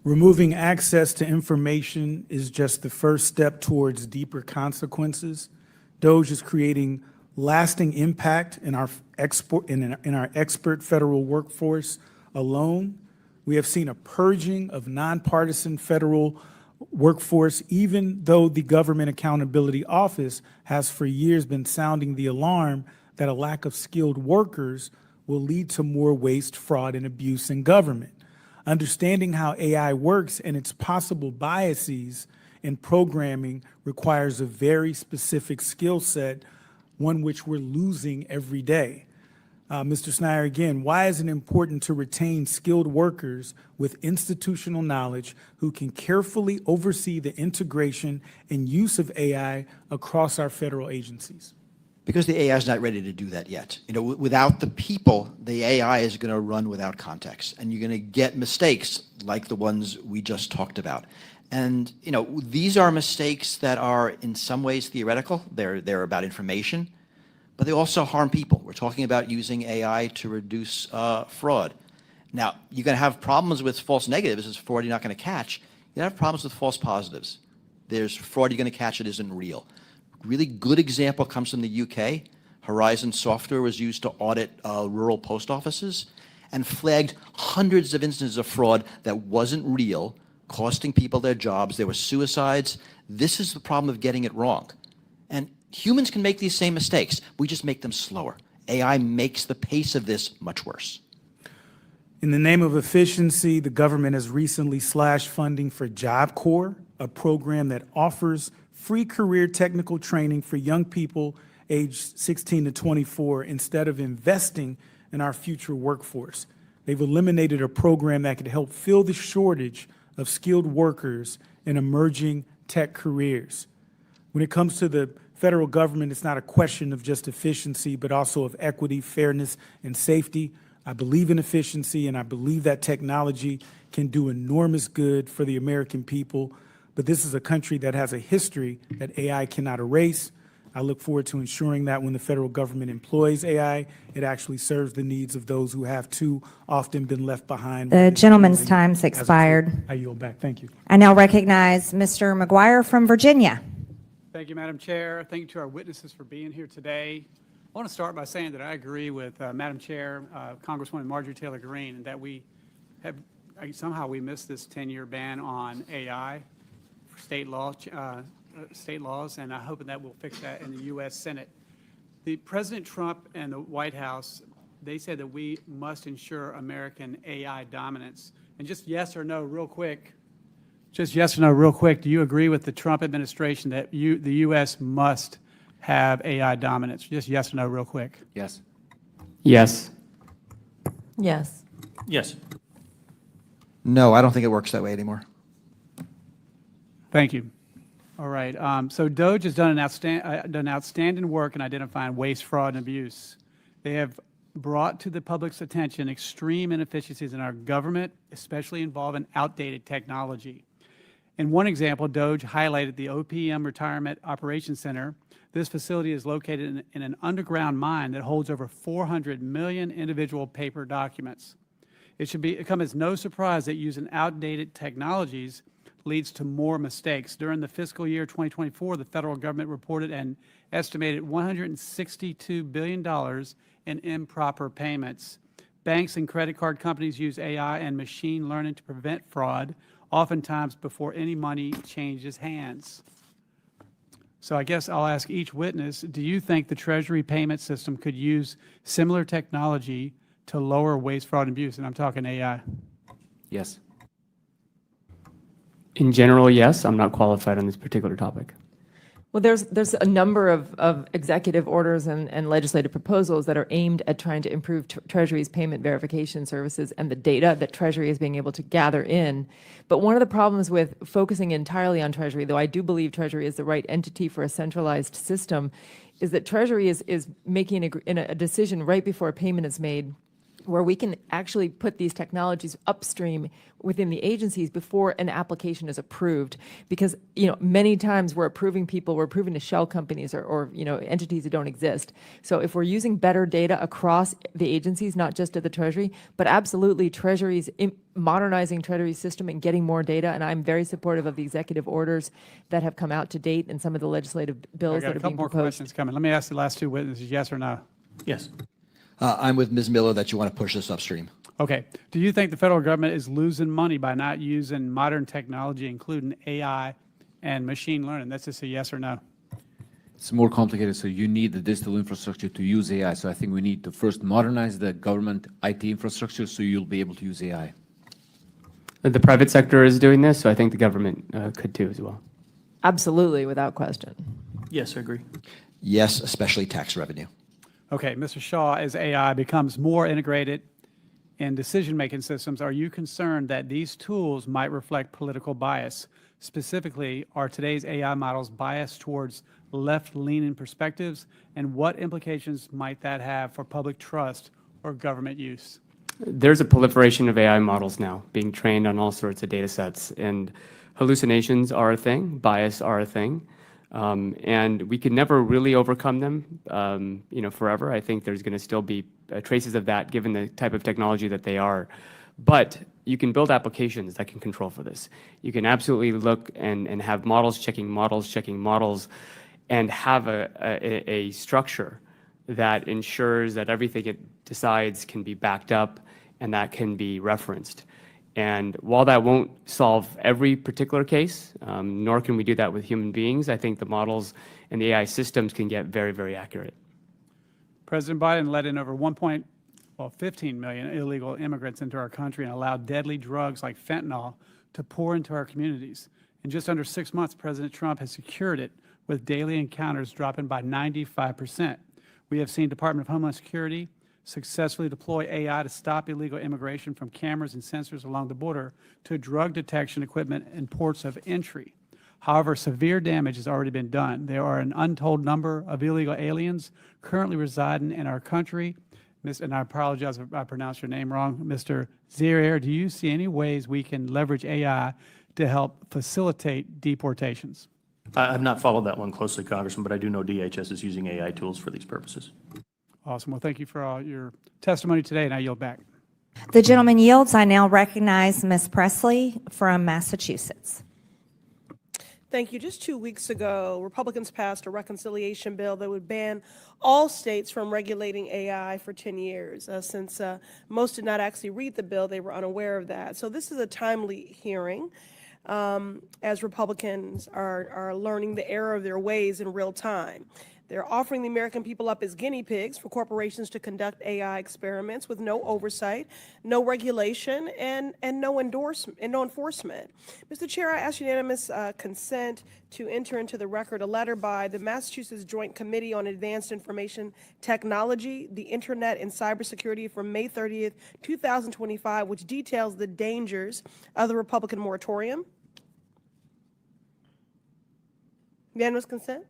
Removing access to information is just the first step towards deeper consequences. DOJ is creating lasting impact in our expert federal workforce alone. We have seen a purging of nonpartisan federal workforce, even though the Government Accountability Office has for years been sounding the alarm that a lack of skilled workers will lead to more waste, fraud, and abuse in government. Understanding how AI works and its possible biases in programming requires a very specific skill set, one which we're losing every day. Mr. Snyder, again, why is it important to retain skilled workers with institutional knowledge who can carefully oversee the integration and use of AI across our federal agencies? Because the AI is not ready to do that yet. You know, without the people, the AI is going to run without context, and you're going to get mistakes like the ones we just talked about. And you know, these are mistakes that are in some ways theoretical. They're about information, but they also harm people. We're talking about using AI to reduce fraud. Now, you're going to have problems with false negatives. It's fraud you're not going to catch. You have problems with false positives. There's fraud you're going to catch that isn't real. Really good example comes from the UK. Horizon Software was used to audit rural post offices and flagged hundreds of instances of fraud that wasn't real, costing people their jobs. There were suicides. This is the problem of getting it wrong. And humans can make these same mistakes. We just make them slower. AI makes the pace of this much worse. In the name of efficiency, the government has recently slashed funding for Job Corps, a program that offers free career technical training for young people aged 16 to 24 instead of investing in our future workforce. They've eliminated a program that could help fill the shortage of skilled workers in emerging tech careers. When it comes to the federal government, it's not a question of just efficiency, but also of equity, fairness, and safety. I believe in efficiency, and I believe that technology can do enormous good for the American people. But this is a country that has a history that AI cannot erase. I look forward to ensuring that when the federal government employs AI, it actually serves the needs of those who have too often been left behind. The gentleman's time's expired. I yield back. Thank you. I now recognize Mr. McGuire from Virginia. Thank you, Madam Chair. Thank you to our witnesses for being here today. I want to start by saying that I agree with Madam Chair, Congresswoman Marjorie Taylor Greene, and that we somehow we missed this 10-year ban on AI for state laws, and I'm hoping that we'll fix that in the U.S. Senate. The President Trump and the White House, they said that we must ensure American AI dominance. And just yes or no, real quick, do you agree with the Trump administration that the U.S. must have AI dominance? Just yes or no, real quick. Yes. Yes. Yes. Yes. No, I don't think it works that way anymore. Thank you. All right. So DOGE has done outstanding work in identifying waste, fraud, and abuse. They have brought to the public's attention extreme inefficiencies in our government, especially involving outdated technology. In one example, DOGE highlighted the OPM Retirement Operations Center. This facility is located in an underground mine that holds over 400 million individual paper documents. It should come as no surprise that using outdated technologies leads to more mistakes. During the fiscal year 2024, the federal government reported an estimated $162 billion in improper payments. Banks and credit card companies use AI and machine learning to prevent fraud, oftentimes before any money changes hands. So I guess I'll ask each witness, do you think the Treasury payment system could use similar technology to lower waste, fraud, and abuse? And I'm talking AI. Yes. In general, yes. I'm not qualified on this particular topic. Well, there's a number of executive orders and legislative proposals that are aimed at trying to improve Treasury's payment verification services and the data that Treasury is being able to gather in. But one of the problems with focusing entirely on Treasury, though I do believe Treasury is the right entity for a centralized system, is that Treasury is making a decision right before a payment is made, where we can actually put these technologies upstream within the agencies before an application is approved. Because, many times we're approving to shell companies or entities that don't exist. So if we're using better data across the agencies, not just at the Treasury, but absolutely modernizing Treasury's system and getting more data, and I'm very supportive of the executive orders that have come out to date and some of the legislative bills that are being proposed. I got a couple more questions coming. Let me ask the last two witnesses, yes or no? Yes. I'm with Ms. Miller that you want to push this upstream. Okay. Do you think the federal government is losing money by not using modern technology, including AI and machine learning? That's just a yes or no. It's more complicated, so you need the digital infrastructure to use AI. So I think we need to first modernize the government IT infrastructure so you'll be able to use AI. The private sector is doing this, so I think the government could too as well. Absolutely, without question. Yes, I agree. Yes, especially tax revenue. Okay, Mr. Shaw, as AI becomes more integrated in decision-making systems, are you concerned that these tools might reflect political bias? Specifically, are today's AI models biased towards left-leaning perspectives, and what implications might that have for public trust or government use? There's a proliferation of AI models now being trained on all sorts of data sets, and hallucinations are a thing, bias are a thing. And we can never really overcome them, forever. I think there's going to still be traces of that given the type of technology that they are. But you can build applications that can control for this. You can absolutely look and have models checking models, and have a structure that ensures that everything it decides can be backed up and that can be referenced. And while that won't solve every particular case, nor can we do that with human beings, I think the models and the AI systems can get very, very accurate. President Biden let in over 15 million illegal immigrants into our country and allowed deadly drugs like fentanyl to pour into our communities. In just under 6 months, President Trump has secured it, with daily encounters dropping by 95%. We have seen Department of Homeland Security successfully deploy AI to stop illegal immigration from cameras and sensors along the border to drug detection equipment and ports of entry. However, severe damage has already been done. There are an untold number of illegal aliens currently residing in our country. And I apologize if I pronounced your name wrong. Mr. Zier, do you see any ways we can leverage AI to help facilitate deportations? I've not followed that one closely, Congressman, but I do know DHS is using AI tools for these purposes. Awesome. Well, thank you for all your testimony today, and I yield back. The gentleman yields. I now recognize Ms. Presley from Massachusetts. Thank you. Just 2 weeks ago, Republicans passed a reconciliation bill that would ban all states from regulating AI for 10 years. Since most did not actually read the bill, they were unaware of that. So this is a timely hearing as Republicans are learning the error of their ways in real time. They're offering the American people up as guinea pigs for corporations to conduct AI experiments with no oversight, no regulation, and no endorsement and no enforcement. Mr. Chair, I ask unanimous consent to enter into the record a letter by the Massachusetts Joint Committee on Advanced Information Technology, the Internet, and Cybersecurity from May 30th, 2025, which details the dangers of the Republican moratorium. Unanimous consent?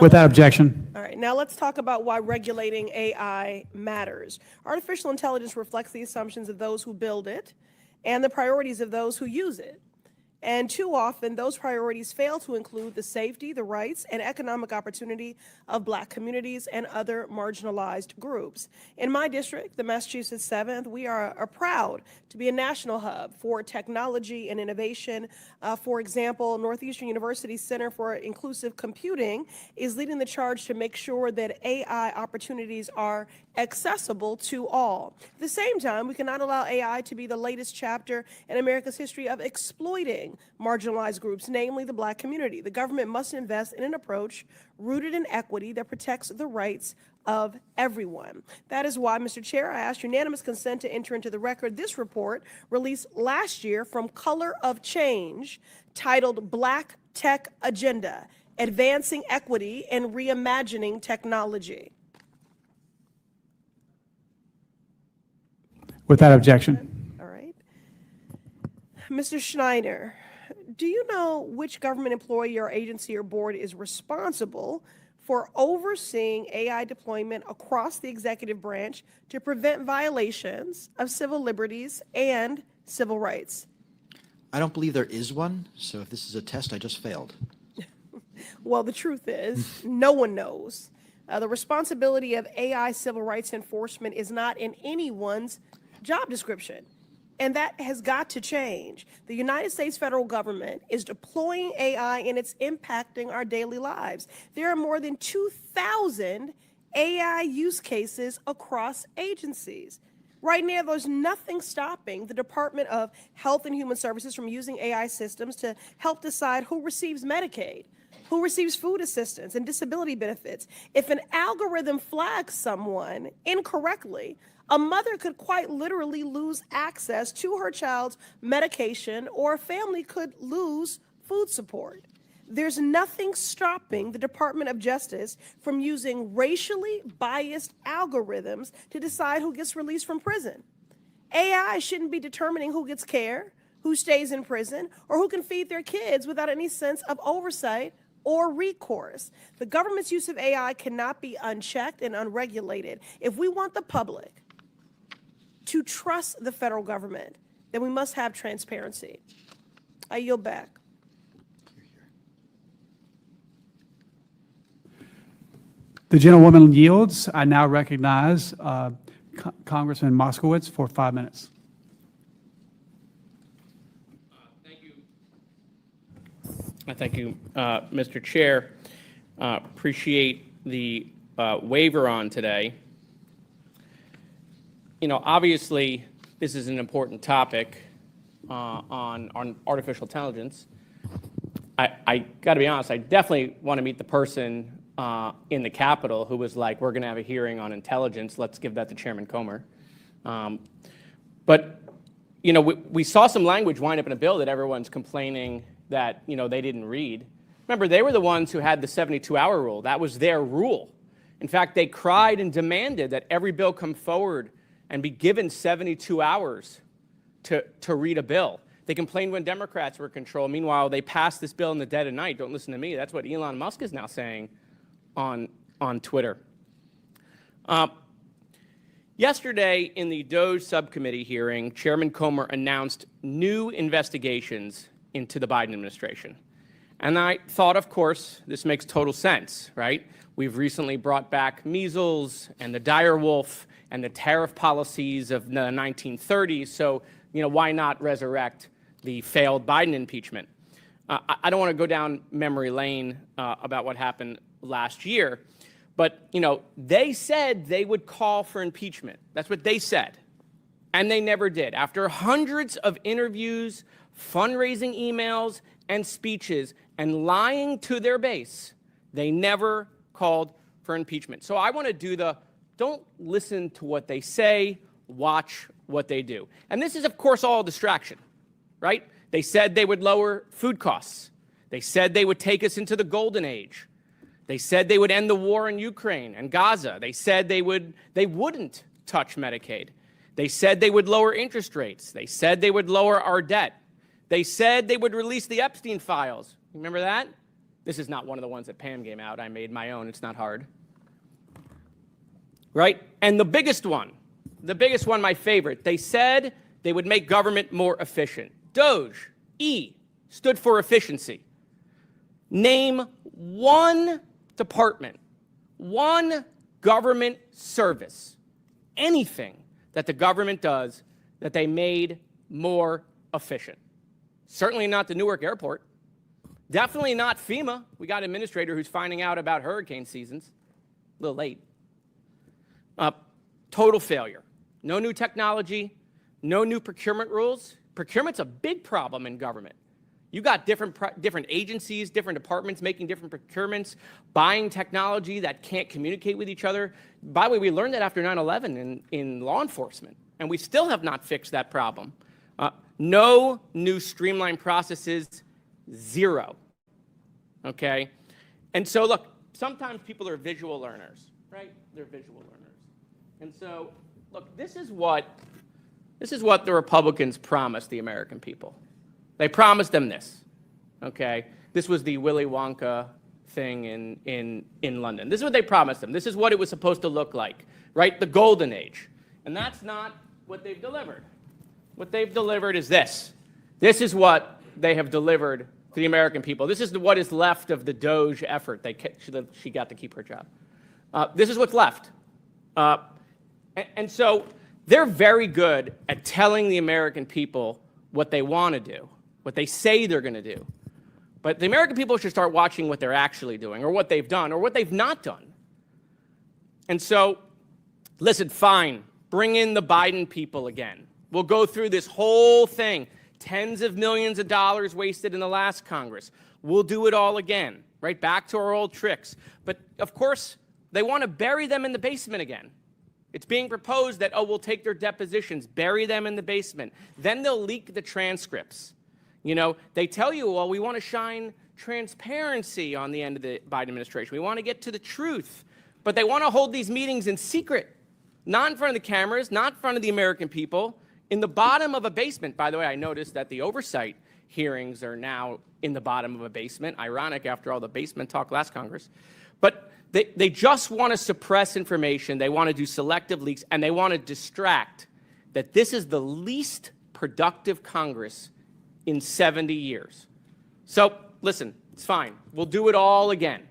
Without objection. All right, now let's talk about why regulating AI matters. Artificial intelligence reflects the assumptions of those who build it and the priorities of those who use it. And too often, those priorities fail to include the safety, the rights, and economic opportunity of Black communities and other marginalized groups. In my district, the Massachusetts 7th, we are proud to be a national hub for technology and innovation. For example, Northeastern University's Center for Inclusive Computing is leading the charge to make sure that AI opportunities are accessible to all. At the same time, we cannot allow AI to be the latest chapter in America's history of exploiting marginalized groups, namely the Black community. The government must invest in an approach rooted in equity that protects the rights of everyone. That is why, Mr. Chair, I ask unanimous consent to enter into the record this report released last year from Color of Change, titled Black Tech Agenda, Advancing Equity and Reimagining Technology. Without objection. All right. Mr. Schneider, do you know which government employee or agency or board is responsible for overseeing AI deployment across the executive branch to prevent violations of civil liberties and civil rights? I don't believe there is one, so if this is a test, I just failed. Well, the truth is, no one knows. The responsibility of AI civil rights enforcement is not in anyone's job description, and that has got to change. The United States federal government is deploying AI and it's impacting our daily lives. There are more than 2,000 AI use cases across agencies. Right now, there's nothing stopping the Department of Health and Human Services from using AI systems to help decide who receives Medicaid, who receives food assistance and disability benefits. If an algorithm flags someone incorrectly, a mother could quite literally lose access to her child's medication, or a family could lose food support. There's nothing stopping the Department of Justice from using racially biased algorithms to decide who gets released from prison. AI shouldn't be determining who gets care, who stays in prison, or who can feed their kids without any sense of oversight or recourse. The government's use of AI cannot be unchecked and unregulated. If we want the public to trust the federal government, then we must have transparency. I yield back. The gentlewoman yields. I now recognize Congressman Moskowitz for 5 minutes. Thank you, Mr. Chair. Appreciate the waiver on today. You know, obviously, this is an important topic on artificial intelligence. I got to be honest, I definitely want to meet the person in the Capitol who was like, we're going to have a hearing on intelligence. Let's give that to Chairman Comer. But, you know, we saw some language wind up in a bill that everyone's complaining that, you know, they didn't read. Remember, they were the ones who had the 72-hour rule. That was their rule. In fact, they cried and demanded that every bill come forward and be given 72 hours to read a bill. They complained when Democrats were in control. Meanwhile, they passed this bill in the dead of night. Don't listen to me. That's what Elon Musk is now saying on Twitter. Yesterday, in the DOJ subcommittee hearing, Chairman Comer announced new investigations into the Biden administration. And I thought, of course, this makes total sense, right? We've recently brought back measles and the dire wolf and the tariff policies of the 1930s. So, you know, why not resurrect the failed Biden impeachment. I don't want to go down memory lane about what happened last year, but they said they would call for impeachment. That's what they said, and they never did. After hundreds of interviews, fundraising emails, and speeches, and lying to their base, they never called for impeachment. So I want to do don't listen to what they say, watch what they do. And this is, of course, all a distraction, right? They said they would lower food costs. They said they would take us into the golden age. They said they would end the war in Ukraine and Gaza. They said they wouldn't touch Medicaid. They said they would lower interest rates. They said they would lower our debt. They said they would release the Epstein files. Remember that? This is not one of the ones that Pam gave out. I made my own. It's not hard. Right? And the biggest one, my favorite, they said they would make government more efficient. DOGE, E, stood for efficiency. Name one department, one government service, anything that the government does that they made more efficient. Certainly not the Newark Airport. Definitely not FEMA. We got an administrator who's finding out about hurricane seasons. A little late. Total failure. No new technology, no new procurement rules. Procurement's a big problem in government. You got different agencies, different departments making different procurements, buying technology that can't communicate with each other. By the way, we learned that after 9/11 in law enforcement, and we still have not fixed that problem. No new streamlined processes, zero. Okay? And so, look, sometimes people are visual learners, right? They're visual learners. And so, look, this is what the Republicans promised the American people. They promised them this, okay? This was the Willy Wonka thing in London. This is what they promised them. This is what it was supposed to look like, right? The golden age. And that's not what they've delivered. What they've delivered is this. This is what they have delivered to the American people. This is what is left of the DOGE effort. She got to keep her job. This is what's left. And so they're very good at telling the American people what they want to do, what they say they're going to do. But the American people should start watching what they're actually doing, or what they've done, or what they've not done. And so, listen, fine, bring in the Biden people again. We'll go through this whole thing. Tens of millions of dollars wasted in the last Congress. We'll do it all again, right? Back to our old tricks. But, of course, they want to bury them in the basement again. It's being proposed that, we'll take their depositions, bury them in the basement. Then they'll leak the transcripts. They tell you, we want to shine transparency on the end of the Biden administration. We want to get to the truth. But they want to hold these meetings in secret, not in front of the cameras, not in front of the American people, in the bottom of a basement. By the way, I noticed that the oversight hearings are now in the bottom of a basement. Ironic after all the basement talk last Congress. But they just want to suppress information. They want to do selective leaks, and they want to distract that this is the least productive Congress in 70 years. So, listen, it's fine. We'll do it all again,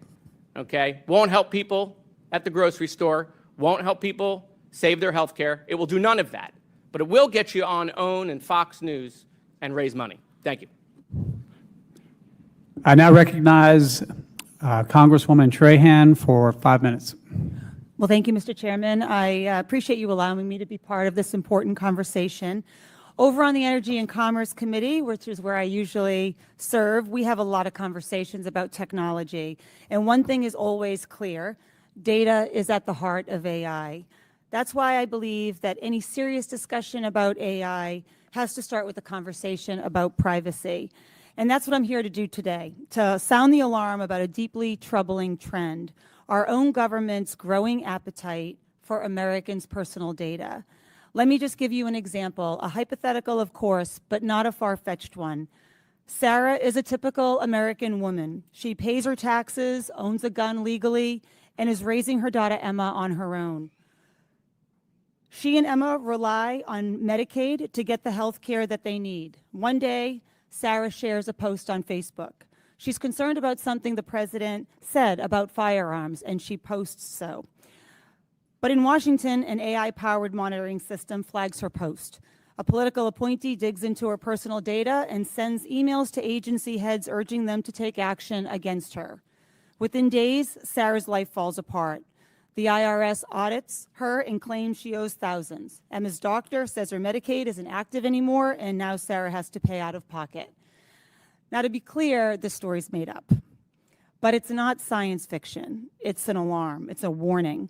okay? Won't help people at the grocery store. Won't help people save their health care. It will do none of that. But it will get you on OWN and Fox News and raise money. Thank you. I now recognize Congresswoman Trahan for 5 minutes. Well, thank you, Mr. Chairman. I appreciate you allowing me to be part of this important conversation. Over on the Energy and Commerce Committee, which is where I usually serve, we have a lot of conversations about technology. And one thing is always clear: data is at the heart of AI. That's why I believe that any serious discussion about AI has to start with a conversation about privacy. And that's what I'm here to do today, to sound the alarm about a deeply troubling trend: our own government's growing appetite for Americans' personal data. Let me just give you an example, a hypothetical, of course, but not a far-fetched one. Sarah is a typical American woman. She pays her taxes, owns a gun legally, and is raising her daughter Emma on her own. She and Emma rely on Medicaid to get the health care that they need. One day, Sarah shares a post on Facebook. She's concerned about something the president said about firearms, and she posts so. But in Washington, an AI-powered monitoring system flags her post. A political appointee digs into her personal data and sends emails to agency heads urging them to take action against her. Within days, Sarah's life falls apart. The IRS audits her and claims she owes thousands. Emma's doctor says her Medicaid isn't active anymore, and now Sarah has to pay out of pocket. Now, to be clear, this story's made up. But it's not science fiction. It's an alarm. It's a warning.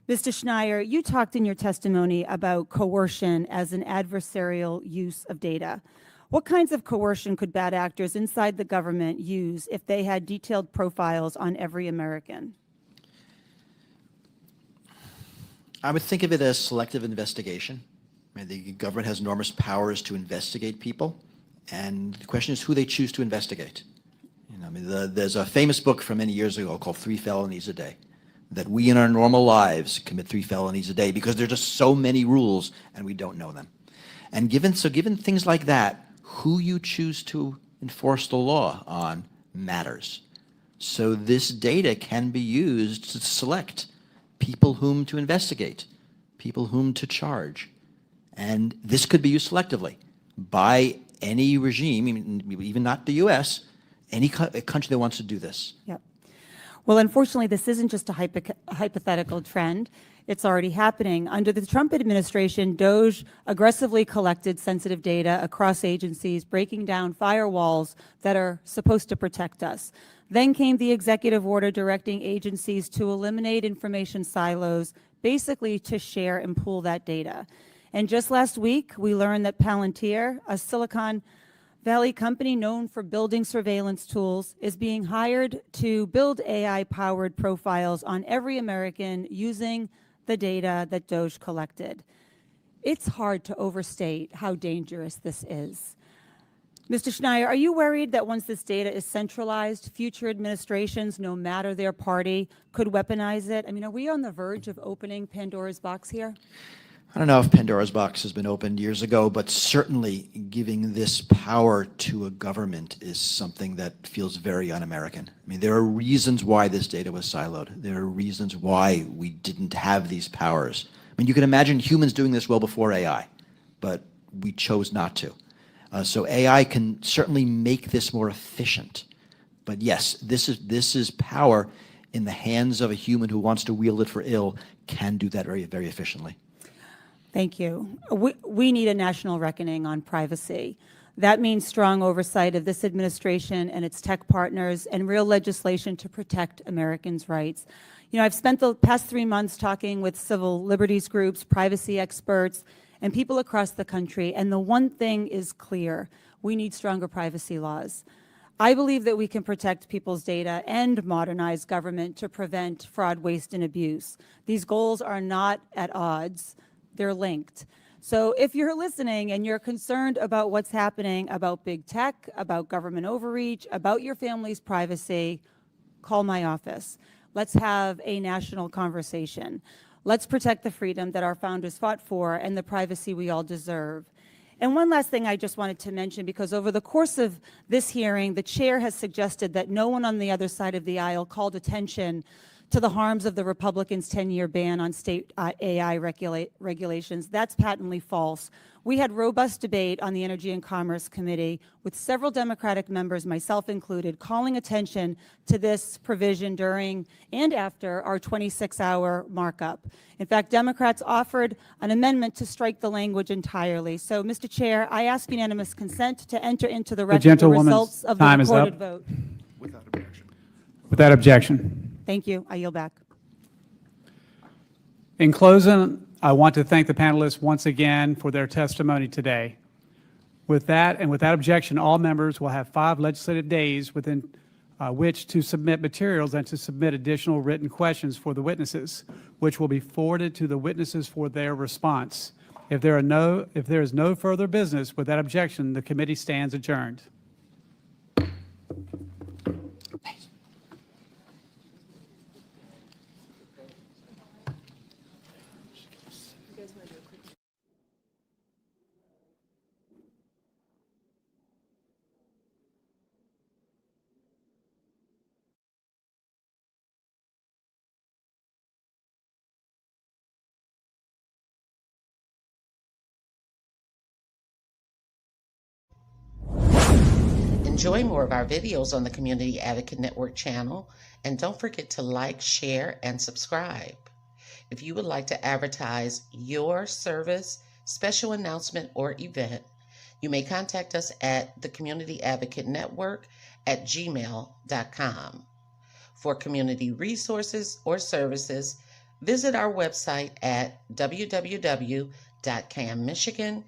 Mr. Schneier, you talked in your testimony about coercion as an adversarial use of data. What kinds of coercion could bad actors inside the government use if they had detailed profiles on every American? I would think of it as selective investigation. I mean, the government has enormous powers to investigate people, and the question is who they choose to investigate. You know, I mean, there's a famous book from many years ago called 3 Felonies a Day, that we in our normal lives commit 3 felonies a day because there are just so many rules and we don't know them. And given things like that, who you choose to enforce the law on matters. So this data can be used to select people whom to investigate, people whom to charge. And this could be used selectively by any regime, even not the U.S., any country that wants to do this. Yep. Well, unfortunately, this isn't just a hypothetical trend. It's already happening. Under the Trump administration, DOJ aggressively collected sensitive data across agencies, breaking down firewalls that are supposed to protect us. Then came the executive order directing agencies to eliminate information silos, basically to share and pool that data. And just last week, we learned that Palantir, a Silicon Valley company known for building surveillance tools, is being hired to build AI-powered profiles on every American using the data that DOJ collected. It's hard to overstate how dangerous this is. Mr. Schneier, are you worried that once this data is centralized, future administrations, no matter their party, could weaponize it? I mean, are we on the verge of opening Pandora's box here? I don't know if Pandora's box has been opened years ago, but certainly giving this power to a government is something that feels very un-American. I mean, there are reasons why this data was siloed. There are reasons why we didn't have these powers. I mean, you can imagine humans doing this well before AI, but we chose not to. So AI can certainly make this more efficient. But yes, this is power in the hands of a human who wants to wield it for ill, can do that very, very efficiently. Thank you. We need a national reckoning on privacy. That means strong oversight of this administration and its tech partners and real legislation to protect Americans' rights. You know, I've spent the past 3 months talking with civil liberties groups, privacy experts, and people across the country, and the one thing is clear: we need stronger privacy laws. I believe that we can protect people's data and modernize government to prevent fraud, waste, and abuse. These goals are not at odds. They're linked. So if you're listening and you're concerned about what's happening about big tech, about government overreach, about your family's privacy, call my office. Let's have a national conversation. Let's protect the freedom that our founders fought for and the privacy we all deserve. And one last thing I just wanted to mention, because over the course of this hearing, the chair has suggested that no one on the other side of the aisle called attention to the harms of the Republicans' 10-year ban on state AI regulations. That's patently false. We had robust debate on the Energy and Commerce Committee with several Democratic members, myself included, calling attention to this provision during and after our 26-hour markup. In fact, Democrats offered an amendment to strike the language entirely. So, Mr. Chair, I ask unanimous consent to enter into the record the results of the recorded vote. Without objection. Without objection. Thank you. I yield back. In closing, I want to thank the panelists once again for their testimony today. With that and without objection, all members will have 5 legislative days within which to submit materials and to submit additional written questions for the witnesses, which will be forwarded to the witnesses for their response. If there is no further business, without objection, the committee stands adjourned. Enjoy more of our videos on the Community Advocate Network channel, and don't forget to like, share, and subscribe. If you would like to advertise your service, special announcement, or event, you may contact us at the Community Advocate Network at gmail.com. For community resources or services, visit our website at www.canmichigan.com.